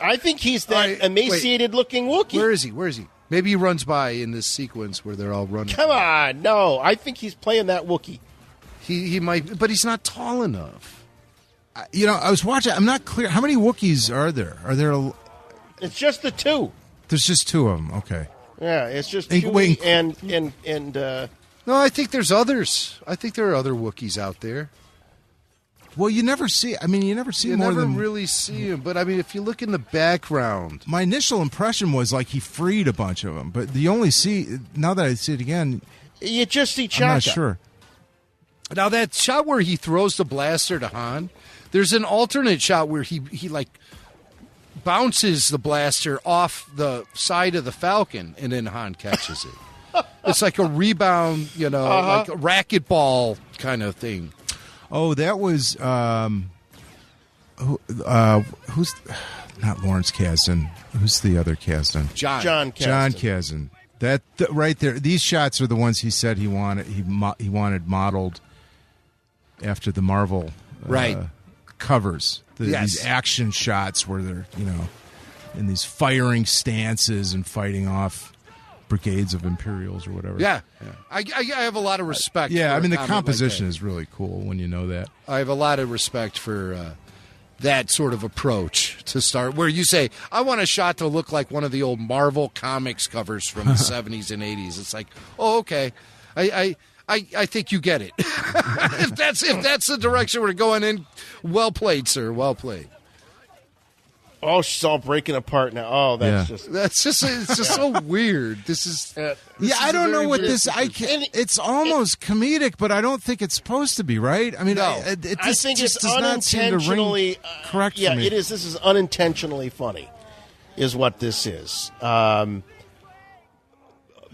I think he's that emaciated-looking Wookiee. Where is he? Maybe he runs by in this sequence where they're all running. Come on, no. I think he's playing that Wookiee. He might, but he's not tall enough. I was watching. I'm not clear. How many Wookiees are there? Are there? It's just the two. There's just two of them. Okay. Yeah, it's just Chewie and. No, I think there's others. I think there are other Wookiees out there. Well, you never see. You never see more than. You never really see them. But if you look in the background, my initial impression was like he freed a bunch of them. But you only see, now that I see it again, you just see Chaka. I'm not sure. Now that shot where he throws the blaster to Han, there's an alternate shot where he bounces the blaster off the side of the Falcon, and then Han catches it. It's like a rebound, like a racquetball kind of thing. Oh, that was who's not Lawrence Kasdan? Who's the other Kasdan? John Kasdan. That right there. These shots are the ones he said he wanted. He wanted modeled after the Marvel covers. These action shots where they're in these firing stances and fighting off brigades of Imperials or whatever. Yeah. I have a lot of respect. Yeah, the composition is really cool when you know that. I have a lot of respect for that sort of approach to start, where you say, I want a shot to look like one of the old Marvel Comics covers from the 70s and 80s. It's like, oh, okay. I think you get it. if that's the direction we're going in, well played, sir. Well played. Oh, she's all breaking apart now. Oh, it's just so weird. This is I don't know what this. It's almost comedic, but I don't think it's supposed to be, right? I think it's does not seem to ring correct. Yeah, for me. it is. This is unintentionally funny, is what this is. But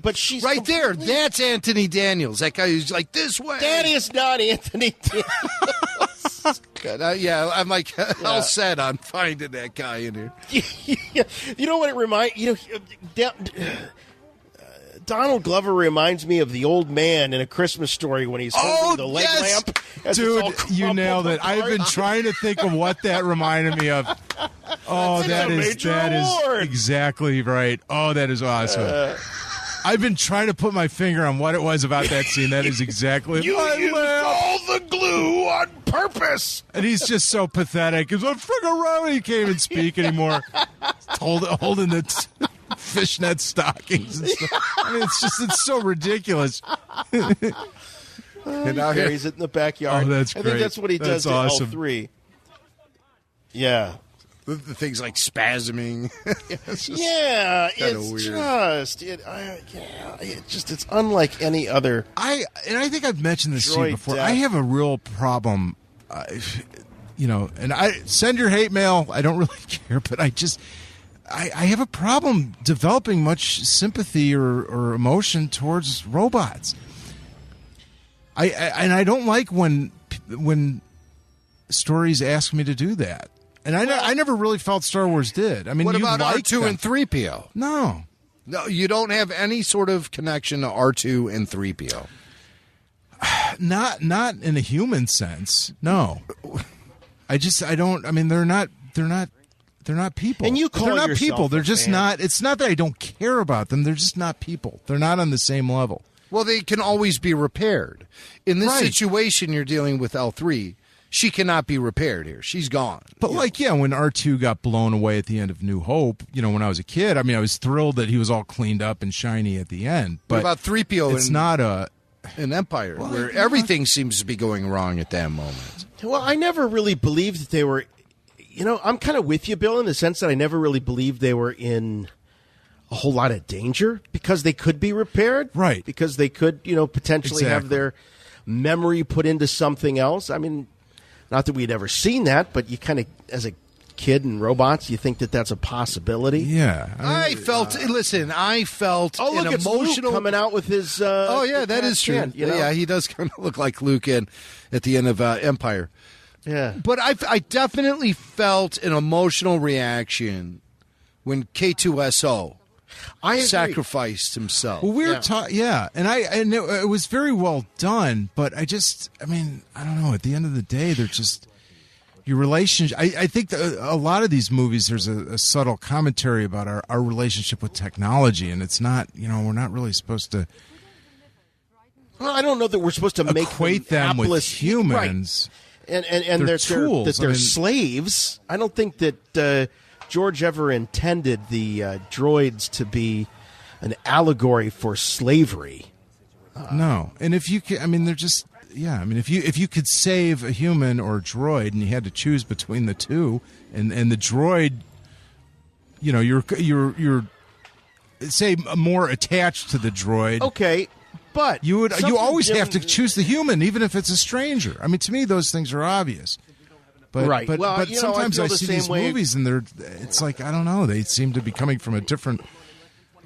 but she's right there. That's Anthony Daniels. That guy who's like this way. That is not Anthony Daniels. Yeah, I'm like all set on finding that guy in here. You know what it reminds you? Donald Glover reminds me of the old man in A Christmas Story when he's holding the leg lamp. Dude, you nailed it. I've been trying to think of what that reminded me of. Oh, that is exactly right. Oh, that is awesome. I've been trying to put my finger on what it was about that scene. That is exactly you used all the glue on purpose. And he's just so pathetic. He's like, frick around. He can't even speak anymore. Holding the fishnet stockings and stuff. I mean, it's so ridiculous. And now carries it in the backyard. Oh, that's great. I think that's what he does to awesome. L3. Yeah. The things like spasming. It's unlike any other. I think I've mentioned this to you before. Death. I have a real problem, and I send your hate mail. I don't really care, but I have a problem developing much sympathy or emotion towards robots. I don't like when stories ask me to do that. And I never really felt Star Wars did. I mean, what about R2 R2 and 3PO? No, you don't have any sort of connection to R2 and 3PO. Not in a human sense. No, I don't. I mean, they're not people. And you call they're not yourself people. They're a just fan. not. It's not that I don't care about them. They're just not people. They're not on the same level. Well, they can always be repaired. In this Right. situation, you're dealing with L3. She cannot be repaired here. She's gone. But when R2 got blown away at the end of New Hope, when I was a kid, I mean, I was thrilled that he was all cleaned up and shiny at the end. But what about 3PO? It's not an Empire where everything seems to be going wrong at that moment. Well, I never really believed that they were. I'm kind of with you, Bill, in the sense that I never really believed they were in a whole lot of danger because they could be repaired, right? Because they could, potentially have their memory put into something else. I mean. Not that we'd ever seen that, but you kind of, as a kid in robots, you think that that's a possibility. Yeah, I felt an emotional Luke coming out with his. That is true. Yeah, he does kind of look like Luke at the end of Empire. Yeah, but I definitely felt an emotional reaction when K2SO sacrificed himself. Well, we were and it was very well done, but I don't know. At the end of the day, they're just your relationship. I think that a lot of these movies, there's a subtle commentary about our relationship with technology, and it's not, we're not really supposed to. Well, I don't know that we're supposed to equate them with humans, right. and they're tools. They're slaves. I don't think that. George ever intended the droids to be an allegory for slavery. No, and if you could, they're just if you could save a human or a droid, and you had to choose between the two, and the droid, you're say more attached to the droid. Okay, but you always have to choose the human, even if it's a stranger. I mean, to me, those things are obvious. But, right. But sometimes I see these movies, and it's like, I don't know. They seem to be coming from a different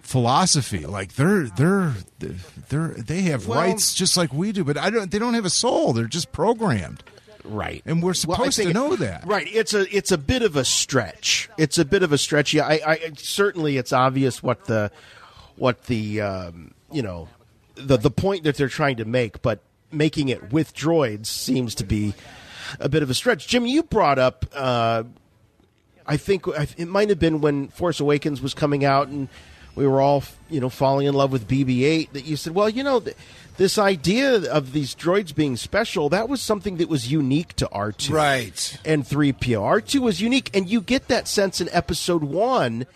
philosophy. Like they have rights just like we do, but they don't have a soul. They're just programmed. Right. And we're supposed to know that. Right. It's a bit of a stretch. It's a bit of a stretch. Yeah. I certainly it's obvious what the the point that they're trying to make, but making it with droids seems to be a bit of a stretch. Jim, you brought up, I think it might have been when Force Awakens was coming out and we were all, falling in love with BB-8, that you said, well, this idea of these droids being special, that was something that was unique to R2. Right. And 3PO. R2 was unique, and you get that sense in Episode 1,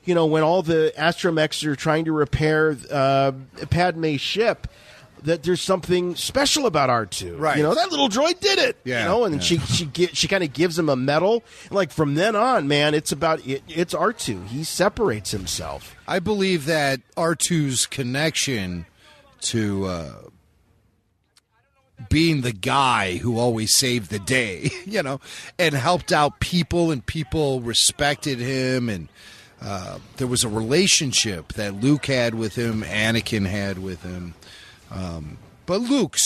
when all the astromechs are trying to repair Padme's ship, that there's something special about R2. Right. That little droid did it. Yeah. And she kind of gives him a medal. Like from then on, man, it's about it's R2. He separates himself. I believe that R2's connection to being the guy who always saved the day, and helped out people, and people respected him, and there was a relationship that Luke had with him, Anakin had with him. But Luke,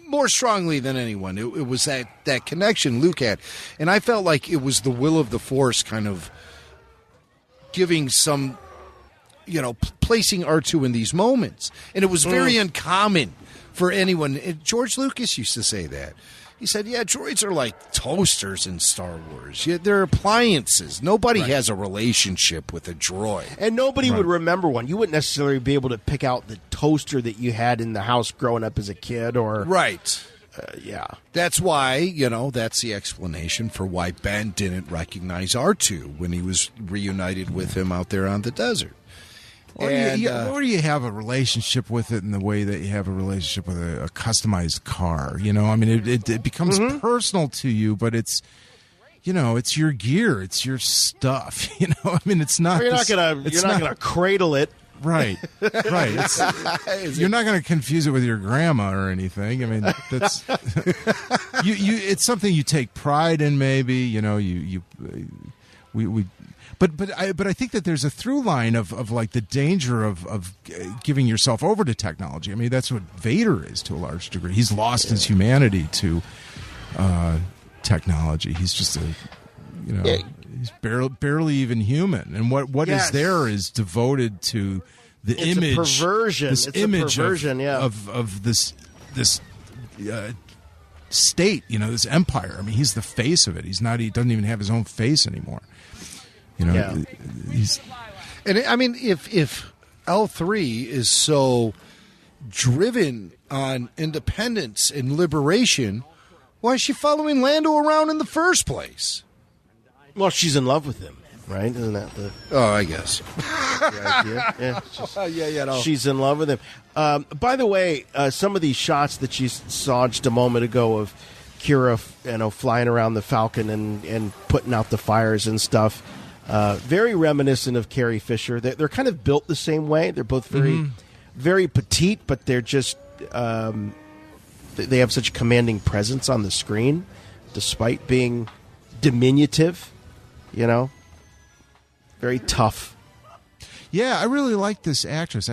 more strongly than anyone, it was that connection Luke had. And I felt like it was the will of the Force kind of giving some, placing R2 in these moments. And it was very uncommon for anyone. George Lucas used to say that. He said, droids are like toasters in Star Wars. They're appliances. Nobody has a relationship with a droid. And nobody would remember one. You wouldn't necessarily be able to pick out the toaster that you had in the house growing up as a kid. Right. That's why, that's the explanation for why Ben didn't recognize R2 when he was reunited with him out there on the desert. Or you have a relationship with it in the way that you have a relationship with a customized car. It becomes personal to you, but it's, it's your gear, it's your stuff. It's not. You're not gonna cradle it. Right. You're not going to confuse it with your grandma or anything. I mean, that's it's something you take pride in. Maybe But I think that there's a through line of like the danger of giving yourself over to technology. I mean, that's what Vader is to a large degree. He's lost his humanity to technology. He's just he's barely even human. And what is there is devoted to the image. It's a perversion. This image of this state. This empire. I mean, he's the face of it. He doesn't even have his own face anymore. He's, and I mean, if L3 is so driven on independence and liberation, why is she following Lando around in the first place? Well, she's in love with him, right? Isn't that the? Oh, I guess. The idea? She's in love with him. By the way, some of these shots that you saw just a moment ago of Kira, flying around the Falcon and putting out the fires and stuff. Very reminiscent of Carrie Fisher. They're kind of built the same way. They're both very, very petite, but they're just they have such a commanding presence on the screen, despite being diminutive. Very tough. Yeah, I really like this actress.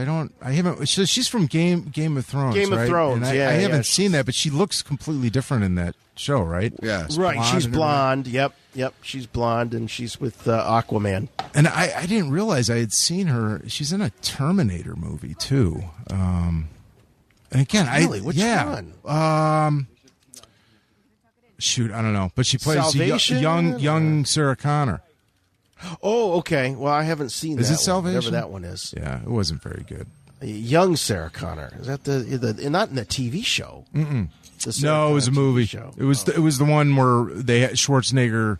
She's from Game of Thrones. Game of Thrones. And I haven't seen that, but she looks completely different in that show, right? Yeah, right. She's blonde. Yep. She's blonde, and she's with Aquaman. And I didn't realize I had seen her. She's in a Terminator movie too. And again, Which one? Shoot, I don't know, but she plays Salvation? young Sarah Connor. Oh, okay. Well, I haven't seen that. Is it Salvation? Whatever that one is. Yeah, it wasn't very good. Young Sarah Connor. Is that the not in the TV show? Mm-mm. No, it was a movie. Show. It was the one where they had Schwarzenegger.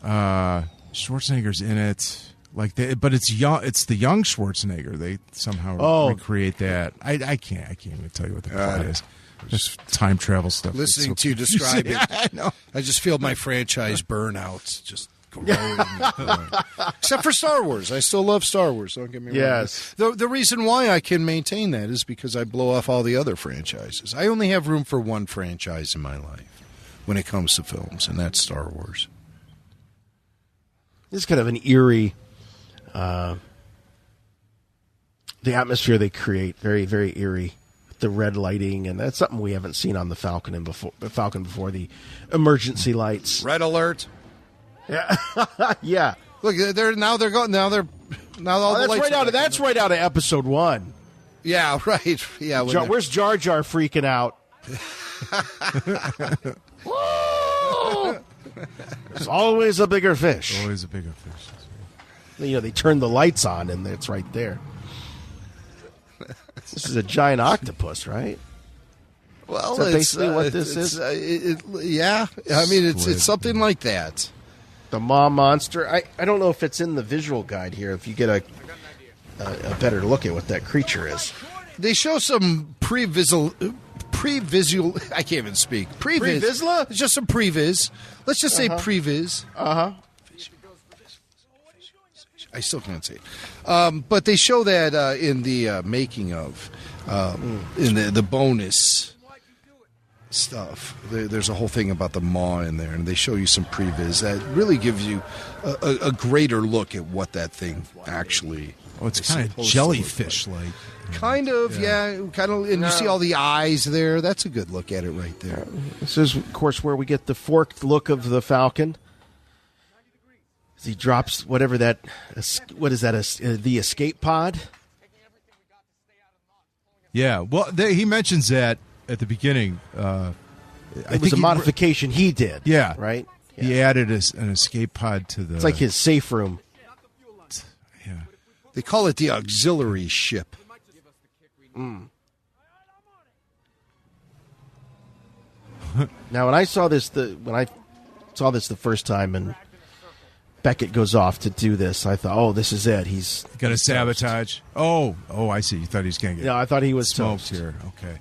Schwarzenegger's in it, but it's young. It's the young Schwarzenegger. They somehow recreate that. I can't even tell you what the plot is. Just time travel stuff. Listening to you describe it, I know. I just feel my franchise burnout just growing. Except for Star Wars. I still love Star Wars, don't get me wrong. Yes. The reason why I can maintain that is because I blow off all the other franchises. I only have room for one franchise in my life when it comes to films, and that's Star Wars. This is kind of an eerie, the atmosphere they create, very, very eerie. The red lighting, and that's something we haven't seen on the Falcon before. The emergency lights. Red alert. Yeah, yeah. Look, they're all the lights. That's right out of Episode 1. Yeah, right. Yeah. Where's Jar Jar freaking out? There's always a bigger fish. Always a bigger fish. They turn the lights on, and it's right there. This is a giant octopus, right? Well, is that basically what this is? Yeah, I mean, it's something like that. The Maw monster. I don't know if it's in the visual guide here. If you get a better look at what that creature is, they show some pre-visual. I can't even speak. Pre-visla? It's just some previs. Let's just say previs. I still can't say it. But they show that in the making of, in the bonus stuff. There's a whole thing about the maw in there, and they show you some previs that really gives you a greater look at what that thing actually. Oh, it's kind of jellyfish-like. Kind of, yeah. Kind of, and you see all the eyes there. That's a good look at it right there. This is, of course, where we get the forked look of the Falcon. As he drops whatever that, what is that, the escape pod? Yeah, well, he mentions that at the beginning. It was a modification he did. Yeah. Right? Yeah. He added an escape pod to the... It's like his safe room. Yeah. They call it the auxiliary ship. Mm. Now, when I saw this the first time, and Beckett goes off to do this, I thought, oh, this is it. He's going to sabotage. Oh, I see. You thought he was going to get... No, I thought he was smoked here. Okay.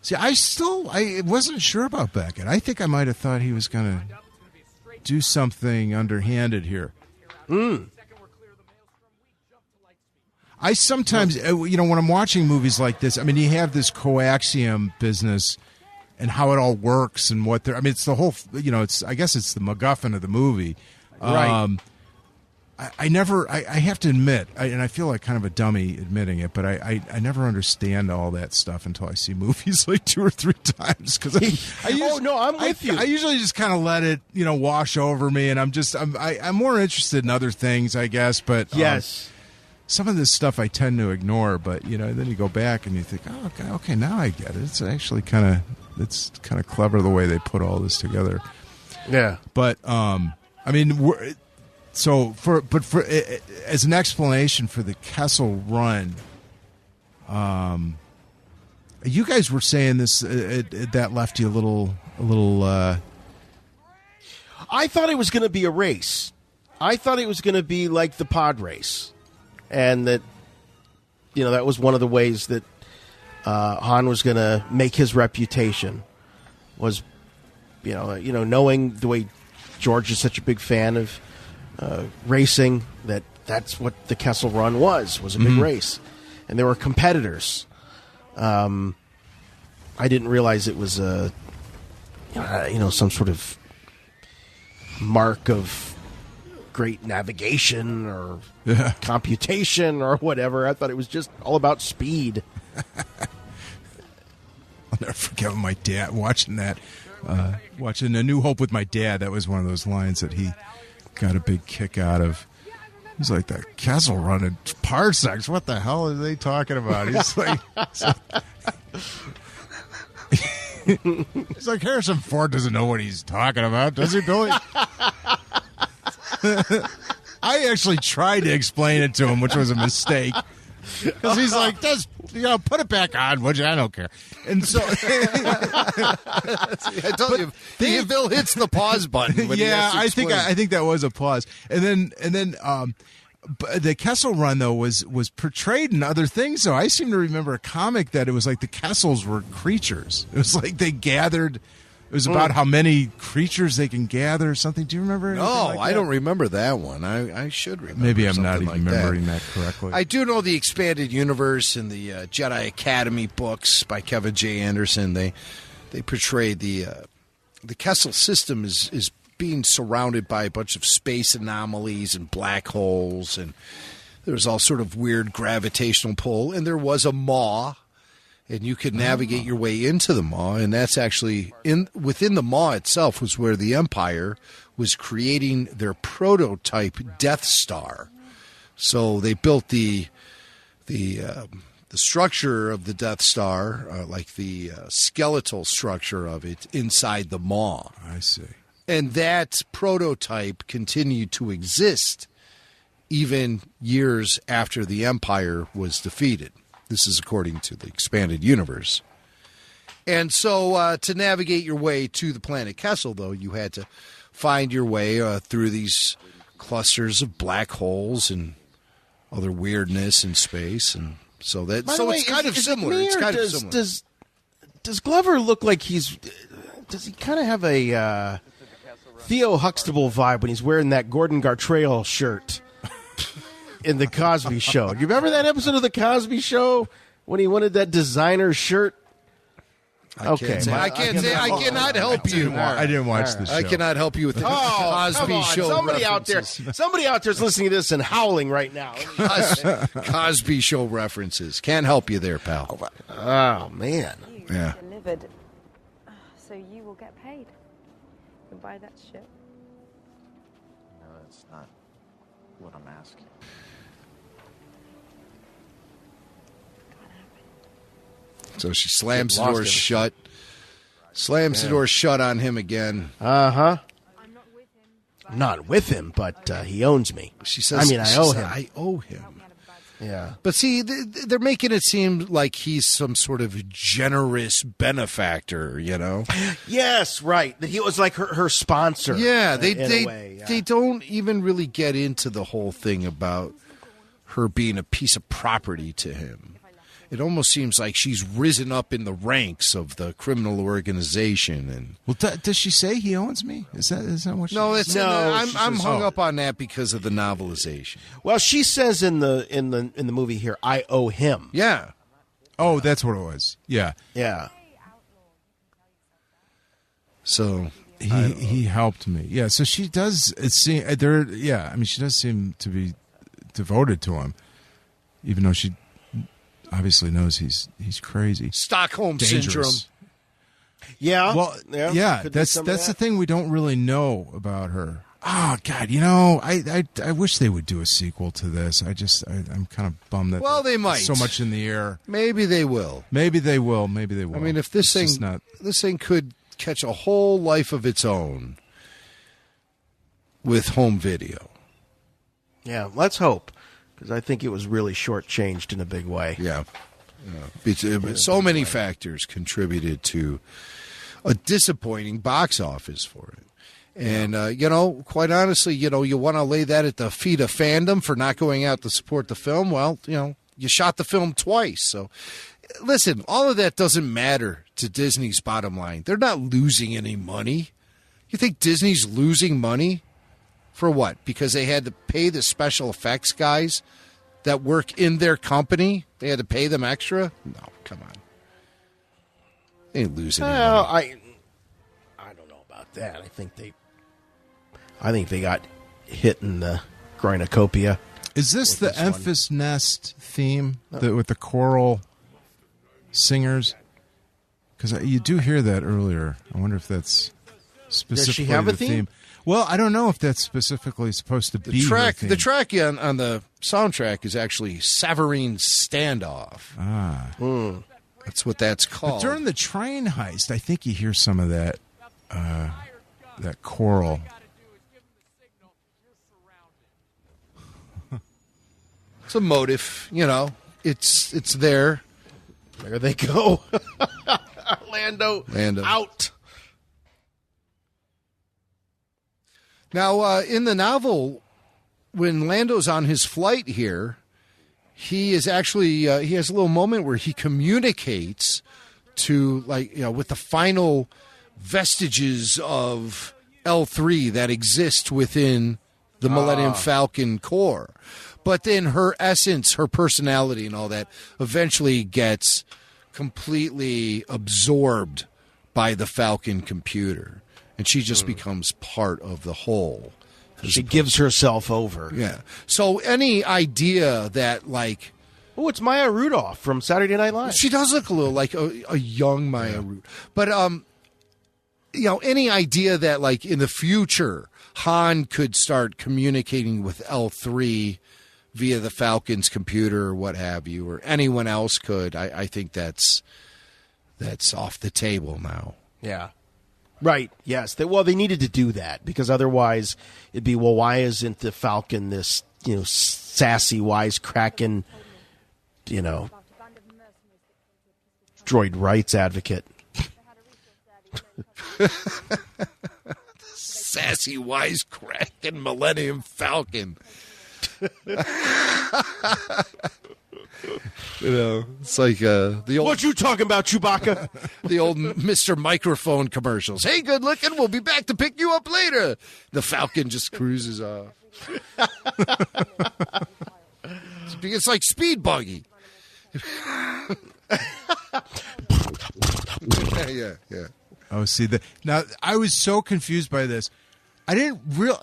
See, I wasn't sure about Beckett. I think I might have thought he was going to do something underhanded here. I sometimes, when I'm watching movies like this, I mean, you have this coaxium business and how it all works and what they're... I mean, it's the whole... I guess it's the MacGuffin of the movie. Right. I have to admit, and I feel like kind of a dummy admitting it, but I never understand all that stuff until I see movies like 2 or 3 times. Because I'm with you. I usually just kind of let it, wash over me, and I'm more interested in other things, I guess. But yes, some of this stuff I tend to ignore. But then you go back and you think, oh, okay, now I get it. It's actually kind of clever the way they put all this together. Yeah, but I mean. So, as an explanation for the Kessel Run, you guys were saying this that left you a little. I thought it was going to be a race. I thought it was going to be like the pod race, and that that was one of the ways that Han was going to make his reputation. Was knowing the way George is such a big fan of. Racing, that's what the Kessel Run was a big race, and there were competitors. I didn't realize it was some sort of mark of great navigation or computation or whatever. I thought it was just all about speed. I'll never forget my dad watching that, watching A New Hope with my dad. That was one of those lines that he got a big kick out of. He's like, the Kessel Run in parsecs. What the hell are they talking about? He's like, he's like, Harrison Ford doesn't know what he's talking about, does he, Billy? I actually tried to explain it to him, which was a mistake. Because he's like, put it back on, would you? I don't care. And so I told you, Bill hits the pause button. When I think that was a pause. And then the Kessel Run though was portrayed in other things. So I seem to remember a comic that it was like the Kessels were creatures. It was like they gathered. It was about how many creatures they can gather or something. Do you remember? No, I don't remember that one. I should remember. Maybe I'm not even remembering that correctly. I do know the Expanded Universe and the Jedi Academy books by Kevin J. Anderson. They portrayed the Kessel system is being surrounded by a bunch of space anomalies and black holes, and there was all sort of weird gravitational pull, and there was a maw. And you could navigate your way into the maw, and that's actually within the maw itself was where the Empire was creating their prototype Death Star. So they built the structure of the Death Star, like the skeletal structure of it, inside the maw. I see. And that prototype continued to exist even years after the Empire was defeated. This is according to the Expanded Universe. And so to navigate your way to the planet Kessel, though, you had to find your way through these clusters of black holes and other weirdness in space. And so it's kind of similar. It's kind of similar. Does Glover look like does he kind of have a Theo Huxtable vibe when he's wearing that Gordon Gartrell shirt? In the Cosby Show. Do you remember that episode of the Cosby Show when he wanted that designer shirt Okay. I cannot help you. I didn't watch the show. I cannot help you with the Cosby Cosby Show somebody references. out there's listening to this and howling right now. Cosby Show references. Can't help you there, pal. Oh, man. Yeah. Delivered, so you will get paid. You buy that shit. No, that's not what I'm asking. So she slams the door shut. Slams the door shut on him again. Uh-huh. I'm not with him, but he owns me. She says, I owe him. I owe him. Yeah. But see, they're making it seem like he's some sort of generous benefactor, you know? Yes, right. That he was like her sponsor. Yeah, in a way, yeah. They don't even really get into the whole thing about her being a piece of property to him. It almost seems like she's risen up in the ranks of the criminal organization. And well, does she say he owns me? Is that what she no? says? I'm hung up on that because of the novelization. Well, she says in the movie here, I owe him. Yeah. Oh, that's what it was. Yeah. Yeah. So he helped me. Yeah. So she does. It seem there. Yeah. I mean, she does seem to be devoted to him, even though she obviously knows he's crazy. Stockholm Dangerous. Syndrome. Yeah. Well, yeah. That's the thing we don't really know about her. Oh God, I wish they would do a sequel to this. I'm kind of bummed that they might. So much in the air. Maybe they will. Maybe they will. Maybe they will. I mean, if this thing could catch a whole life of its own with home video. Yeah, let's hope. Because I think it was really shortchanged in a big way. Yeah. So many factors contributed to a disappointing box office for it. And, quite honestly, you want to lay that at the feet of fandom for not going out to support the film. Well, you shot the film twice. So, listen, all of that doesn't matter to Disney's bottom line. They're not losing any money. You think Disney's losing money? For what? Because they had to pay the special effects guys that work in their company? They had to pay them extra? No, come on. They ain't losing any money. I don't know about that. I think they got hit in the groinocopia. Is this the Memphis Nest theme with the choral singers? Because you do hear that earlier. I wonder if that's specifically Does she have a the theme? Well, I don't know if that's specifically supposed to be her theme. The track on the soundtrack is actually Saverine's Standoff. Ah. That's what that's called. But during the train heist, I think you hear some of that choral. It's a motive, It's there. There they go. Lando out. Now, in the novel, when Lando's on his flight here, he is actually he has a little moment where he communicates to with the final vestiges of L3 that exist within the Millennium Falcon core. But then her essence, her personality and all that eventually gets completely absorbed by the Falcon computer. And she just becomes part of the whole. She gives herself over. Yeah. So any idea that oh, it's Maya Rudolph from Saturday Night Live. She does look a little like a young Maya Rudolph. But any idea that in the future Han could start communicating with L3 via the Falcon's computer or what have you, or anyone else could, I think that's off the table now. Yeah. Right, yes. They needed to do that because otherwise it'd be, why isn't the Falcon this, sassy, wisecracking, droid rights advocate? Sassy, wisecracking Millennium Falcon. It's like the old. What you talking about, Chewbacca? The old Mr. Microphone commercials. Hey, good looking. We'll be back to pick you up later. The Falcon just cruises off. It's like Speed Buggy. Yeah. Oh, see now I was so confused by this. I didn't real.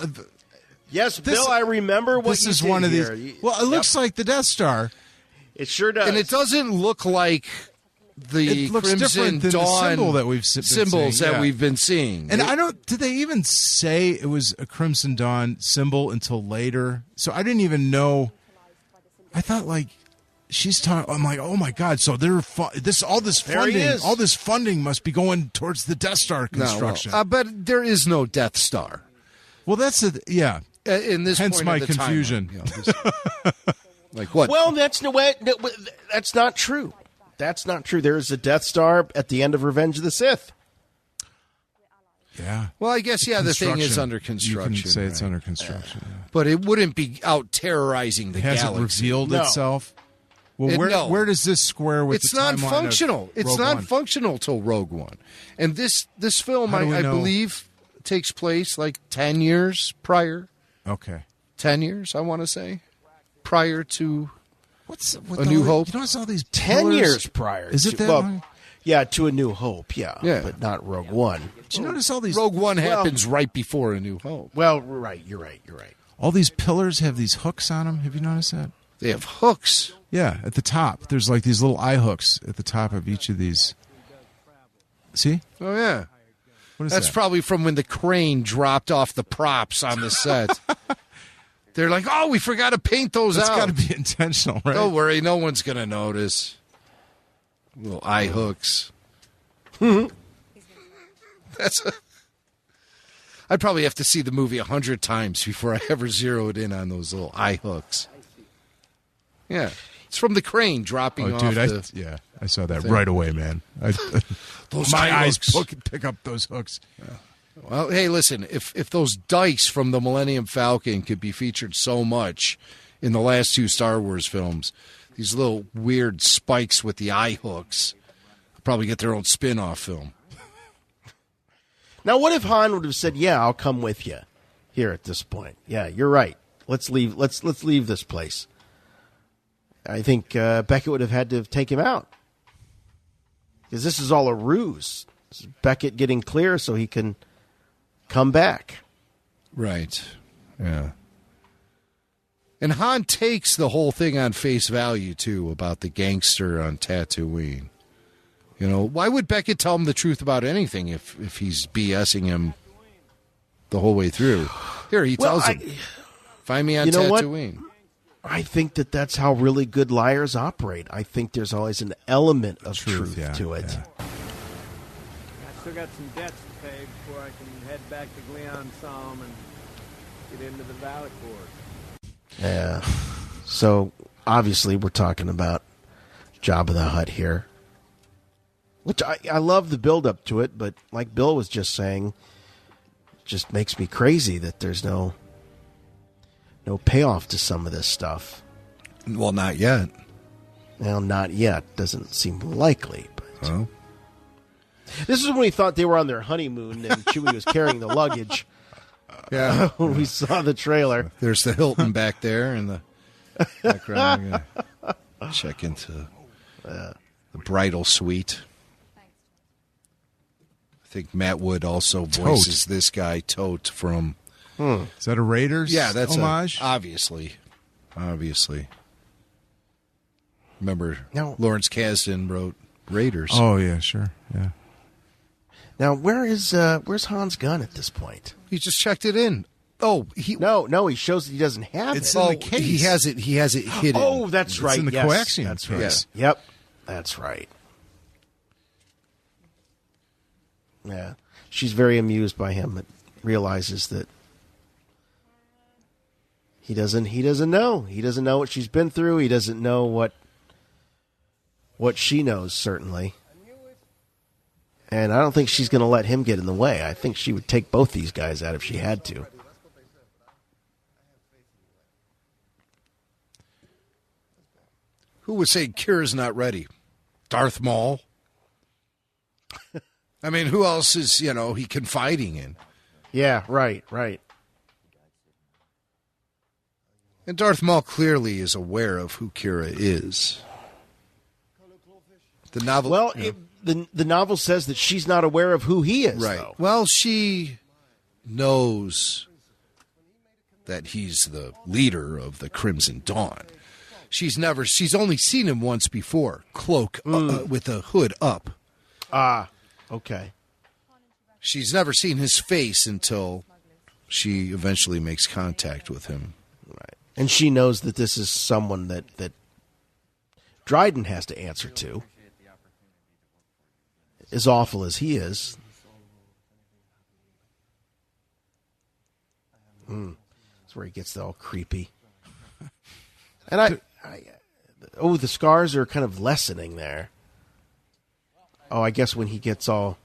Yes, Bill, I remember what this you is did one of here. these. Well, it looks like the Death Star. It sure does, and it doesn't look like the it looks Crimson different than Dawn the symbol that we've symbols seeing, that we've been seeing. And I don't. Did they even say it was a Crimson Dawn symbol until later? So I didn't even know. I thought like she's talking. I'm like, oh my god! So they're all this funding must be going towards the Death Star construction. No, but there is no Death Star. Well, that's in this. Hence point my of the confusion. Timeline, like what? Well, that's not true. That's not true. There is a Death Star at the end of Revenge of the Sith. Yeah. Well, I guess the thing is under construction. You can say it's under construction, but it wouldn't be out terrorizing the galaxy. Hasn't revealed itself. Well, where does this square with? It's the not timeline functional. It's not functional till Rogue One, and this film I believe takes place like 10 years prior. Okay. 10 years, I want to say, prior to A New Hope. You notice all these 10 years prior. Is it that long? Yeah, to A New Hope, yeah. But not Rogue One. Did you notice all these... Rogue One happens right before A New Hope. Well, right, you're right. All these pillars have these hooks on them. Have you noticed that? They have hooks. Yeah, at the top. There's like these little eye hooks at the top of each of these. See? Oh, yeah. What is That's that? probably from when the crane dropped off the props on the set. They're like, oh, we forgot to paint those That's out. got to be intentional, right? Don't worry, no one's going to notice. Little eye hooks. I'd probably have to see the movie 100 times before I ever zeroed in on those little eye hooks. Yeah. It's from the crane dropping off I saw that thing. right away, man. Those my eye eyes hooks. pick up those hooks. Yeah. Well, hey, listen, if those dice from the Millennium Falcon could be featured so much in the last two Star Wars films, these little weird spikes with the eye hooks will probably get their own spin-off film. Now, what if Han would have said, "Yeah, I'll come with you"? Here at this point, yeah, you're right. Let's leave. Let's leave this place. I think Beckett would have had to take him out because this is all a ruse. This is Beckett getting clear so he can come back. Right. Yeah. And Han takes the whole thing on face value too about the gangster on Tatooine. You know, why would Beckett tell him the truth about anything if he's BSing him the whole way through? Here, he tells him, find me on Tatooine. What? I think that's how really good liars operate. I think there's always an element of truth to it. Yeah. I still got some debts to pay before I can head back to Gleon Psalm and get into the Valley Court. Yeah. So, obviously, we're talking about Jabba the Hutt here. Which I love the build-up to it, but like Bill was just saying, it just makes me crazy that there's no payoff to some of this stuff. Well, not yet. Well, not yet. Doesn't seem likely. But this is when we thought they were on their honeymoon and Chewie was carrying the luggage. Yeah. When we saw the trailer. There's the Hilton back there in the background. Check into the bridal suite. I think Matt Wood also voices this guy, Tote, from... Is that a Raiders homage? Obviously. Remember, Lawrence Kasdan wrote Raiders. Oh, yeah, sure. Yeah. Now, where's Han's gun at this point? He just checked it in. Oh, no, he shows that he doesn't have it's it. in the case. He has it hidden. Oh, that's right. It's in the coaxium That's case. right. Yep. That's right. Yeah. She's very amused by him, but realizes that he doesn't know. He doesn't know what she's been through. He doesn't know what she knows, certainly. And I don't think she's going to let him get in the way. I think she would take both these guys out if she had to. Who would say Kira's not ready? Darth Maul? I mean, who else is, he confiding in? Yeah, right. And Darth Maul clearly is aware of who Kira is. The novel. Well, the novel says that she's not aware of who he is. Right. Though. Well, she knows that he's the leader of the Crimson Dawn. She's only seen him once before, cloak with a hood up. Ah, okay. She's never seen his face until she eventually makes contact with him. Right. And she knows that this is someone that Dryden has to answer to. As awful as he is. That's where he gets all creepy. And the scars are kind of lessening there. Oh, I guess when he gets all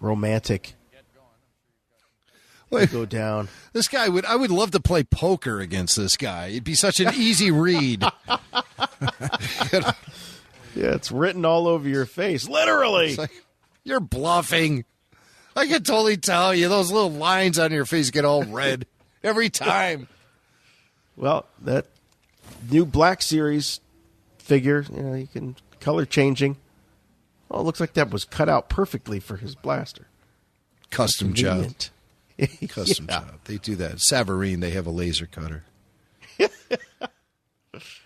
romantic, they go down. This guy I would love to play poker against this guy. It'd be such an easy read. Yeah, it's written all over your face, literally. It's like, you're bluffing. I can totally tell you. Those little lines on your face get all red every time. Well, that new Black Series figure, you can color changing. Oh, it looks like that was cut out perfectly for his blaster. Custom job. Custom Yeah. job. They do that. Savarine, they have a laser cutter.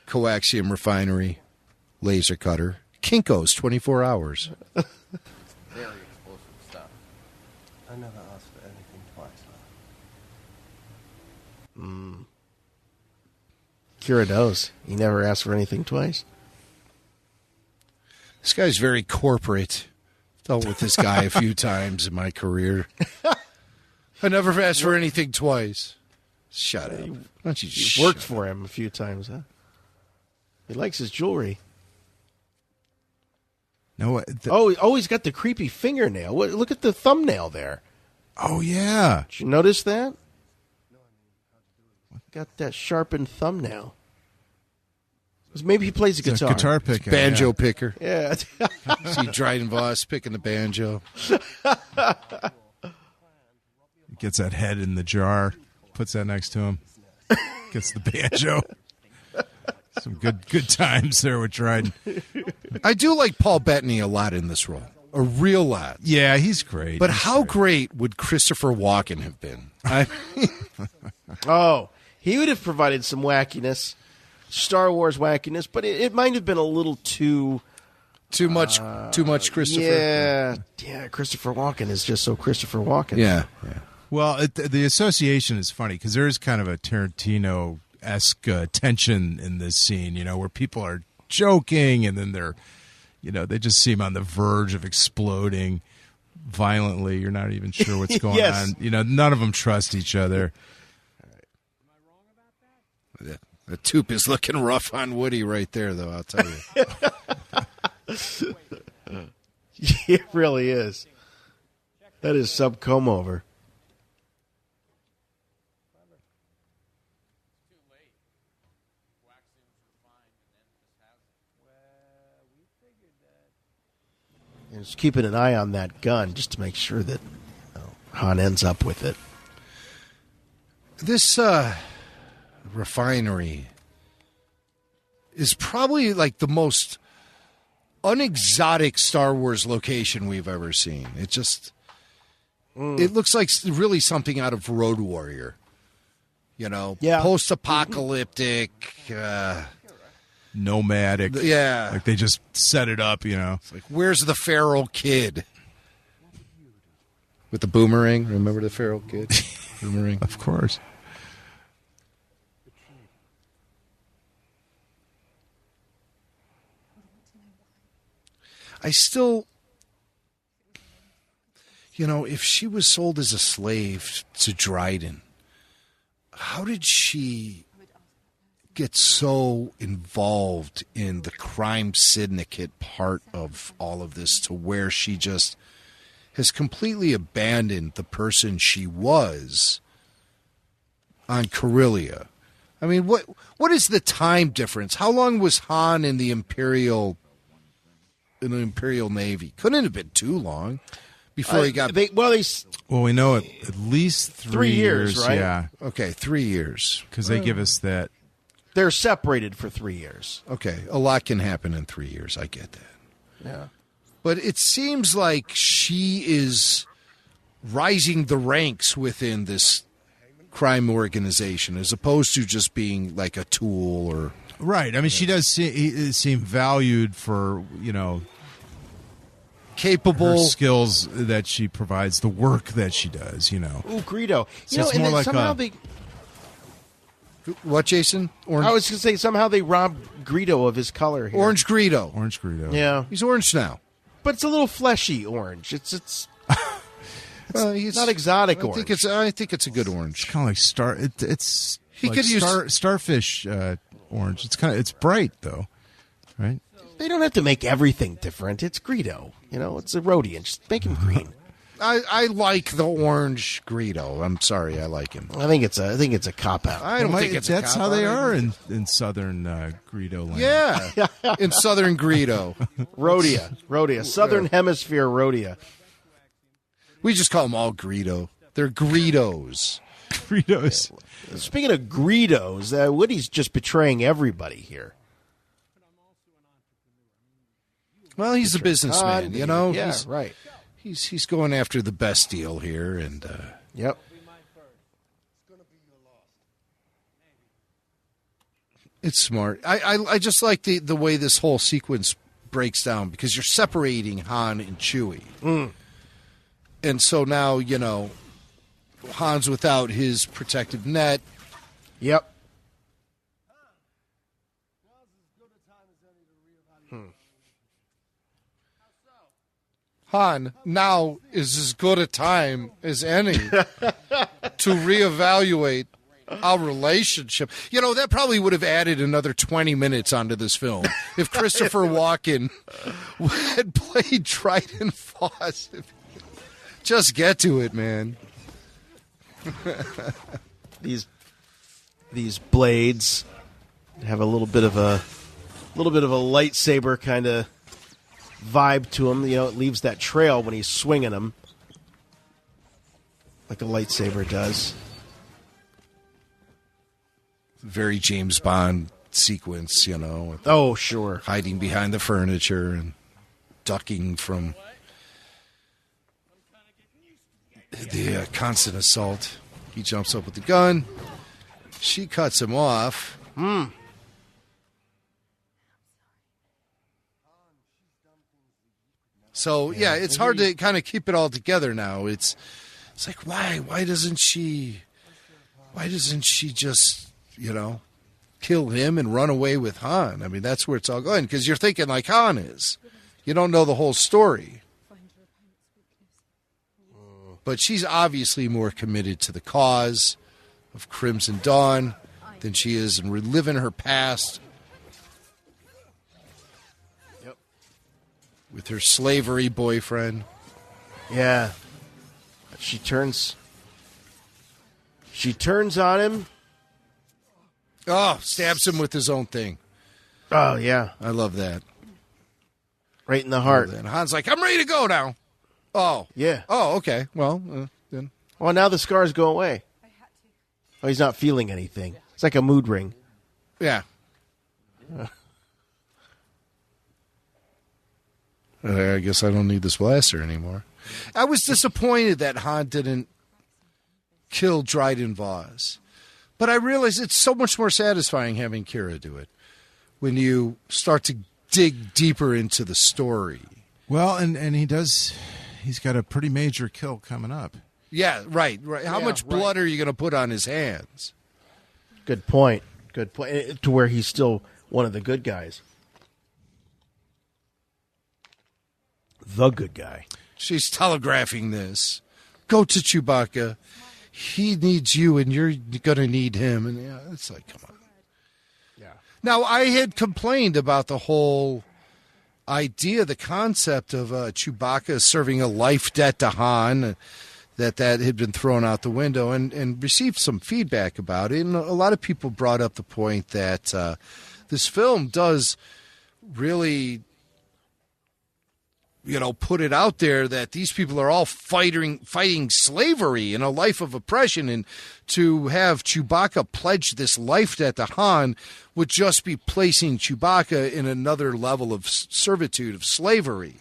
Coaxium Refinery, laser cutter. Kinko's, 24 hours. Very explosive stuff. I never asked for anything twice. Kira knows. He never asked for anything twice. This guy's very corporate. Dealt with this guy a few times in my career. I never asked for anything twice. Shut up. Why don't you just worked for him a few times, huh? He likes his jewelry. No. He's got the creepy fingernail. Look at the thumbnail there. Oh, yeah. Did you notice that? Got that sharpened thumbnail. Maybe he plays a guitar. Guitar picker. Banjo picker. Yeah. See Dryden Voss picking the banjo. Gets that head in the jar, puts that next to him, gets the banjo. Some good times there with Dryden. I do like Paul Bettany a lot in this role. A real lot. Yeah, he's great. But how great would Christopher Walken have been? He would have provided some wackiness. Star Wars wackiness, but it might have been a little too much Christopher. Yeah. Christopher Walken is just so Christopher Walken. Yeah. Well, the association is funny because there is kind of a Tarantino-esque tension in this scene, where people are joking and then they just seem on the verge of exploding violently. You're not even sure what's going Yes. on. None of them trust each other. The tube is looking rough on Woody right there, though, I'll tell you. It really is. That is some comb over. And just keeping an eye on that gun just to make sure that Han ends up with it. This refinery is probably like the most unexotic Star Wars location we've ever seen. It just it looks like really something out of Road Warrior. Post-apocalyptic, nomadic. Yeah. Like they just set it up, It's like, where's the feral kid? With the boomerang. Remember the feral kid? Boomerang. Of course. I still, if she was sold as a slave to Dryden, how did she get so involved in the crime syndicate part of all of this to where she just has completely abandoned the person she was on Corellia? I mean, what is the time difference? How long was Han in the Imperial Navy? Couldn't have been too long before he got. Well, we know at least 3 years, right? Yeah. Okay, 3 years. Because they give us that. They're separated for 3 years. Okay, a lot can happen in 3 years. I get that. Yeah. But it seems like she is rising the ranks within this crime organization as opposed to just being like a tool or... Right. I mean, she does seem valued for, capable her skills that she provides, the work that she does, Ooh, Greedo. So it's more like somehow What, Jason? I was going to say, somehow they robbed Greedo of his color here. Orange Greedo. Orange Greedo. Yeah. He's orange now. But it's a little fleshy orange. It's he's not exotic orange. I think it's a good orange. It's kind of like it's he like could use starfish orange. It's bright though, right? They don't have to make everything different. It's Greedo. It's a Rhodian. Just make him green. I like the orange Greedo. I'm sorry, I like him. I think it's a cop out. I don't think it's that's a cop how they out. are in southern Greedo land. Yeah, in southern Greedo. Rhodia. Southern Hemisphere Rhodia. We just call them all Greedo. They're Greedos. Greedos. Speaking of Greedos, Woody's just betraying everybody here. Well, he's a businessman, Yeah, right. He's going after the best deal here, and yep. It's smart. I just like the way this whole sequence breaks down because you're separating Han and Chewie, and so now Han's without his protective net. Yep. Han now is as good a time as any to reevaluate our relationship. That probably would have added another 20 minutes onto this film if Christopher Walken had played Dryden Voss. Just get to it, man. These blades have a little bit of a lightsaber kind of vibe to him. It leaves that trail when he's swinging them, like a lightsaber does. Very James Bond sequence, with oh, sure. hiding behind the furniture and ducking from the constant assault. He jumps up with the gun. She cuts him off. So yeah, it's hard to kind of keep it all together now. It's like why doesn't she just kill him and run away with Han? I mean, that's where it's all going because you're thinking like Han is. You don't know the whole story. But she's obviously more committed to the cause of Crimson Dawn than she is in reliving her past. Yep. With her slavery boyfriend. Yeah. She turns on him. Oh, stabs him with his own thing. Oh, yeah. I love that. Right in the heart. And Han's like, I'm ready to go now. Oh. Yeah. Oh, okay. Well, then. Well, now the scars go away. Oh, he's not feeling anything. It's like a mood ring. Yeah. I guess I don't need this blaster anymore. I was disappointed that Han didn't kill Dryden Voss. But I realized it's so much more satisfying having Kira do it when you start to dig deeper into the story. Well, and he's got a pretty major kill coming up. Yeah, right. How much blood are you going to put on his hands? Good point. To where he's still one of the good guys. The good guy. She's telegraphing this. Go to Chewbacca. He needs you, and you're going to need him. And it's like, come on. Yeah. Now, I had complained about the whole idea, the concept of Chewbacca serving a life debt to Han, that had been thrown out the window, and received some feedback about it. And a lot of people brought up the point that this film does really, put it out there that these people are all fighting slavery in a life of oppression, and to have Chewbacca pledge this life debt to Han would just be placing Chewbacca in another level of servitude, of slavery.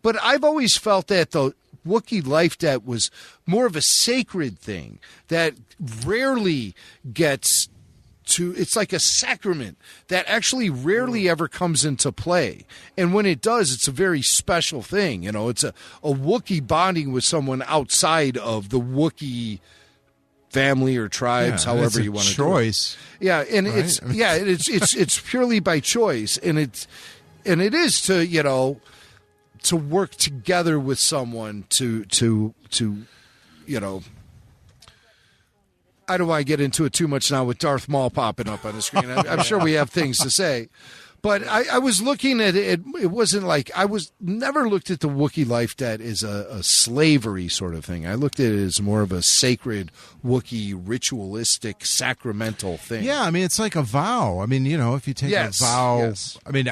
But I've always felt that the Wookiee life debt was more of a sacred thing that rarely gets to, it's like a sacrament that actually rarely ever comes into play. And when it does, it's a very special thing. You know, it's a Wookiee bonding with someone outside of the Wookiee family or tribes, however you want to choice. Do it. Yeah, and right? it's purely by choice, and it is to, you know, to work together with someone to you know. I don't want to get into it too much now with Darth Maul popping up on the screen. I'm sure we have things to say. But I was looking at it. It wasn't like I was never looked at the Wookiee life debt as a slavery sort of thing. I looked at it as more of a sacred Wookiee ritualistic sacramental thing. Yeah, I mean, it's like a vow. I mean, you know, if you take a vow, I mean,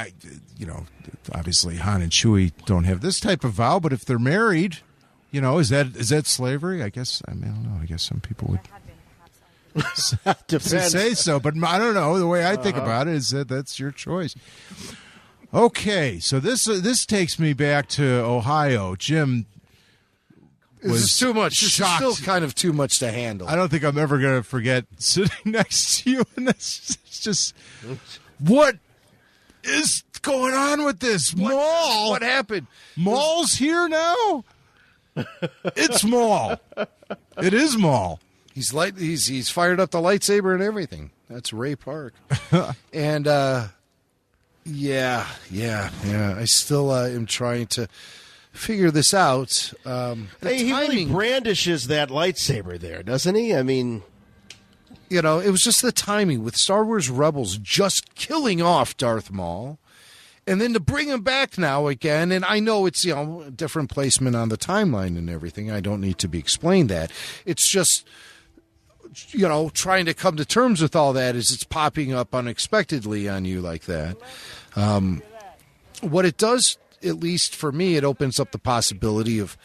you know, obviously Han and Chewie don't have this type of vow, but if they're married, you know, is that slavery? I guess, I mean, I don't know. I guess some people would say so, but I don't know. The way I think about it is that that's your choice. Okay, so this takes me back to Ohio. Jim was this is too much. Shocked. This is still kind of too much to handle. I don't think I'm ever going to forget sitting next to you, and it's just what is going on with this Maul? What happened? Maul's here now. It's Maul. It is Maul. He's fired up the lightsaber and everything. That's Ray Park. And yeah. I still am trying to figure this out. He really brandishes that lightsaber there, doesn't he? I mean, you know, it was just the timing with Star Wars Rebels just killing off Darth Maul. And then to bring him back now again, and I know it's, you know, a different placement on the timeline and everything. I don't need to be explained that. It's just, you know, trying to come to terms with all that as it's popping up unexpectedly on you like that. What it does, at least for me, it opens up the possibility of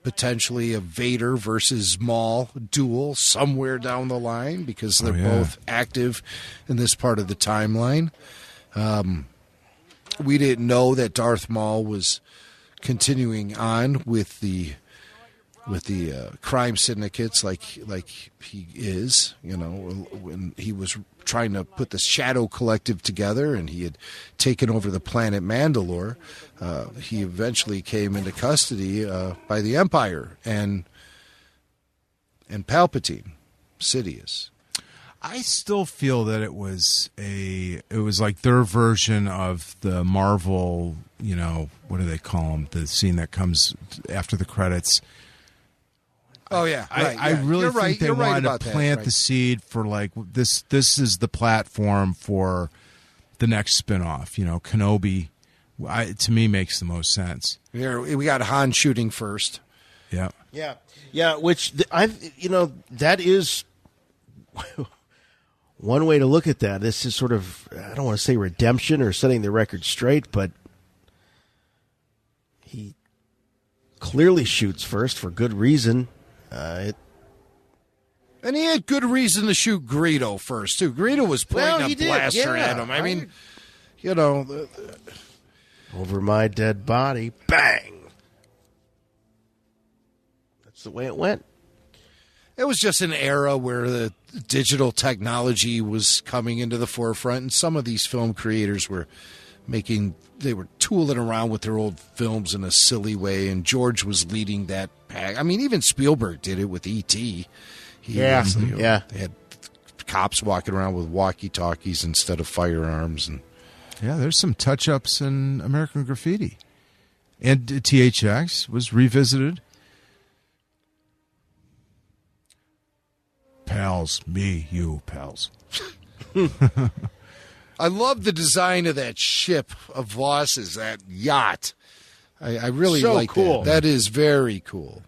potentially a Vader versus Maul duel somewhere down the line because they're both active in this part of the timeline. We didn't know that Darth Maul was continuing on with the crime syndicates like he is, you know, when he was trying to put the Shadow Collective together and he had taken over the planet Mandalore. He eventually came into custody by the Empire and Palpatine, Sidious. I still feel that it was like their version of the Marvel, you know, what do they call them? The scene that comes after the credits. Oh yeah, right, I really think they wanted to plant that, the seed for like this. This is the platform for the next spinoff. You know, Kenobi. To me, makes the most sense. Here we got Han shooting first. Yeah. Which that is one way to look at that. This is sort of, I don't want to say redemption or setting the record straight, but he clearly shoots first for good reason. And he had good reason to shoot Greedo first, too. Greedo was pointing a blaster at him. I mean, you know. Over my dead body, bang. That's the way it went. It was just an era where the digital technology was coming into the forefront, and some of these film creators were tooling around with their old films in a silly way, and George was leading that pack. I mean, even Spielberg did it with E.T. They had cops walking around with walkie-talkies instead of firearms. And yeah, there's some touch-ups in American Graffiti. And THX was revisited. Pals, me, you, pals. I love the design of that ship of Voss's, that yacht. I really like cool. That is very cool.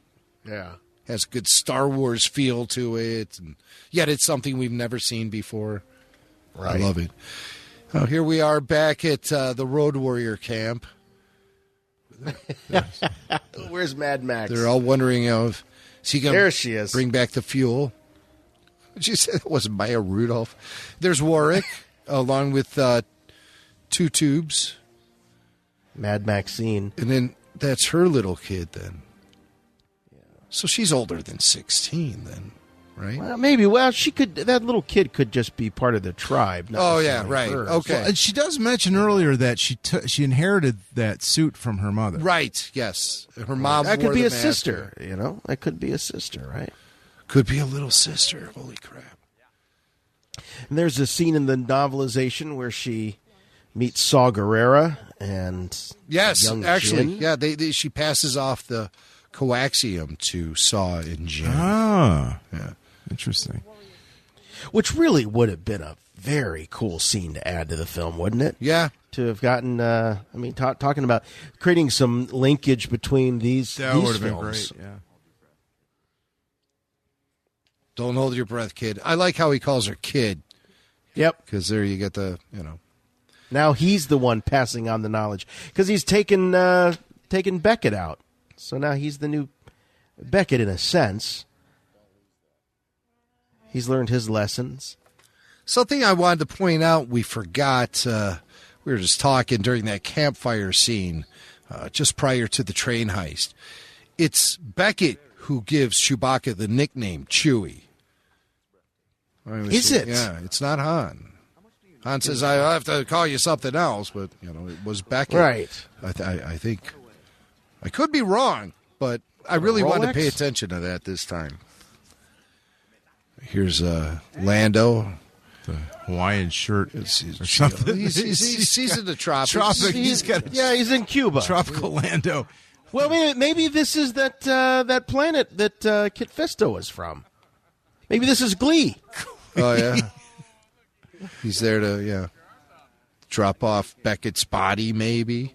Yeah. Has a good Star Wars feel to it, and yet it's something we've never seen before. Right. I love it. Here we are back at the Road Warrior camp. Where's Mad Max? They're all wondering if she there she is. Bring back the fuel. She said it wasn't Maya Rudolph. There's Warwick, along with 2 tubes. Mad Maxine. And then That's her little kid then. So she's older than 16 then, right? Well, maybe. Well, she could. That little kid could just be part of the tribe. Oh yeah, right. Her. Okay. Well, and she does mention earlier that she inherited that suit from her mother. Right. Yes. Her mom. That could be the a mask. sister. You know, that could be a sister, right? Could be a little sister. Holy crap! And there's a scene in the novelization where she meets Saw Gerrera and young actually, Jin. she passes off the coaxium to Saw and Jin. Ah, yeah, interesting. Which really would have been a very cool scene to add to the film, wouldn't it? Yeah, to have gotten. Talking about creating some linkage between these. That these would have been films. great. Yeah. Don't hold your breath, kid. I like how he calls her kid. Yep, because there you get the Now he's the one passing on the knowledge because he's taken Beckett out. So now he's the new Beckett in a sense. He's learned his lessons. Something I wanted to point out we forgot. We were just talking during that campfire scene just prior to the train heist. It's Beckett who gives Chewbacca the nickname Chewie. Is it? Yeah, it's not Han. Han says, I have to call you something else, but, it was Beckett. Right. I think, I could be wrong, but I really wanted to pay Rolex? attention to that this time. Here's Lando. The Hawaiian shirt or something. He's in the tropics. He's in Cuba. Tropical Lando. Well, maybe this is that planet that Kit Fisto is from. Maybe this is Glee. Oh, yeah. He's there to, drop off Beckett's body, maybe.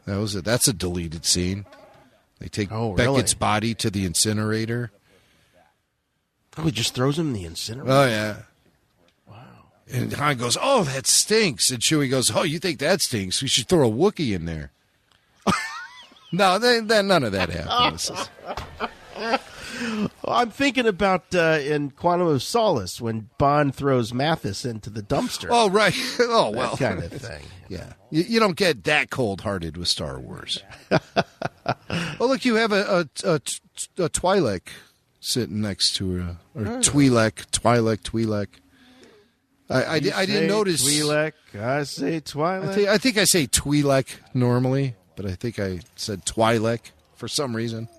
That was it. That's a deleted scene. They take Beckett's body to the incinerator. Oh, he just throws him in the incinerator? Oh, yeah. Wow. And Han goes, oh, that stinks. And Chewie goes, oh, you think that stinks? We should throw a Wookiee in there. No, none of that happens. I'm thinking about in Quantum of Solace when Bond throws Mathis into the dumpster. Oh, right. Oh, well. That kind of thing. Yeah. You don't get that cold-hearted with Star Wars. Oh, look, you have a Twi'lek sitting next to her. Or Twi'lek. I didn't notice. Twi'lek, I say Twi'lek. I think I say Twi'lek normally, but I think I said Twi'lek for some reason.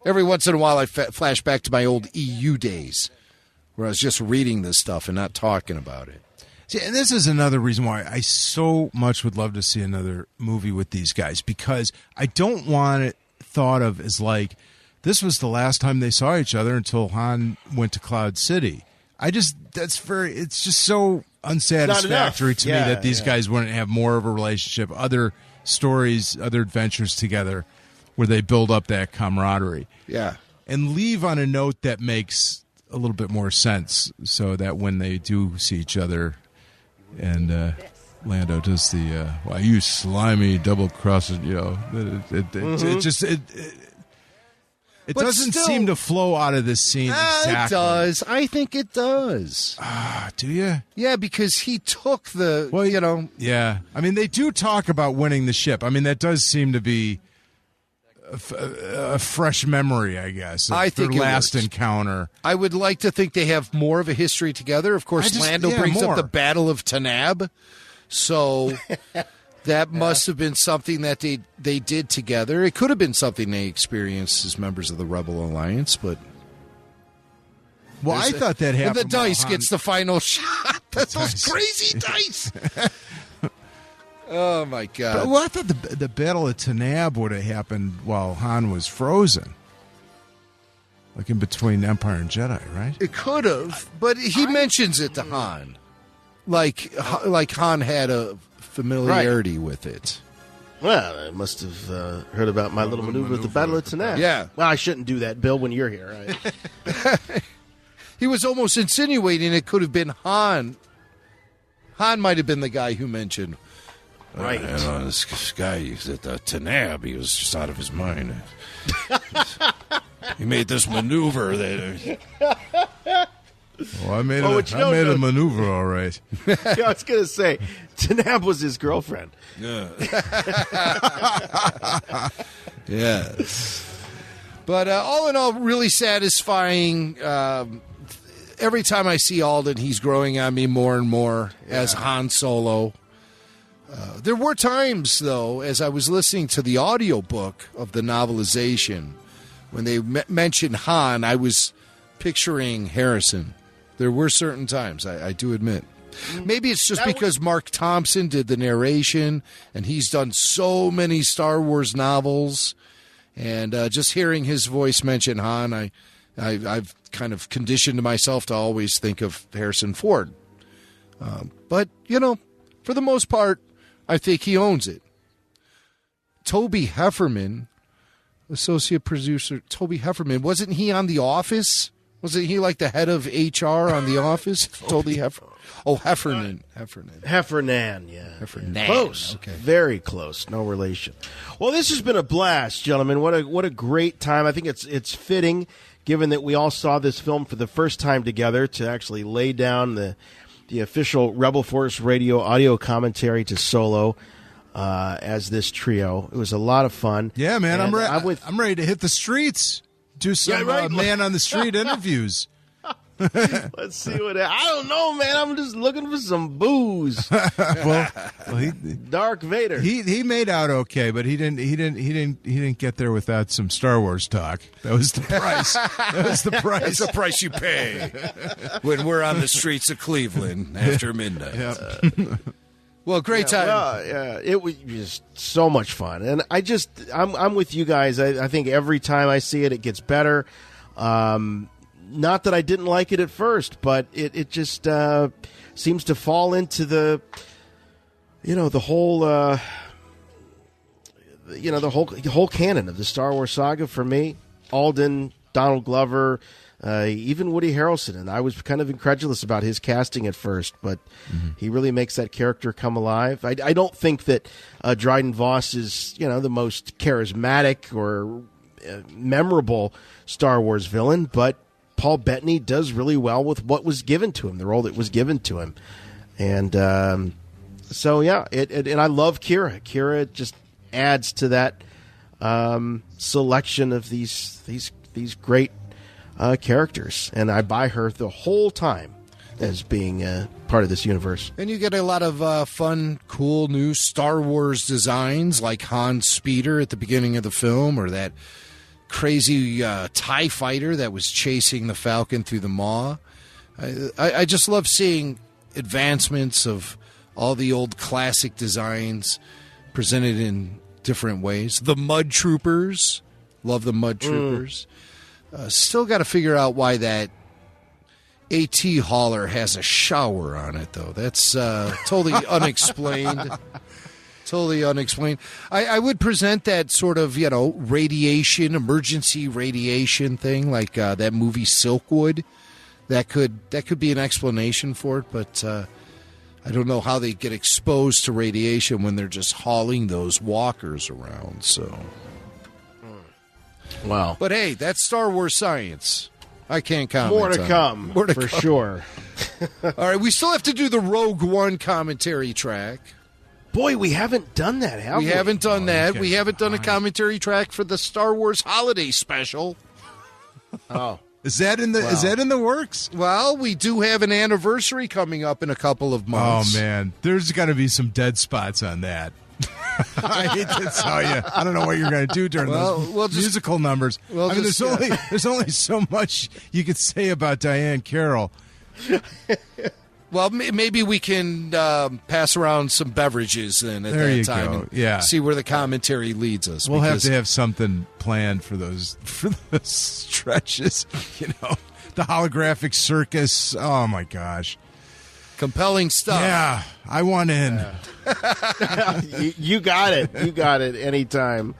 Every once in a while, I flash back to my old EU days where I was just reading this stuff and not talking about it. See, and this is another reason why I so much would love to see another movie with these guys, because I don't want it thought of as like this was the last time they saw each other until Han went to Cloud City. It's just so unsatisfactory to me that these guys wouldn't have more of a relationship, other stories, other adventures together, where they build up that camaraderie. Yeah. And leave on a note that makes a little bit more sense so that when they do see each other and Lando does the, why you slimy double-crossing, it doesn't seem to flow out of this scene exactly. It does. I think it does. Do you? Yeah, because he took the, Yeah. I mean, they do talk about winning the ship. I mean, that does seem to be a fresh memory, I guess. I think their last encounter. I would like to think they have more of a history together. Of course, Lando brings up the Battle of Tanab, so that must have been something that they did together. It could have been something they experienced as members of the Rebel Alliance, but I thought that happened. And the dice gets the final shot. That's those crazy dice. Oh, my God. Well, I thought the Battle of Tanab would have happened while Han was frozen. Like in between Empire and Jedi, right? It could have, but he mentions it to Han. Like Han had a familiarity with it. Well, I must have heard about my little maneuver at the Battle of Tanab. Yeah. Well, I shouldn't do that, Bill, when you're here. Right? He was almost insinuating it could have been Han. Han might have been the guy who mentioned... Right. This guy at the Tanab, he was just out of his mind. He made this maneuver that... Well, I made a maneuver, all right. Yeah, I was going to say, Tanab was his girlfriend. Yeah. Yes. But all in all, really satisfying. Every time I see Alden, he's growing on me more and more as Han Solo. There were times, though, as I was listening to the audiobook of the novelization, when they mentioned Han, I was picturing Harrison. There were certain times, I do admit. Maybe it's just because Mark Thompson did the narration, and he's done so many Star Wars novels, and just hearing his voice mention Han, I've kind of conditioned myself to always think of Harrison Ford. But, for the most part, I think he owns it. Toby Hefferman, associate producer Toby Hefferman, wasn't he on The Office? Wasn't he like the head of HR on The Office? Toby Heffernan. Oh, Heffernan, yeah. Heffernan. Close. Okay. Very close. No relation. Well, this has been a blast, gentlemen. What a great time. I think it's fitting, given that we all saw this film for the first time together, to actually lay down the official Rebel Force Radio audio commentary to Solo as this trio. It was a lot of fun. Yeah, man. I'm ready to hit the streets. Do some man on the street interviews. Let's see what I don't know, man. I'm just looking for some booze. well, Dark Vader. He made out okay, but he didn't get there without some Star Wars talk. That was the price. That's the price you pay when we're on the streets of Cleveland after midnight. Yep. Well, great time. Well, it was just so much fun, and I'm with you guys. I think every time I see it, it gets better. Not that I didn't like it at first, but it just seems to fall into the whole canon of the Star Wars saga for me. Alden, Donald Glover, even Woody Harrelson, and I was kind of incredulous about his casting at first, but he really makes that character come alive. I don't think that Dryden Voss is the most charismatic or memorable Star Wars villain, but Paul Bettany does really well with what was given to him, the role that was given to him. And and I love Kira. Kira just adds to that selection of these great characters, and I buy her the whole time as being part of this universe. And you get a lot of fun, cool new Star Wars designs, like Han's speeder at the beginning of the film, or that crazy TIE fighter that was chasing the Falcon through the maw. I just love seeing advancements of all the old classic designs presented in different ways. The Mud Troopers. Love the Mud Troopers. Still got to figure out why that AT hauler has a shower on it, though. That's totally unexplained. Totally unexplained. I would present that sort of, radiation, emergency radiation thing, like that movie Silkwood. That could be an explanation for it, but I don't know how they get exposed to radiation when they're just hauling those walkers around. So, wow. But hey, that's Star Wars science. I can't comment. More to come, for sure. All right, we still have to do the Rogue One commentary track. Boy, we haven't done that, have we? We haven't done that. Okay. We haven't done a commentary track for the Star Wars Holiday Special. Oh. Is that in the works? Well, we do have an anniversary coming up in a couple of months. Oh, man. There's got to be some dead spots on that. I hate to tell you. I don't know what you're going to do during those musical numbers. There's only so much you could say about Diane Carroll. Well, maybe we can pass around some beverages then at that time and see where the commentary leads us. We'll have to have something planned for those stretches. The holographic circus. Oh, my gosh. Compelling stuff. Yeah, I want in. You got it. You got it anytime.